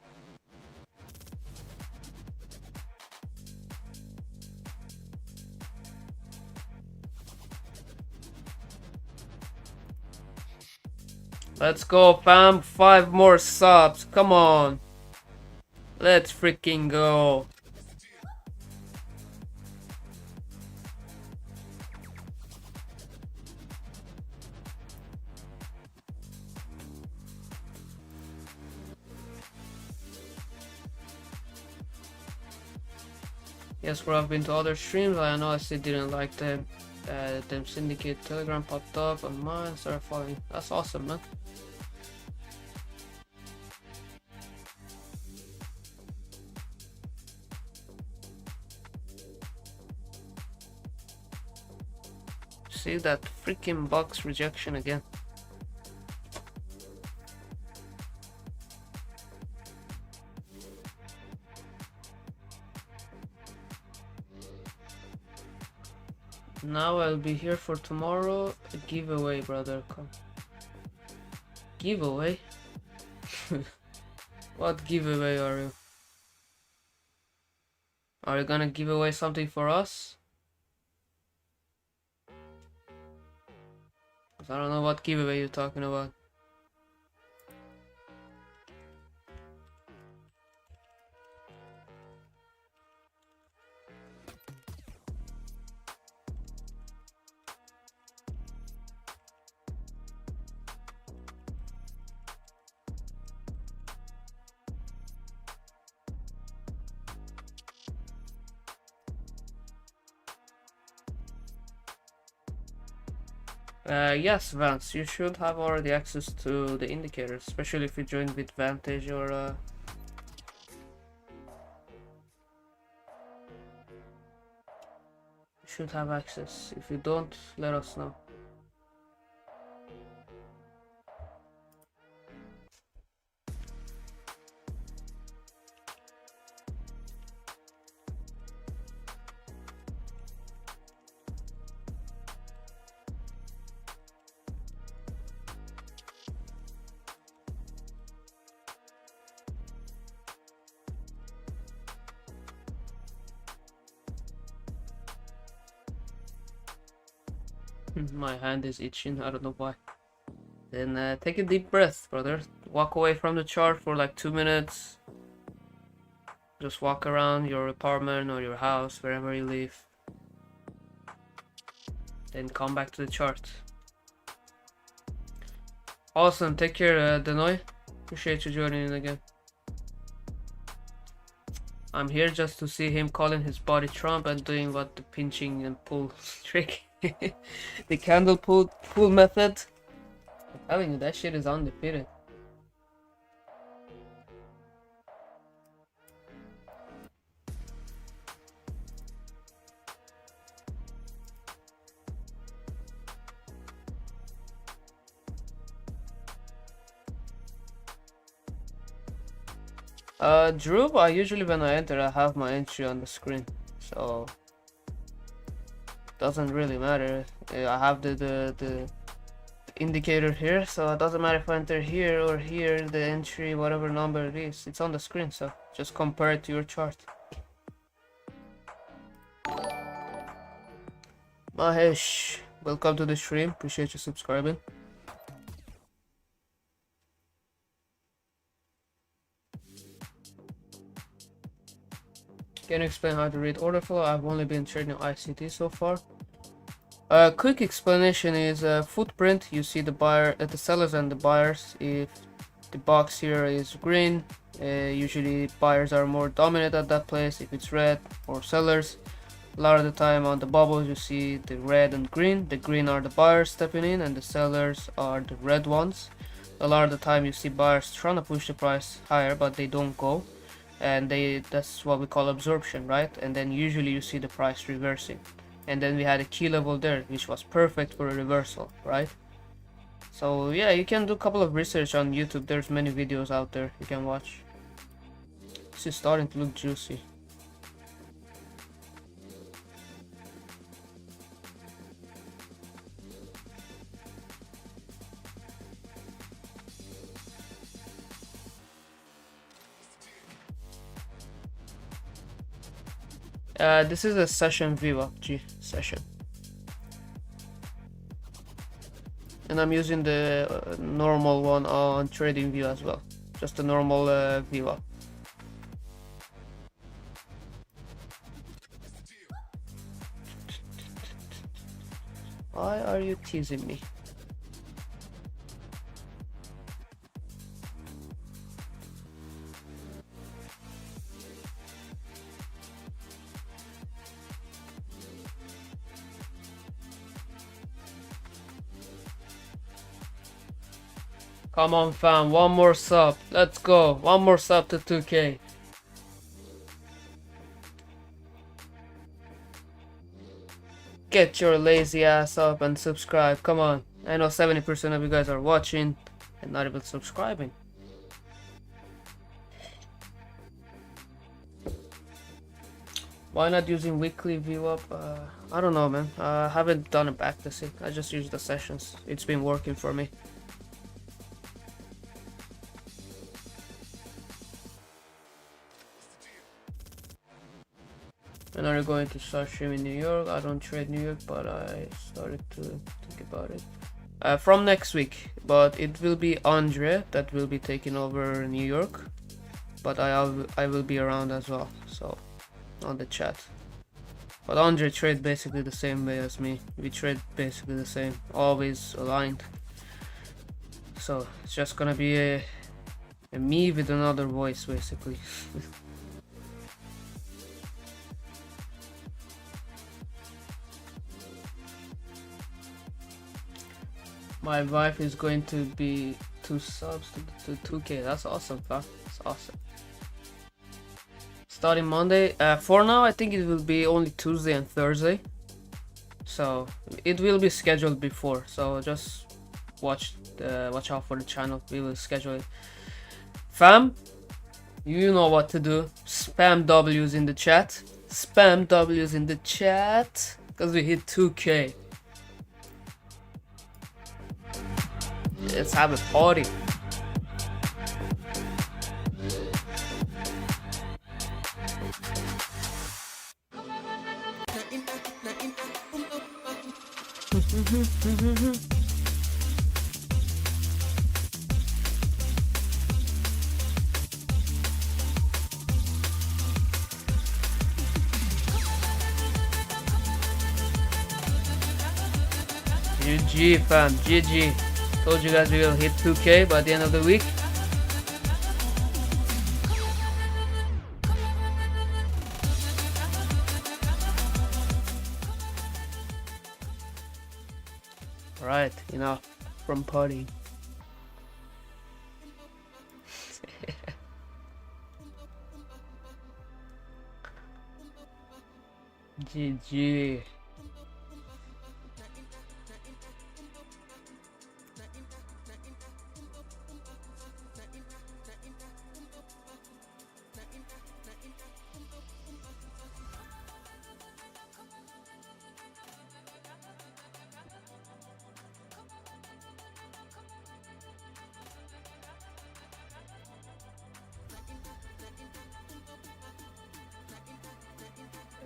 Let's go, fam. 5 more subs. Come on. Let's freaking go. Yes, bro, I've been to other streams. I know I still didn't like them. Them Syndicate Telegram popped up on mine. Started following. That's awesome, man. See that freaking box rejection again. Now I'll be here for tomorrow. A giveaway, brother. Come. Giveaway? What giveaway are you? Are you gonna give away something for us? I don't know what giveaway you're talking about. Yes, Vance, you should have already access to the indicators, especially if you joined with Vantage or you should have access. If you don't, let us know. My hand is itching, I don't know why. Then take a deep breath, brother. Walk away from the chart for like 2 minutes. Just walk around your apartment or your house, wherever you live. Then come back to the chart. Awesome, take care, Denoy. Appreciate you joining in again. I'm here just to see him calling his body Trump and doing what the pinching and pull trick. The candle pull method. I'm telling you, that shit is undefeated. Drew, usually when I enter I have my entry on the screen, so doesn't really matter. I have the indicator here, so it doesn't matter if I enter here or here, the entry, whatever number it is, it's on the screen, so just compare it to your chart. Mahesh, welcome to the stream, appreciate you subscribing. Can you explain how to read order flow? I've only been trading ICT so far. Quick explanation is footprint. You see the buyer, the sellers and the buyers. If the box here is green, usually buyers are more dominant at that place. If it's red or sellers, a lot of the time on the bubbles you see the red and green. The green are the buyers stepping in and the sellers are the red ones. A lot of the time you see buyers trying to push the price higher, but they don't go, and that's what we call absorption, right? And then usually you see the price reversing, and then we had a key level there which was perfect for a reversal, right? So yeah, you can do a couple of research on YouTube. There's many videos out there you can watch. This is starting to look juicy. This is a session view G session, and I'm using the normal one on TradingView as well, just a normal view. Why are you teasing me? Come on fam, one more sub, let's go, one more sub to 2k. Get your lazy ass up and subscribe, come on. I know 70% of you guys are watching and not even subscribing. Why not using weekly view up? I don't know, man. I haven't done a backtesting. I just use the sessions. It's been working for me. When are you going to start streaming New York? I don't trade New York, but I started to think about it. From next week, but it will be Andre that will be taking over New York, but I will be around as well, so on the chat. But Andre trade basically the same way as me. We trade basically the same, always aligned. So it's just gonna be a me with another voice basically. My wife is going to be 2 subs to 2k. That's awesome, fam. That's awesome. Starting Monday. For now, I think it will be only Tuesday and Thursday. So it will be scheduled before. So just watch out for the channel. We will schedule it. Fam, you know what to do. Spam W's in the chat. Spam W's in the chat. Because we hit 2k. Let's have a party. GG fam, GG. Told you guys we will hit 2k by the end of the week. Alright, enough from partying. GG.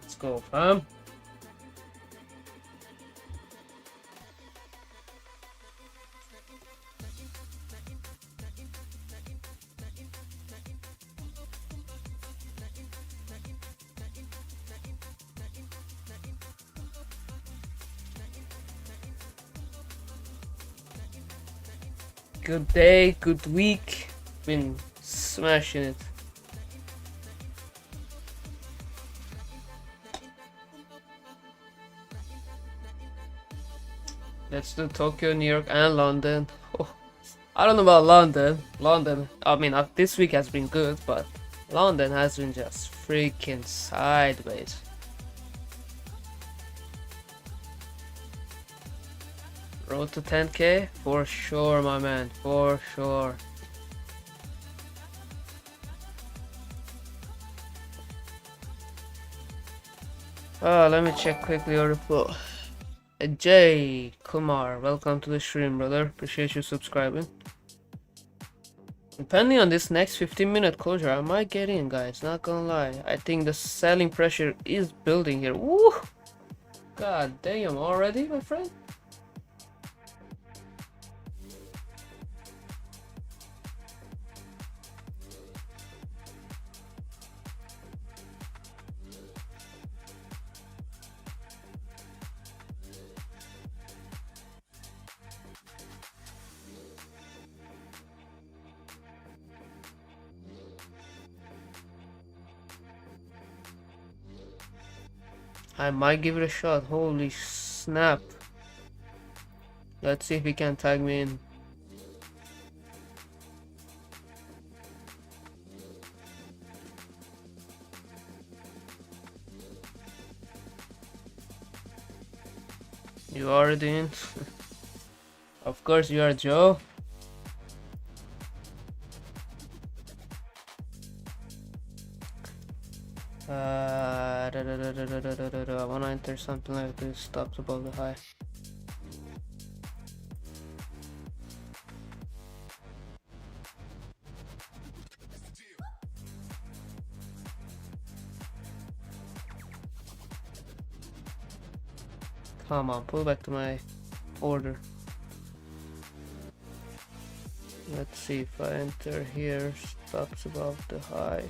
Let's go, fam. good day, good week. Been smashing it. Let's do Tokyo, New York, and London. Oh, I don't know about London. I mean, this week has been good, but London has been just freaking sideways. Road to 10k? For sure, my man. For sure. Let me check quickly Orderflow. Jay Kumar, welcome to the stream, brother. Appreciate you subscribing. Depending on this next 15-minute closure, I might get in, guys. Not gonna lie. I think the selling pressure is building here. Woo! God damn, already, my friend? I might give it a shot. Holy snap. Let's see if he can tag me in. You already in? Of course you are, Joe. I wanna enter something like this. Stops above the high. Come on, pull back to my order. Let's see if I enter here. Stops above the high.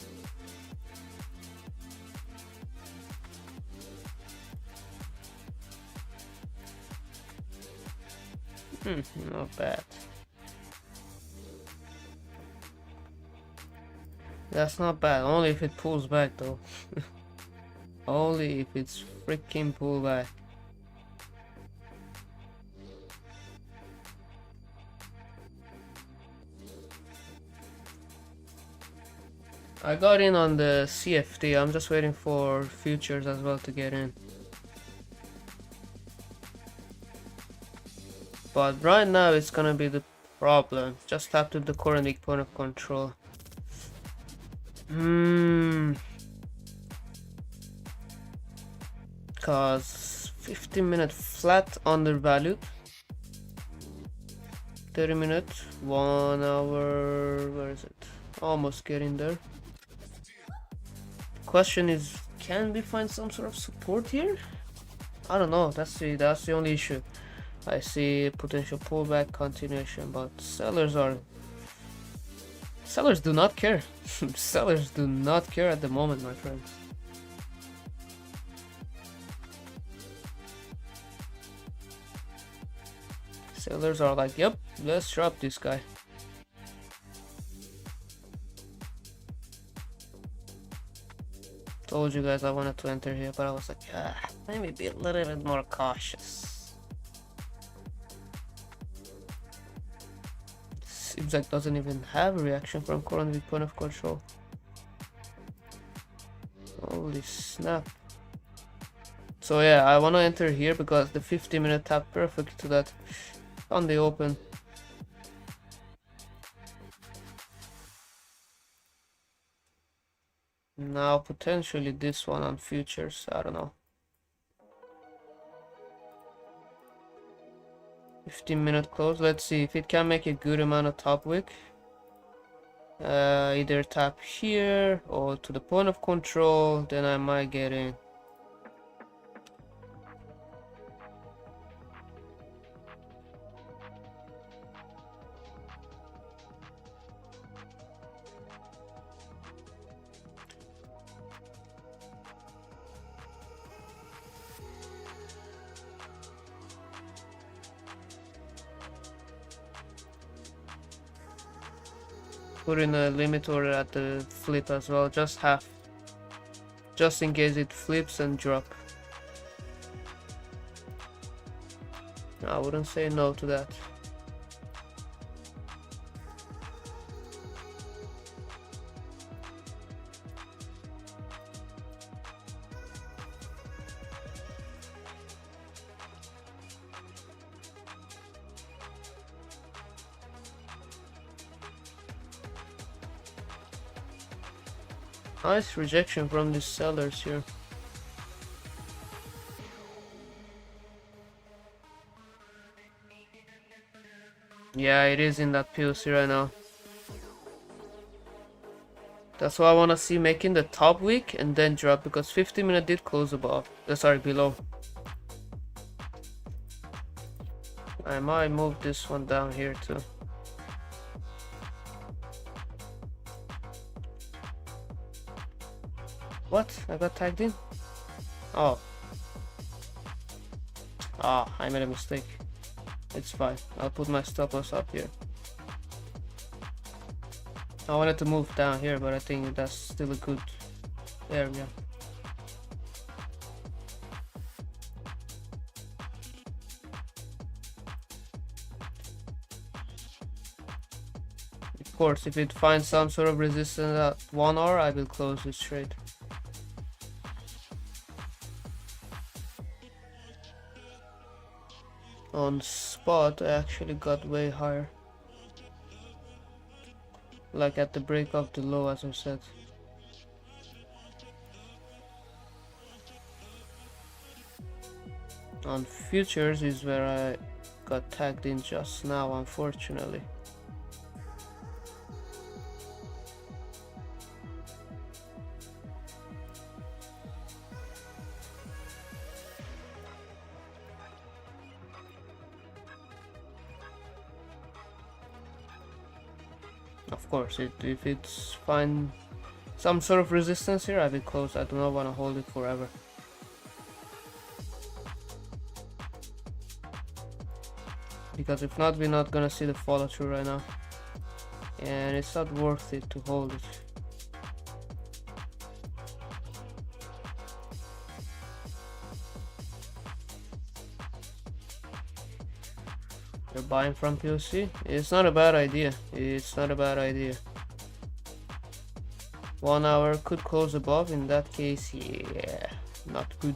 Not bad. That's not bad, only if it pulls back though. Only if it's freaking pull back. I got in on the CFD, I'm just waiting for futures as well to get in. But right now it's gonna be the problem. Just tap to the current weak point of control. Cause 15-minute flat undervalued. 30 minutes, 1 hour, where is it? Almost getting there. Question is, can we find some sort of support here? I don't know, that's the only issue. I see potential pullback continuation, but sellers do not care. Sellers do not care at the moment, my friends. Sellers are like, yep, let's drop this guy. Told you guys I wanted to enter here, but I was like, let me be a little bit more cautious. Seems like doesn't even have a reaction from current weak point of control. Holy snap. So yeah, I want to enter here because the 50-minute tap perfect to that on the open. Now potentially this one on futures, I don't know. 15-minute close. Let's see if it can make a good amount of top wick. Either tap here or to the point of control, then I might get in. put in a limit order at the flip as well, just half, just in case it flips and drop. I wouldn't say no to that. Nice rejection from the sellers here. Yeah, it is in that POC right now. That's why I want to see making the top wick and then drop, because 50-minute did close above. Sorry, below. I might move this one down here too. What? I got tagged in? Oh. Ah, I made a mistake. It's fine. I'll put my stop loss up here. I wanted to move down here, but I think that's still a good area. Of course, if it finds some sort of resistance at 1 hour, I will close this trade. On spot, I actually got way higher. Like at the break of the low, as I said. On futures is where I got tagged in just now, unfortunately. Of course, if it's find some sort of resistance here, I will close. I do not want to hold it forever. Because if not, we're not gonna see the follow through right now, and it's not worth it to hold it. You're buying from POC? It's not a bad idea. It's not a bad idea. 1 hour could close above. In that case, yeah, not good.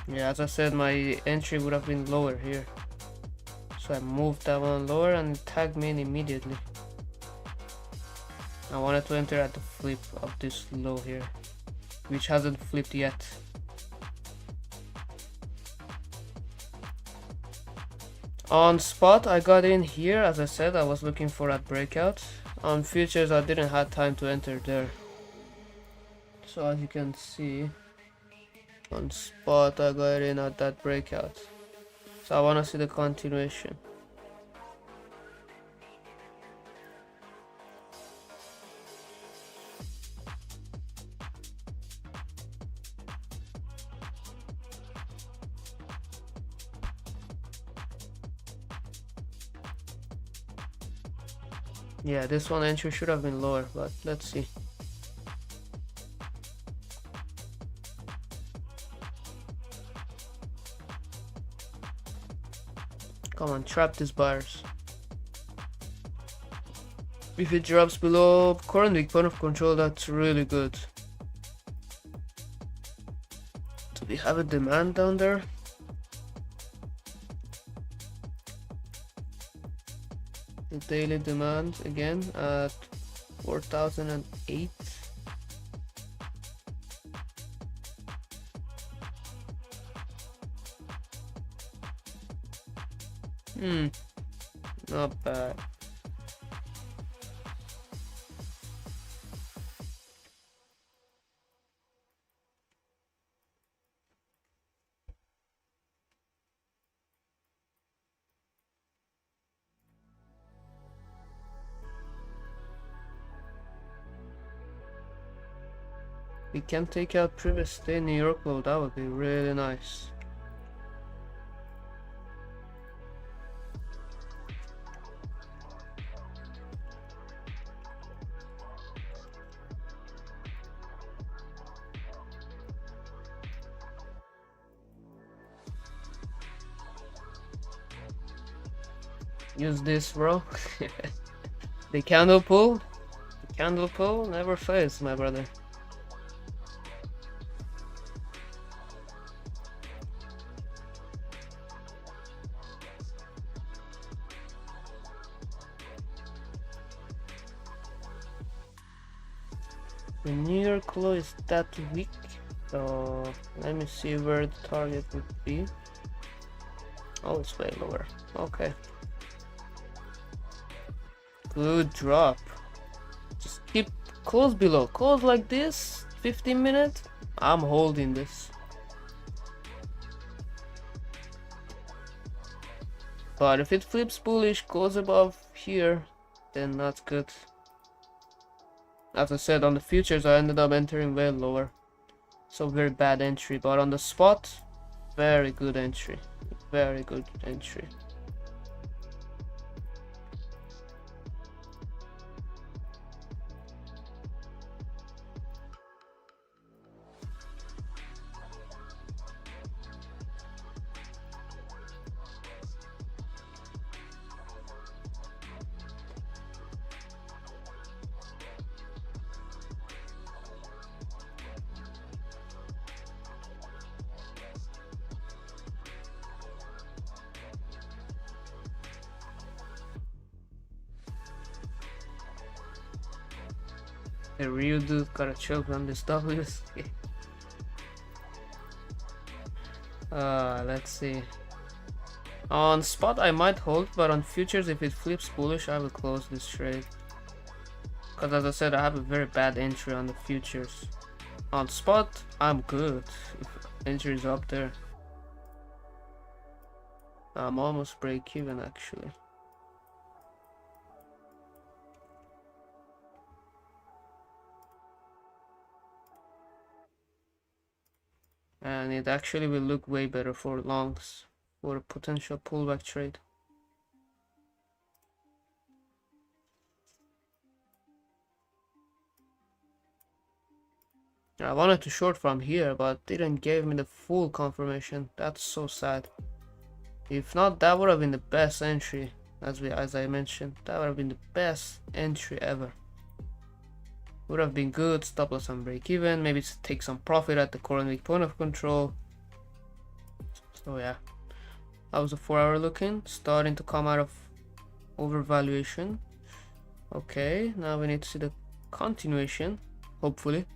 Yeah, as I said, my entry would have been lower here. So I moved that one lower and it tagged me in immediately. I wanted to enter at the flip of this low here, which hasn't flipped yet. On spot, I got in here. As I said, I was looking for that breakout. On futures, I didn't have time to enter there. So as you can see, on spot, I got in at that breakout. So I want to see the continuation. Yeah, this one entry should have been lower, but let's see. Come on, trap these buyers. If it drops below current week point of control, that's really good. Do we have a demand down there? The daily demand again at 4,008. Not bad. We can take out previous day New York low. That would be really nice. Use this, bro. The candle pull. The candle pull never fails, my brother. The New York low is that weak, so let me see where the target would be. Oh, it's way lower. Okay. Good drop. Just keep close below. Close like this. 15 minutes. I'm holding this. But if it flips bullish, goes above here, then that's good. As I said, on the futures I ended up entering way lower. So very bad entry. But on the spot, very good entry. Very good entry. The real dude got a choke on this W's. Let's see. On spot I might hold, but on futures if it flips bullish I will close this trade. Because as I said, I have a very bad entry on the futures. On spot I'm good if entry is up there. I'm almost break even actually. And it actually will look way better for longs, for a potential pullback trade. I wanted to short from here, but didn't give me the full confirmation. That's so sad. If not, that would have been the best entry, as I mentioned. That would have been the best entry ever. Would have been good. Stop loss on break even. Maybe take some profit at the current weak point of control. So yeah, that was a 4-hour look-in. Starting to come out of overvaluation. Okay, now we need to see the continuation. Hopefully.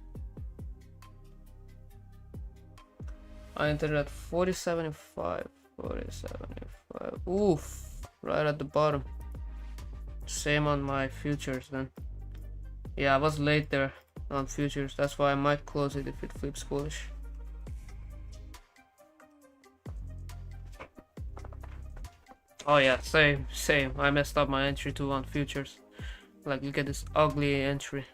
I entered at 40.75. 40.75. Oof, right at the bottom. Same on my futures then. Yeah, I was late there on futures. That's why I might close it if it flips bullish. Oh yeah, same. I messed up my entry too on futures. Like, look at this ugly entry.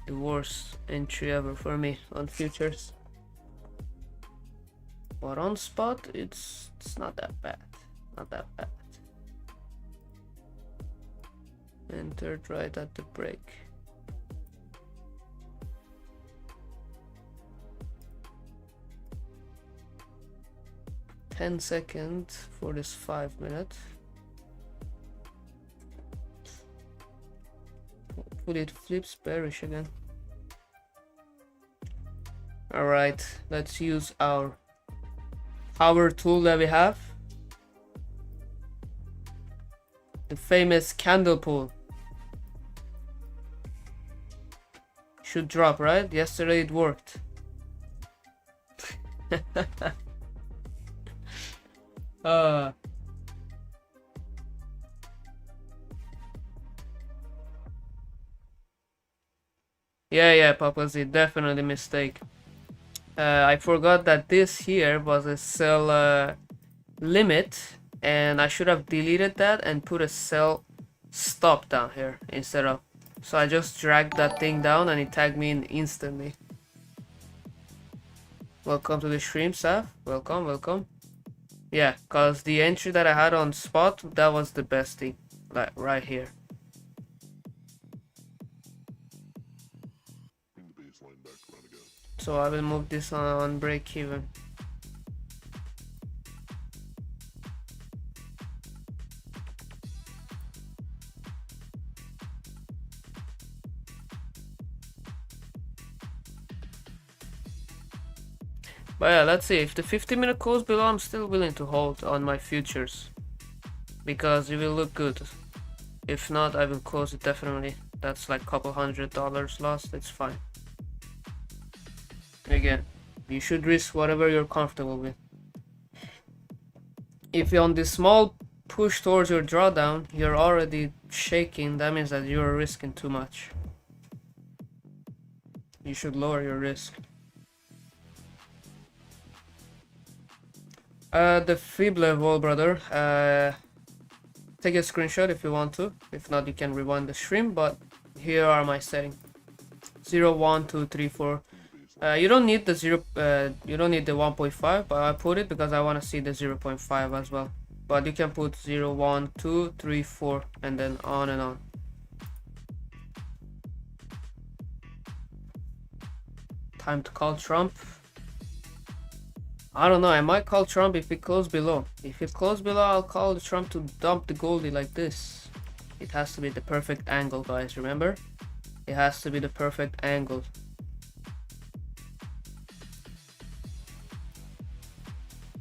The worst entry ever for me on futures. But on spot, it's not that bad. Not that bad. Entered right at the break. $10 seconds for this 5 minutes. Hopefully it flips bearish again. Alright, let's use our power tool that we have. The famous candle pull. Should drop, right? Yesterday it worked. Yeah, Papa Z, definitely mistake. I forgot that this here was a sell limit, and I should have deleted that and put a sell stop down here instead of. So I just dragged that thing down and it tagged me in instantly. Welcome to the stream, Saf. Welcome. Yeah, cause the entry that I had on spot, that was the best thing, like right here. Bring the baseline back around again. So I will move this on break even. But yeah, let's see. If the 50-minute goes below, I'm still willing to hold on my futures, because it will look good. If not, I will close it definitely. That's like couple $100 lost. It's fine. Again, you should risk whatever you're comfortable with. If you're on this small push towards your drawdown, you're already shaking. That means that you're risking too much. You should lower your risk. The fib level, brother. Take a screenshot if you want to. If not, you can rewind the stream. But here are my settings: 0, 1, 2, 3, 4. You don't need the 0. You don't need the 1.5, but I put it because I want to see the 0.5 as well. But you can put 0, 1, 2, 3, 4, and then on and on. Time to call Trump. I don't know, I might call Trump if it closes below. If it closes below, I'll call Trump to dump the goldie like this. It has to be the perfect angle, guys, remember? It has to be the perfect angle.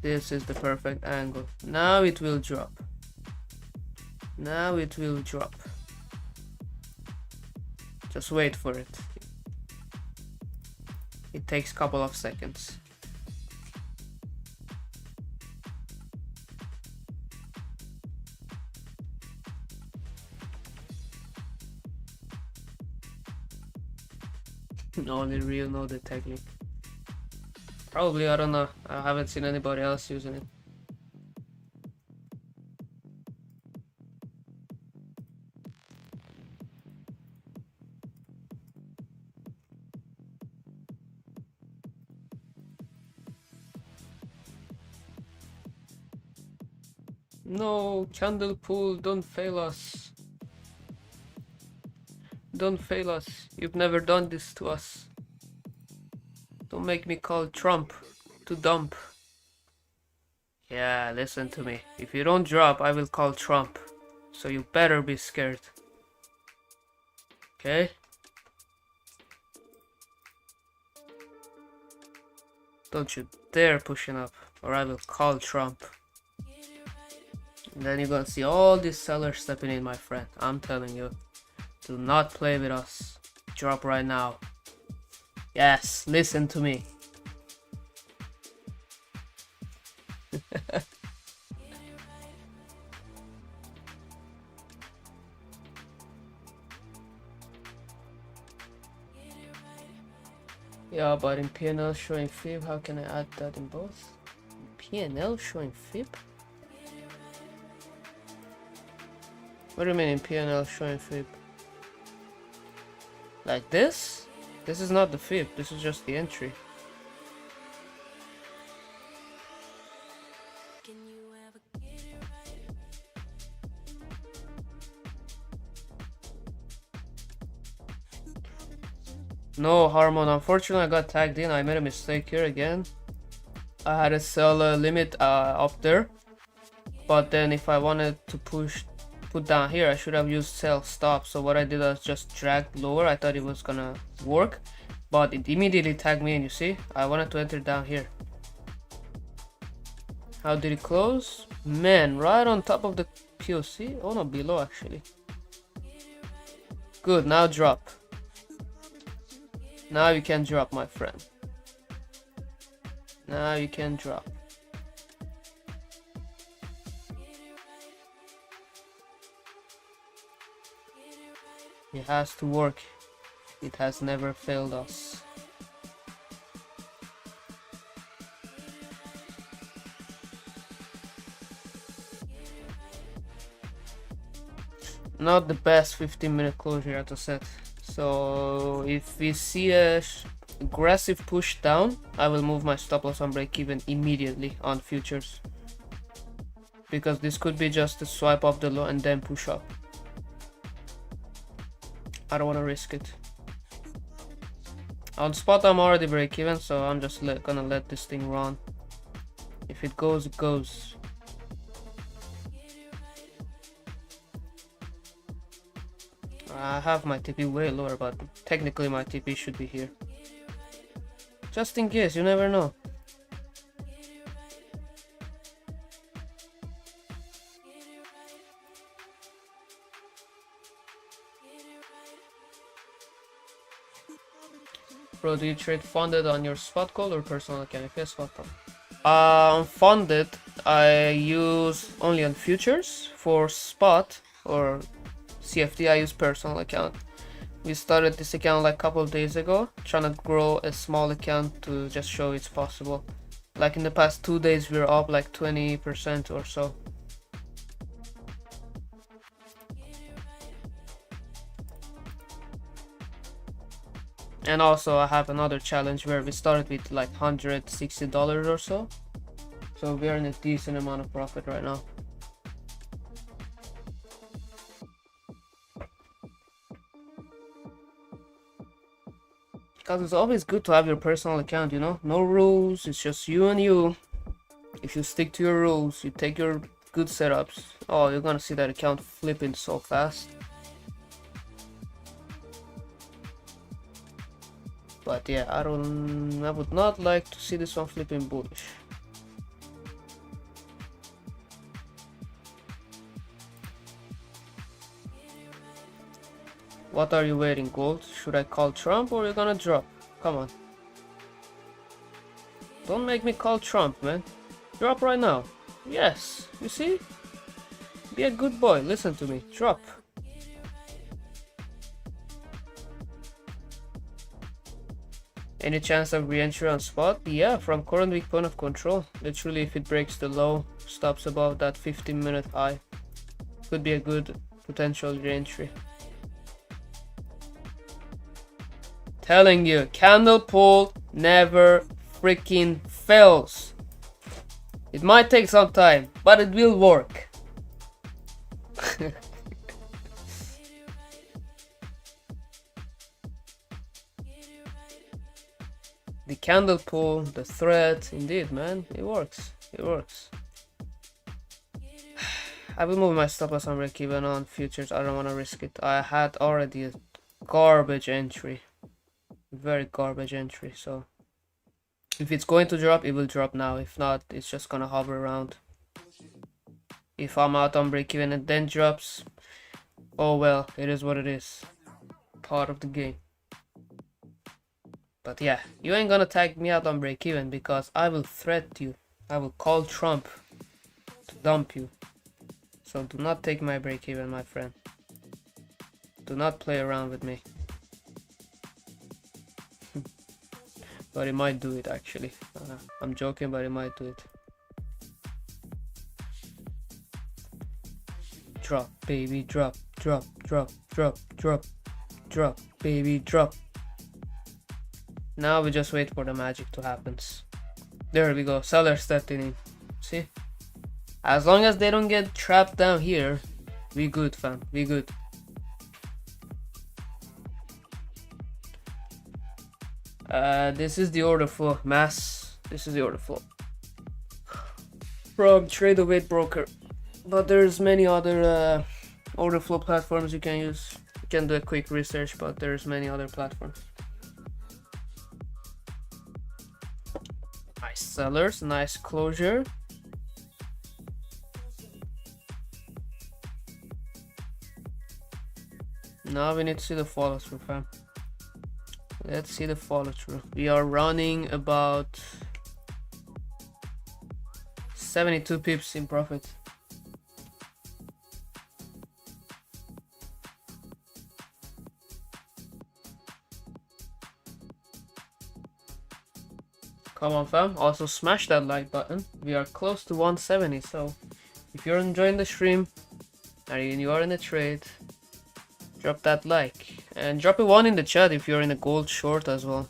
This is the perfect angle. Now it will drop. Now it will drop. Just wait for it. It takes a couple of seconds. Only real know the technique. Probably, I don't know. I haven't seen anybody else using it. No, candle pool, don't fail us. Don't fail us. You've never done this to us. Don't make me call Trump to dump. Yeah, listen to me. If you don't drop, I will call Trump. So you better be scared. Okay? Don't you dare pushing up, or I will call Trump. And then you're gonna see all these sellers stepping in, my friend. I'm telling you. Do not play with us. Drop right now. Yes, listen to me. Yeah, but in PNL showing fib, how can I add that in both? PNL showing fib? What do you mean in PNL showing fib? Like this? This is not the fib, this is just the entry. No, Harmon, unfortunately I got tagged in. I made a mistake here again. I had a sell limit up there. But then if I wanted to put down here, I should have used sell stop. So what I did was just drag lower. I thought it was gonna work, but it immediately tagged me in, you see? I wanted to enter down here. How did it close? Man, right on top of the POC. Oh no, below actually. Good, now drop. Now you can drop, my friend. Now you can drop. It has to work. It has never failed us. Not the best 15-minute closure at the set. So if we see a aggressive push down, I will move my stop loss on break even immediately on futures, because this could be just a swipe up the low and then push up. I don't want to risk it. On spot I'm already break even, so I'm just gonna let this thing run. If it goes, it goes. I have my TP way lower, but technically my TP should be here. Just in case, you never know. Orderflow, do you trade funded on your spot call or personal account? If yes, what time? Funded, I use only on futures. For spot or CFD, I use personal account. We started this account like a couple of days ago, trying to grow a small account to just show it's possible. Like in the past 2 days, we're up like 20% or so. And also I have another challenge where we started with like $160 or so. So we're in a decent amount of profit right now. Because it's always good to have your personal account, you know? No rules, it's just you and you. If you stick to your rules, you take your good setups. Oh, you're gonna see that account flipping so fast. But yeah, I would not like to see this one flipping bullish. What are you waiting, gold? Should I call Trump or are you gonna drop? Come on. Don't make me call Trump, man. Drop right now. Yes, you see? Be a good boy, listen to me. Drop. Any chance of re-entry on spot? Yeah, from current weak point of control. Literally, if it breaks the low, stops above that 15-minute high, could be a good potential re-entry. Telling you, candle pull never freaking fails. It might take some time, but it will work. The candle pull, the thread, indeed, man, it works. It works. I will move my stop loss on break even on futures. I don't want to risk it. I had already a garbage entry, very garbage entry. So if it's going to drop, it will drop now. If not, it's just gonna hover around. If I'm out on break even and then drops, oh well, it is what it is. Part of the game. But yeah, you ain't gonna tag me out on break even because I will threat you. I will call Trump to dump you. So do not take my break even, my friend. Do not play around with me. But he might do it actually. I'm joking, but he might do it. Drop, baby, drop, drop, drop, drop, drop, drop, baby, drop. Now we just wait for the magic to happen. There we go, sellers stepping in. See? As long as they don't get trapped down here, we good, fam, we good. This is the order flow, mass. This is the order flow from Trade Await Broker. But there's many other order flow platforms you can use. You can do a quick research, but there's many other platforms. Nice sellers, nice closure. Now we need to see the follow through, fam. Let's see the follow through. We are running about 72 pips in profit. Come on, fam. Also smash that like button. We are close to 170, so if you're enjoying the stream and you are in a trade, drop that like. And drop a 1 in the chat if you're in a gold short as well.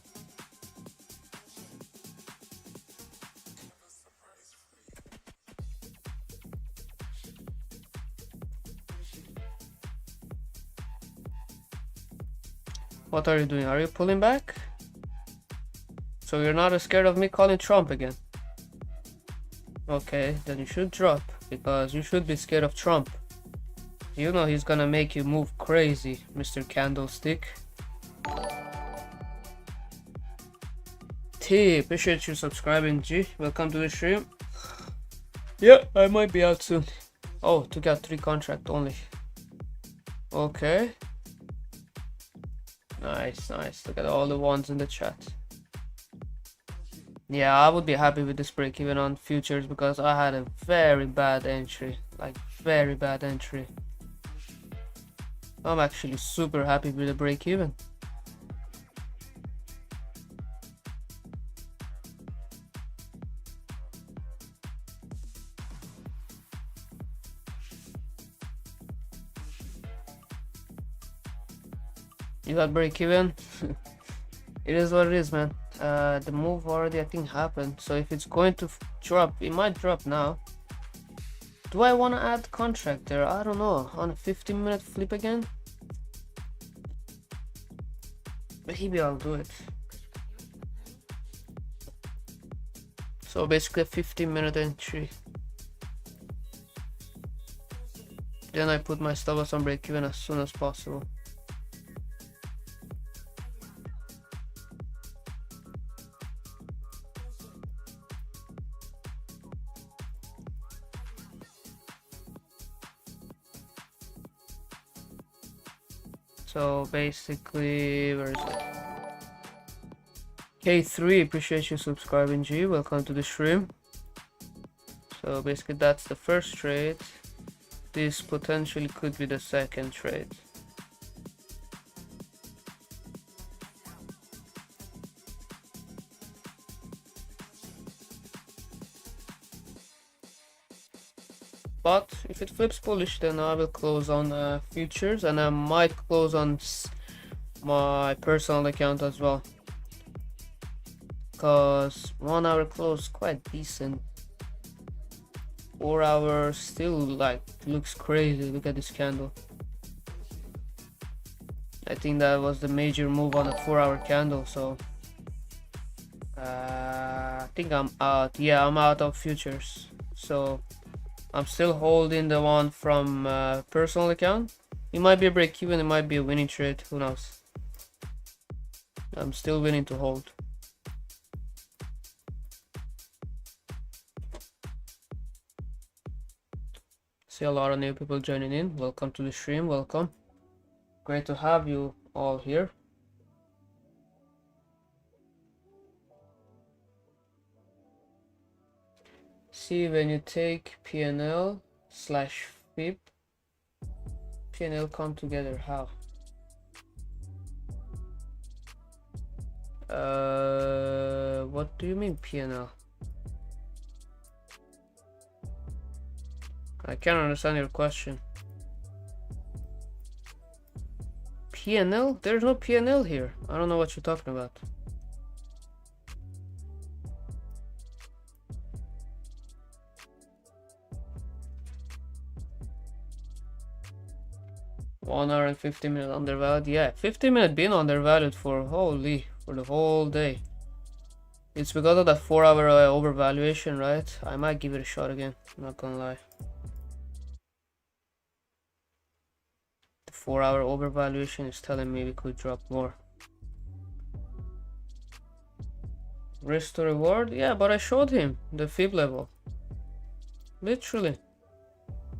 What are you doing? Are you pulling back? So you're not scared of me calling Trump again? Okay, then you should drop, because you should be scared of Trump. You know he's gonna make you move crazy, Mr. Candlestick. T, appreciate you subscribing, G. Welcome to the stream. Yeah, I might be out soon. Oh, took out 3 contract only. Okay. Nice, nice. Look at all the ones in the chat. Yeah, I would be happy with this break even on futures because I had a very bad entry. Like, very bad entry. I'm actually super happy with the break even. You got break even. It is what it is, man. The move already, I think, happened. So if it's going to drop, it might drop now. Do I want to add contract there? I don't know. On a 15-minute flip again? Maybe I'll do it. So basically a 15-minute entry. Then I put my stop loss on break even as soon as possible. So basically, where is it? K3, appreciate you subscribing, G. Welcome to the stream. So basically, that's the first trade. This potentially could be the second trade. But if it flips bullish, then I will close on futures, and I might close on my personal account as well, because 1 hour close quite decent. 4 hours still like looks crazy. Look at this candle. I think that was the major move on a 4 hour candle. So I think I'm out. Yeah, I'm out of futures. So I'm still holding the one from personal account. It might be a break even, it might be a winning trade, who knows. I'm still willing to hold. See a lot of new people joining in. Welcome to the stream, welcome. Great to have you all here. See, when you take PNL slash FIP, PNL come together, how? What do you mean PNL? I can't understand your question. PNL? There's no PNL here. I don't know what you're talking about. One hour and 50 minutes undervalued. Yeah, 50 minutes been undervalued for the whole day. It's because of that 4 hour overvaluation, right? I might give it a shot again, I'm not gonna lie. The 4 hour overvaluation is telling me we could drop more. Risk to reward? Yeah, but I showed him the fib level. Literally.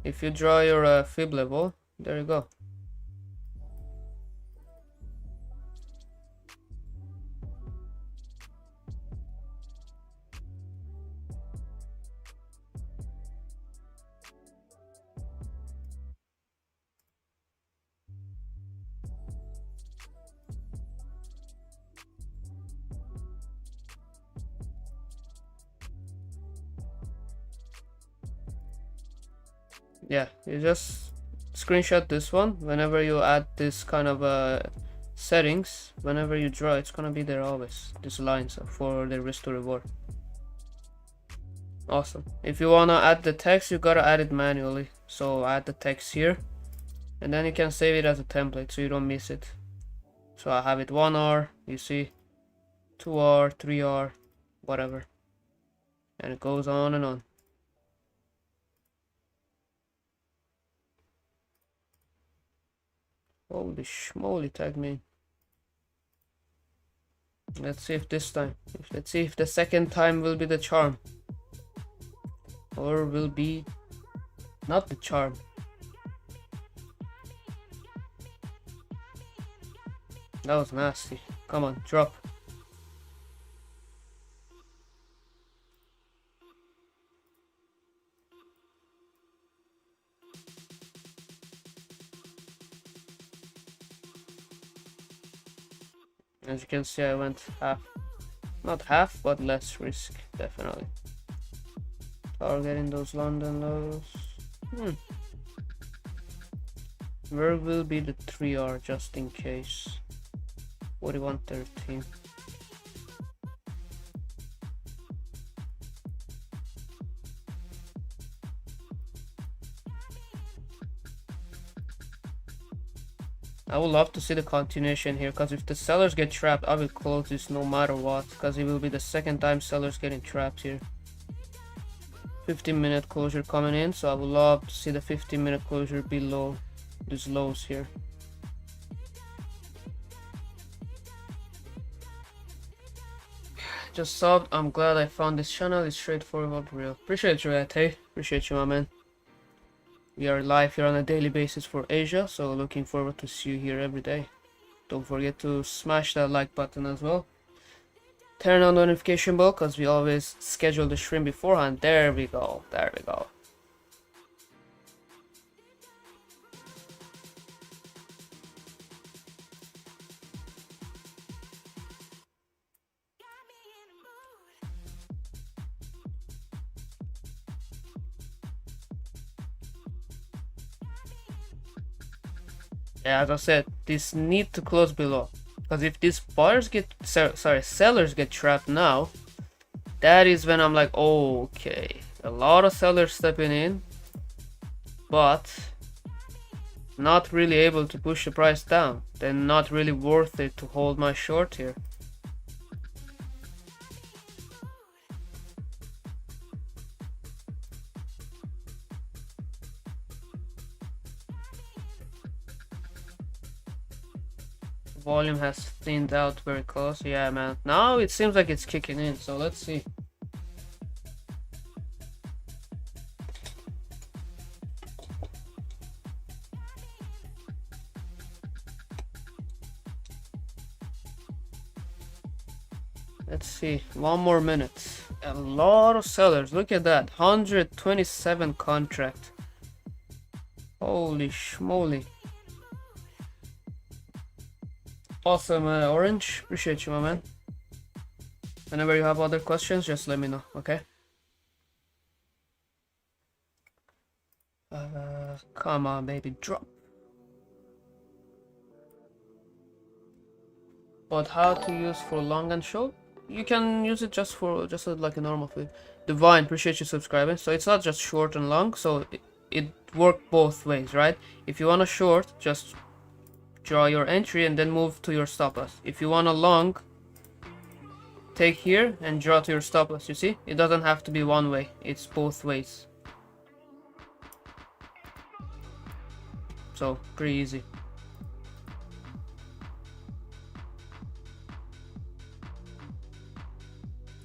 If you draw your fib level, there you go. Yeah, you just screenshot this one. Whenever you add this kind of settings, whenever you draw, it's gonna be there always, these lines for the risk to reward. Awesome. If you wanna add the text, you gotta add it manually. So add the text here, and then you can save it as a template so you don't miss it. So I have it 1 hour, you see, 2 hour, 3 hour, whatever, and it goes on and on. Holy schmoly, tag me. Let's see if this time, let's see if the second time will be the charm, or will be not the charm. That was nasty. Come on, drop. As you can see, I went half. Not half, but less risk, definitely. Targeting those London lows. Where will be the 3R just in case? 41.13. I would love to see the continuation here, because if the sellers get trapped, I will close this no matter what, because it will be the second time sellers getting trapped here. 15-minute closure coming in, so I would love to see the 15-minute closure below these lows here. Just subbed. I'm glad I found this channel. It's straightforward, real. Appreciate you, Ate. Appreciate you, my man. We are live here on a daily basis for Asia, so looking forward to see you here every day. Don't forget to smash that like button as well. Turn on the notification bell, because we always schedule the stream beforehand. There we go. There we go. Yeah, as I said, this need to close below, because if these buyers get sellers get trapped now, that is when I'm like, oh, okay, a lot of sellers stepping in, but not really able to push the price down. Then not really worth it to hold my short here. Volume has thinned out very close. Yeah, man. Now it seems like it's kicking in, so let's see. Let's see. 1 more minute. A lot of sellers. Look at that. 127 contract. Holy schmoly. Awesome, Orange. Appreciate you, my man. Whenever you have other questions, just let me know, okay? Come on, baby, drop. But how to use for long and short? You can use it just like a normal flip. Divine, appreciate you subscribing. So it's not just short and long, so it works both ways, right? If you want a short, just draw your entry and then move to your stop loss. If you want a long, take here and draw to your stop loss. You see, it doesn't have to be one way, it's both ways. So pretty easy.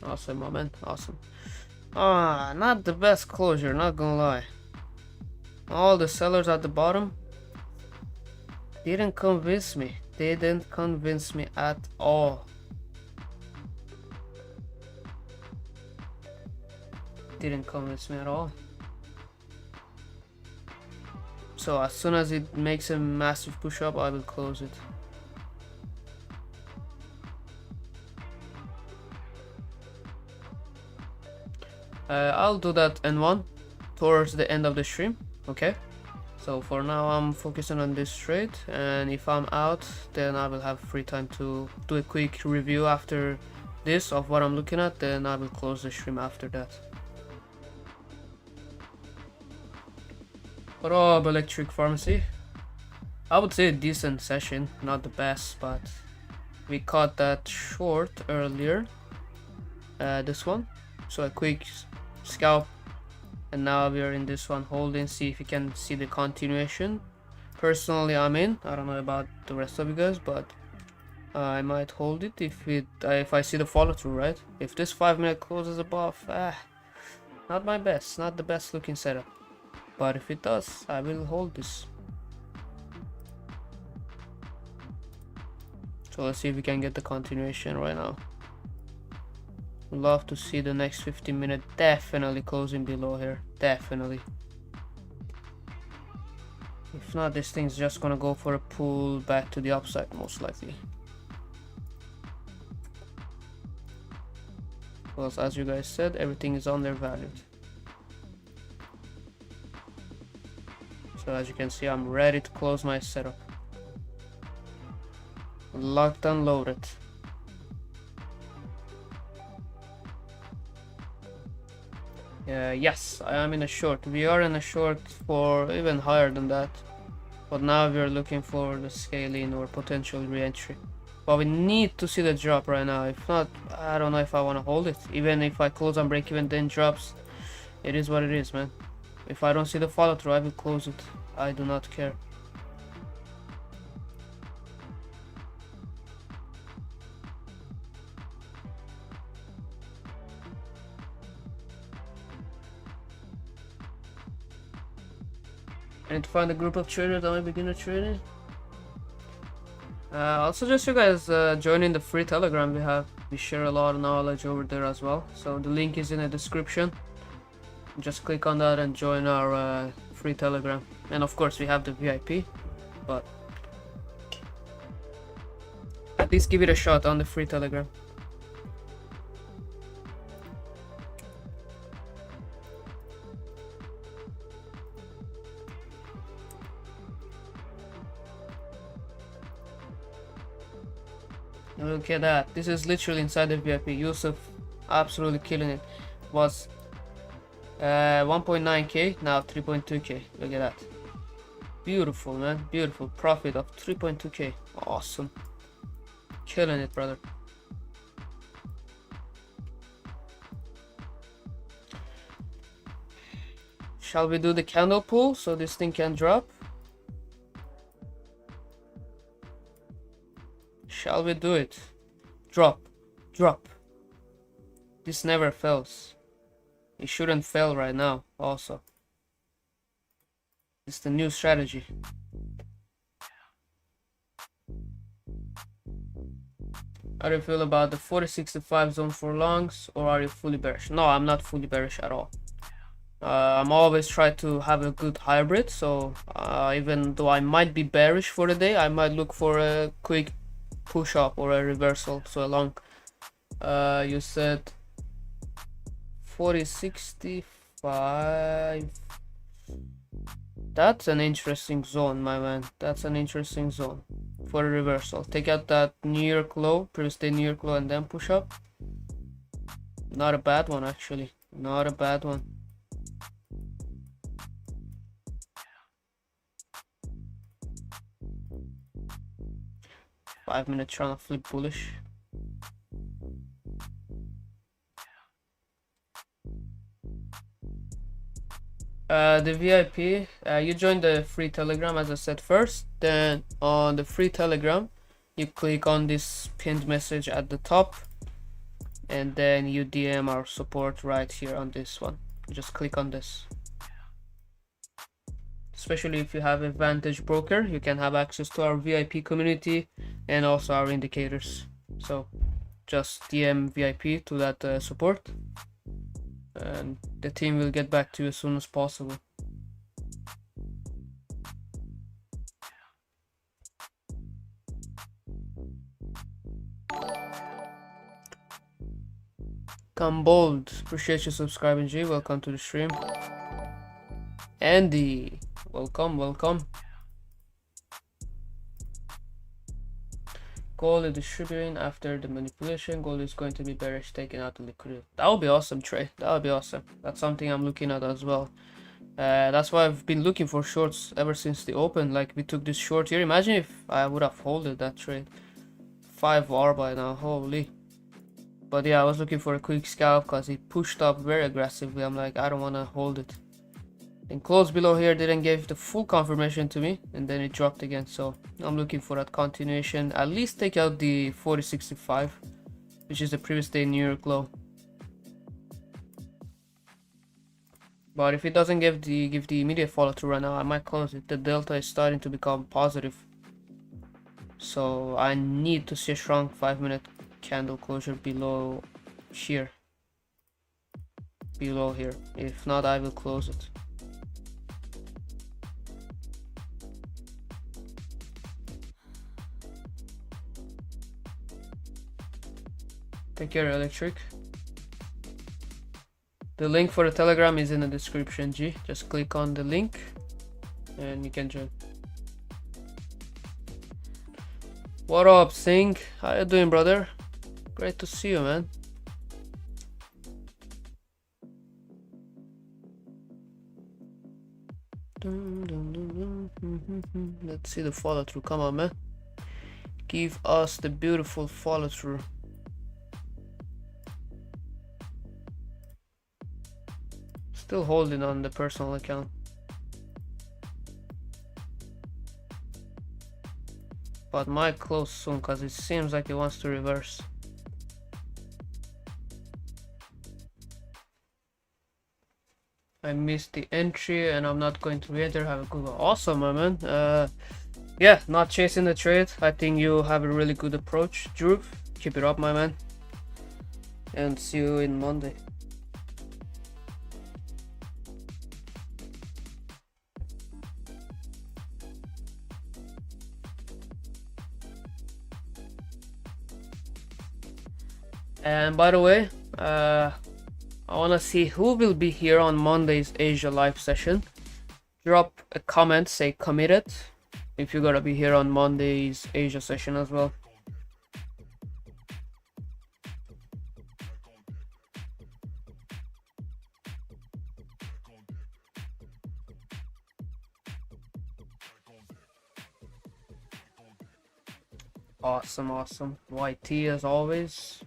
Awesome, my man, awesome. Not the best closure, not gonna lie. All the sellers at the bottom didn't convince me. They didn't convince me at all. Didn't convince me at all. So as soon as it makes a massive push up, I will close it. I'll do that N1 towards the end of the stream, okay? So for now I'm focusing on this trade, and if I'm out, then I will have free time to do a quick review after this of what I'm looking at, then I will close the stream after that. What up, Electric Pharmacy? I would say a decent session, not the best, but we caught that short earlier, this one, so a quick scalp. And now we are in this one holding, see if you can see the continuation. Personally, I'm in. I don't know about the rest of you guys, but I might hold it if I see the follow through, right? If this 5-minute closes above, not my best, not the best looking setup. But if it does, I will hold this. So let's see if we can get the continuation right now. Love to see the next 15 minutes definitely closing below here. Definitely. If not, this thing's just gonna go for a pull back to the upside most likely. Because as you guys said, everything is undervalued. So as you can see, I'm ready to close my setup. Locked and loaded. Yes, I am in a short. We are in a short for even higher than that. But now we are looking for the scaling or potential re-entry. But we need to see the drop right now. If not, I don't know if I want to hold it. Even if I close on break even then drops, it is what it is, man. If I don't see the follow through, I will close it. I do not care. I need to find a group of traders that might beginner trading. I'll suggest you guys joining the free Telegram we have. We share a lot of knowledge over there as well. So the link is in the description. Just click on that and join our free Telegram. And of course we have the VIP, but at least give it a shot on the free Telegram. Look at that. This is literally inside the VIP. Yusuf absolutely killing it. Was 1.9k, now 3.2k. Look at that. Beautiful, man. Beautiful. Profit of 3.2k. Awesome. Killing it, brother. Shall we do the candle pull so this thing can drop? Shall we do it? Drop. Drop. This never fails. It shouldn't fail right now also. It's the new strategy. How do you feel about the 40-65 zone for longs, or are you fully bearish? No, I'm not fully bearish at all. I'm always try to have a good hybrid, so even though I might be bearish for the day, I might look for a quick push up or a reversal. So a long, you said 40-65. That's an interesting zone, my man. That's an interesting zone for a reversal. Take out that New York low, previous day New York low, and then push up. Not a bad one, actually. Not a bad one. Five-minute trying to flip bullish. The VIP, you join the free Telegram as I said first. Then on the free Telegram, you click on this pinned message at the top, and then you DM our support right here on this one. Just click on this. Especially if you have a Vantage broker, you can have access to our VIP community and also our indicators. So just DM VIP to that support, and the team will get back to you as soon as possible. Come bold. Appreciate you subscribing, G. Welcome to the stream. Andy, welcome, welcome. Gold is distributing after the manipulation. Gold is going to be bearish, taking out the liquidity. That would be awesome, Trey. That would be awesome. That's something I'm looking at as well. That's why I've been looking for shorts ever since the open. Like, we took this short here. Imagine if I would have holded that trade. 5R by now, holy. But yeah, I was looking for a quick scalp because he pushed up very aggressively. I'm like, I don't want to hold it. And close below here didn't give the full confirmation to me, and then it dropped again. So I'm looking for that continuation. At least take out the 40-65, which is the previous day New York low. But if it doesn't give the immediate follow through right now, I might close it. The delta is starting to become positive. So I need to see a strong 5-minute candle closure below here. Below here. If not, I will close it. Take care, Electric. The link for the Telegram is in the description, G. Just click on the link and you can join. What up, Singh? How you doing, brother? Great to see you, man. Let's see the follow through. Come on, man. Give us the beautiful follow through. Still holding on the personal account. But might close soon because it seems like it wants to reverse. I missed the entry and I'm not going to re-enter. Have a good one. Awesome, my man. Yeah, not chasing the trade. I think you have a really good approach, Drew. Keep it up, my man. And see you in Monday. And by the way, I want to see who will be here on Monday's Asia live session. Drop a comment, say committed, if you're gonna be here on Monday's Asia session as well. Awesome, awesome. YT as always.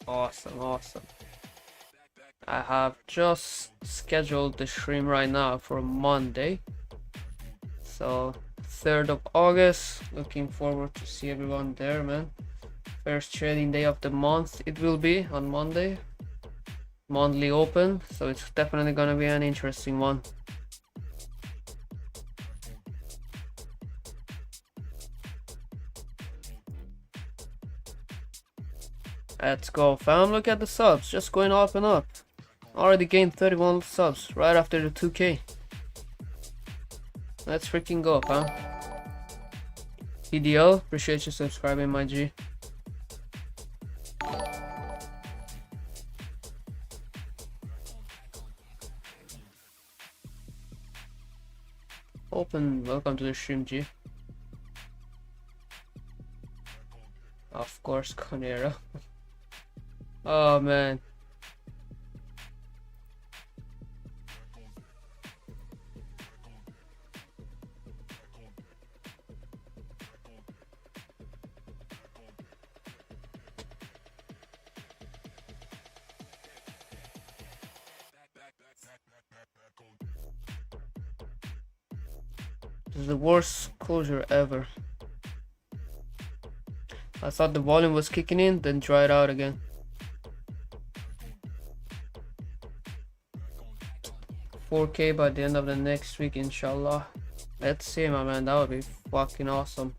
Awesome, awesome. I have just scheduled the stream right now for Monday. So 3rd of August. Looking forward to see everyone there, man. First trading day of the month it will be on Monday. Monthly open, so it's definitely gonna be an interesting one. Let's go, fam. Look at the subs, just going up and up. Already gained 31 subs right after the 2K. Let's freaking go, fam. PDO, appreciate you subscribing, my G. Open, welcome to the stream, G. Of course, Conera. Oh man. This is the worst closure ever. I thought the volume was kicking in, then dried out again. $4K by the end of the next week, inshallah. Let's see, my man. That would be fucking awesome.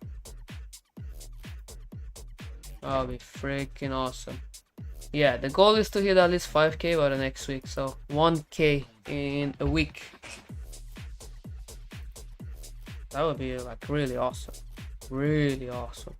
That would be freaking awesome. Yeah, the goal is to hit at least 5K by the next week. So 1K in a week. That would be like really awesome. Really awesome.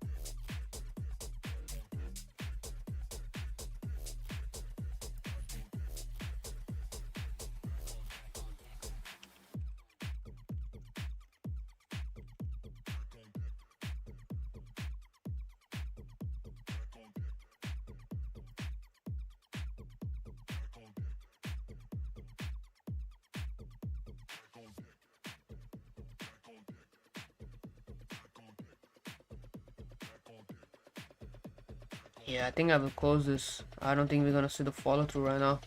Yeah, I think I will close this. I don't think we're gonna see the follow through right now.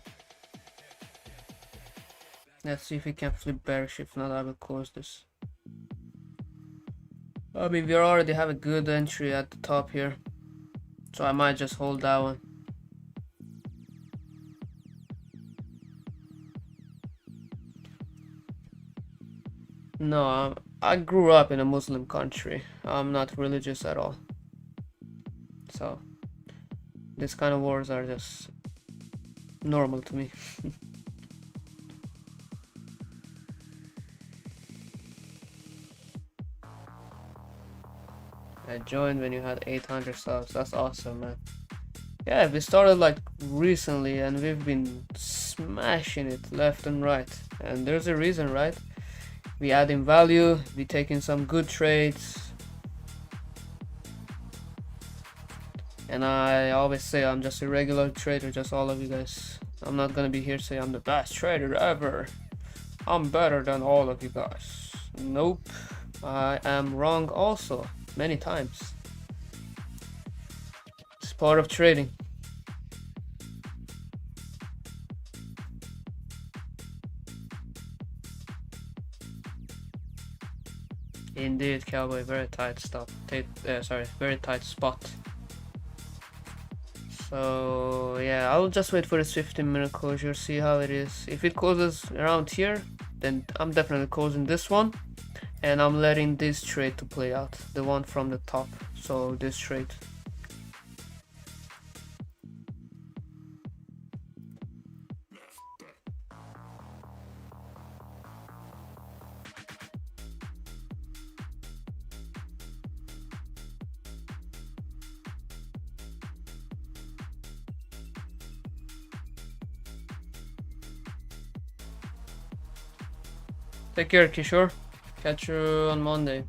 Let's see if we can flip bearish. If not, I will close this. I mean, we already have a good entry at the top here, so I might just hold that one. No, I grew up in a Muslim country. I'm not religious at all. So, this kind of wars are just normal to me. I joined when you had 800 subs. That's awesome, man. Yeah, we started like recently and we've been smashing it left and right. And there's a reason, right? We adding value, we taking some good trades. And I always say I'm just a regular trader, just all of you guys. I'm not gonna be here saying I'm the best trader ever. I'm better than all of you guys. Nope. I am wrong also, many times. It's part of trading. Indeed, cowboy, very tight stop. Very tight spot. So yeah, I'll just wait for this 15-minute closure, see how it is. If it closes around here, then I'm definitely closing this one, and I'm letting this trade to play out, the one from the top. So this trade. Take care, Kishore. Catch you on Monday.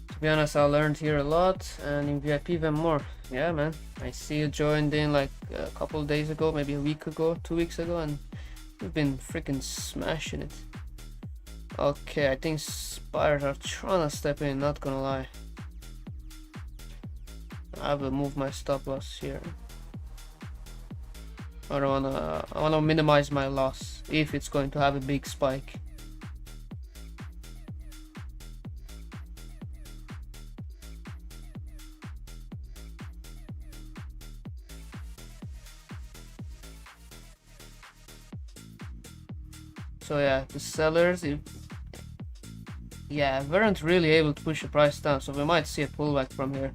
To be honest, I learned here a lot, and in VIP even more. Yeah, man. I see you joined in like a couple days ago, maybe a week ago, 2 weeks ago, and you've been freaking smashing it. Okay, I think spiders are trying to step in, not gonna lie. I will move my stop loss here. I wanna minimize my loss if it's going to have a big spike. So yeah, the sellers, weren't really able to push the price down, so we might see a pullback from here.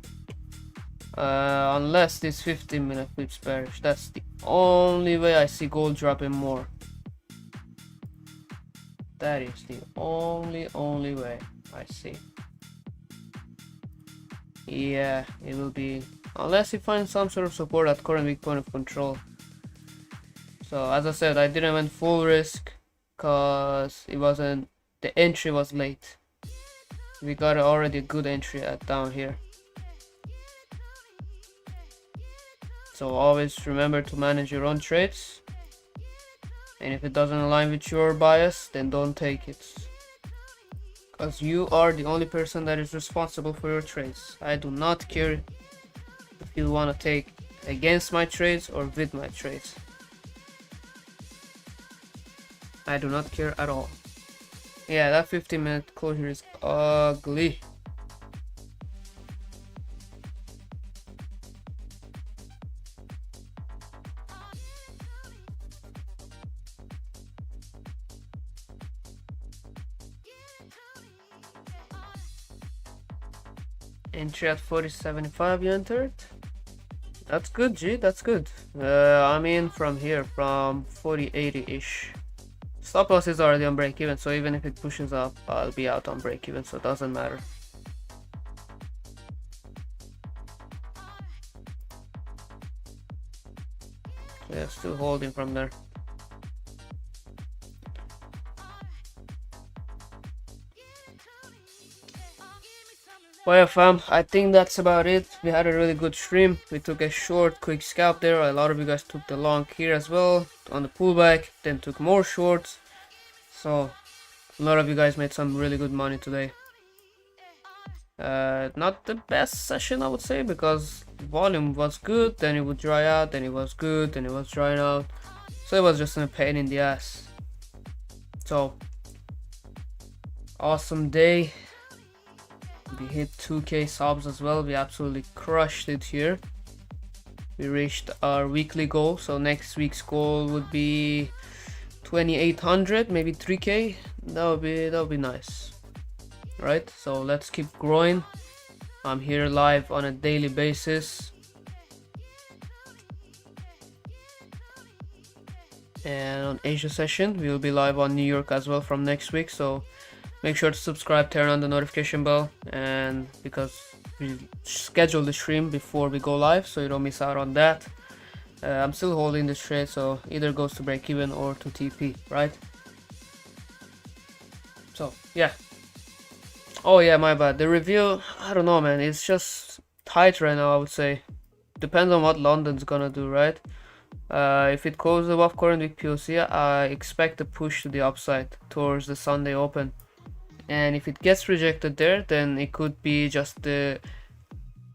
Unless this 15-minute flips bearish. That's the only way I see gold dropping more. That is the only way I see. Yeah, it will be, unless he finds some sort of support at current weak point of control. So as I said, I didn't went full risk because the entry was late. We got already a good entry at down here. So always remember to manage your own trades, and if it doesn't align with your bias, then don't take it, because you are the only person that is responsible for your trades. I do not care if you want to take against my trades or with my trades. I do not care at all. Yeah, that 15-minute closure is ugly. Entry at 40.75 you entered. That's good, G, that's good. I'm in from here, from 40.80-ish. Stop loss is already on break even, so even if it pushes up, I'll be out on break even, so it doesn't matter. Yeah, still holding from there. Well, yeah, fam, I think that's about it. We had a really good stream. We took a short, quick scalp there. A lot of you guys took the long here as well on the pullback, then took more shorts. So a lot of you guys made some really good money today. Not the best session, I would say, because volume was good, then it would dry out, then it was good, then it was drying out. So it was just a pain in the ass. So awesome day. We hit 2k subs as well. We absolutely crushed it here. We reached our weekly goal, so next week's goal would be 2800, maybe 3k. That would be nice, right? So let's keep growing. I'm here live on a daily basis, and on Asia session we will be live on New York as well from next week. So make sure to subscribe, turn on the notification bell, and because we schedule the stream before we go live, so you don't miss out on that. I'm still holding this trade, so either goes to break even or to TP, right? So yeah. Oh yeah, my bad. The review, I don't know, man. It's just tight right now, I would say. Depends on what London's gonna do, right? If it closes above current week POC, I expect a push to the upside towards the Sunday open. And if it gets rejected there, then it could be just the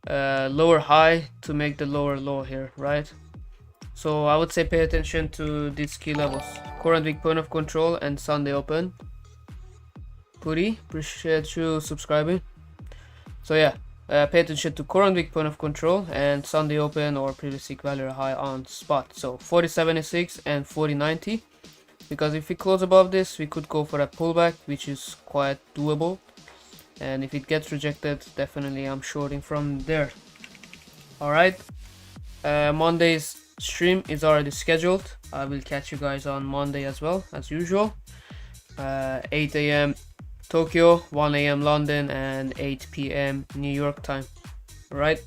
lower high to make the lower low here, right? So I would say pay attention to these key levels: current week point of control and Sunday open. Puri, appreciate you subscribing. So yeah, pay attention to current week point of control and Sunday open or previous week value high on spot. So 40.76 and 40.90. Because if we close above this, we could go for a pullback, which is quite doable. And if it gets rejected, definitely I'm shorting from there. Alright, Monday's stream is already scheduled. I will catch you guys on Monday as well, as usual. 8 a.m. Tokyo, 1 a.m. London, and 8 p.m. New York time. Alright.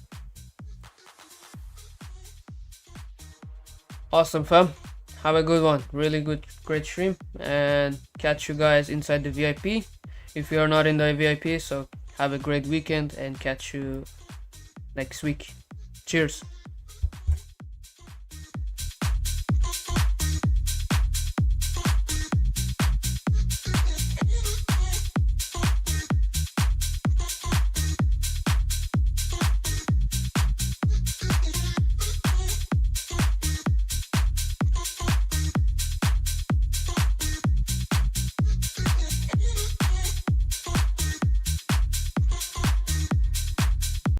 Awesome, fam. Have a good one. Really good, great stream. And catch you guys inside the VIP. If you are not in the VIP, so have a great weekend and catch you next week. Cheers.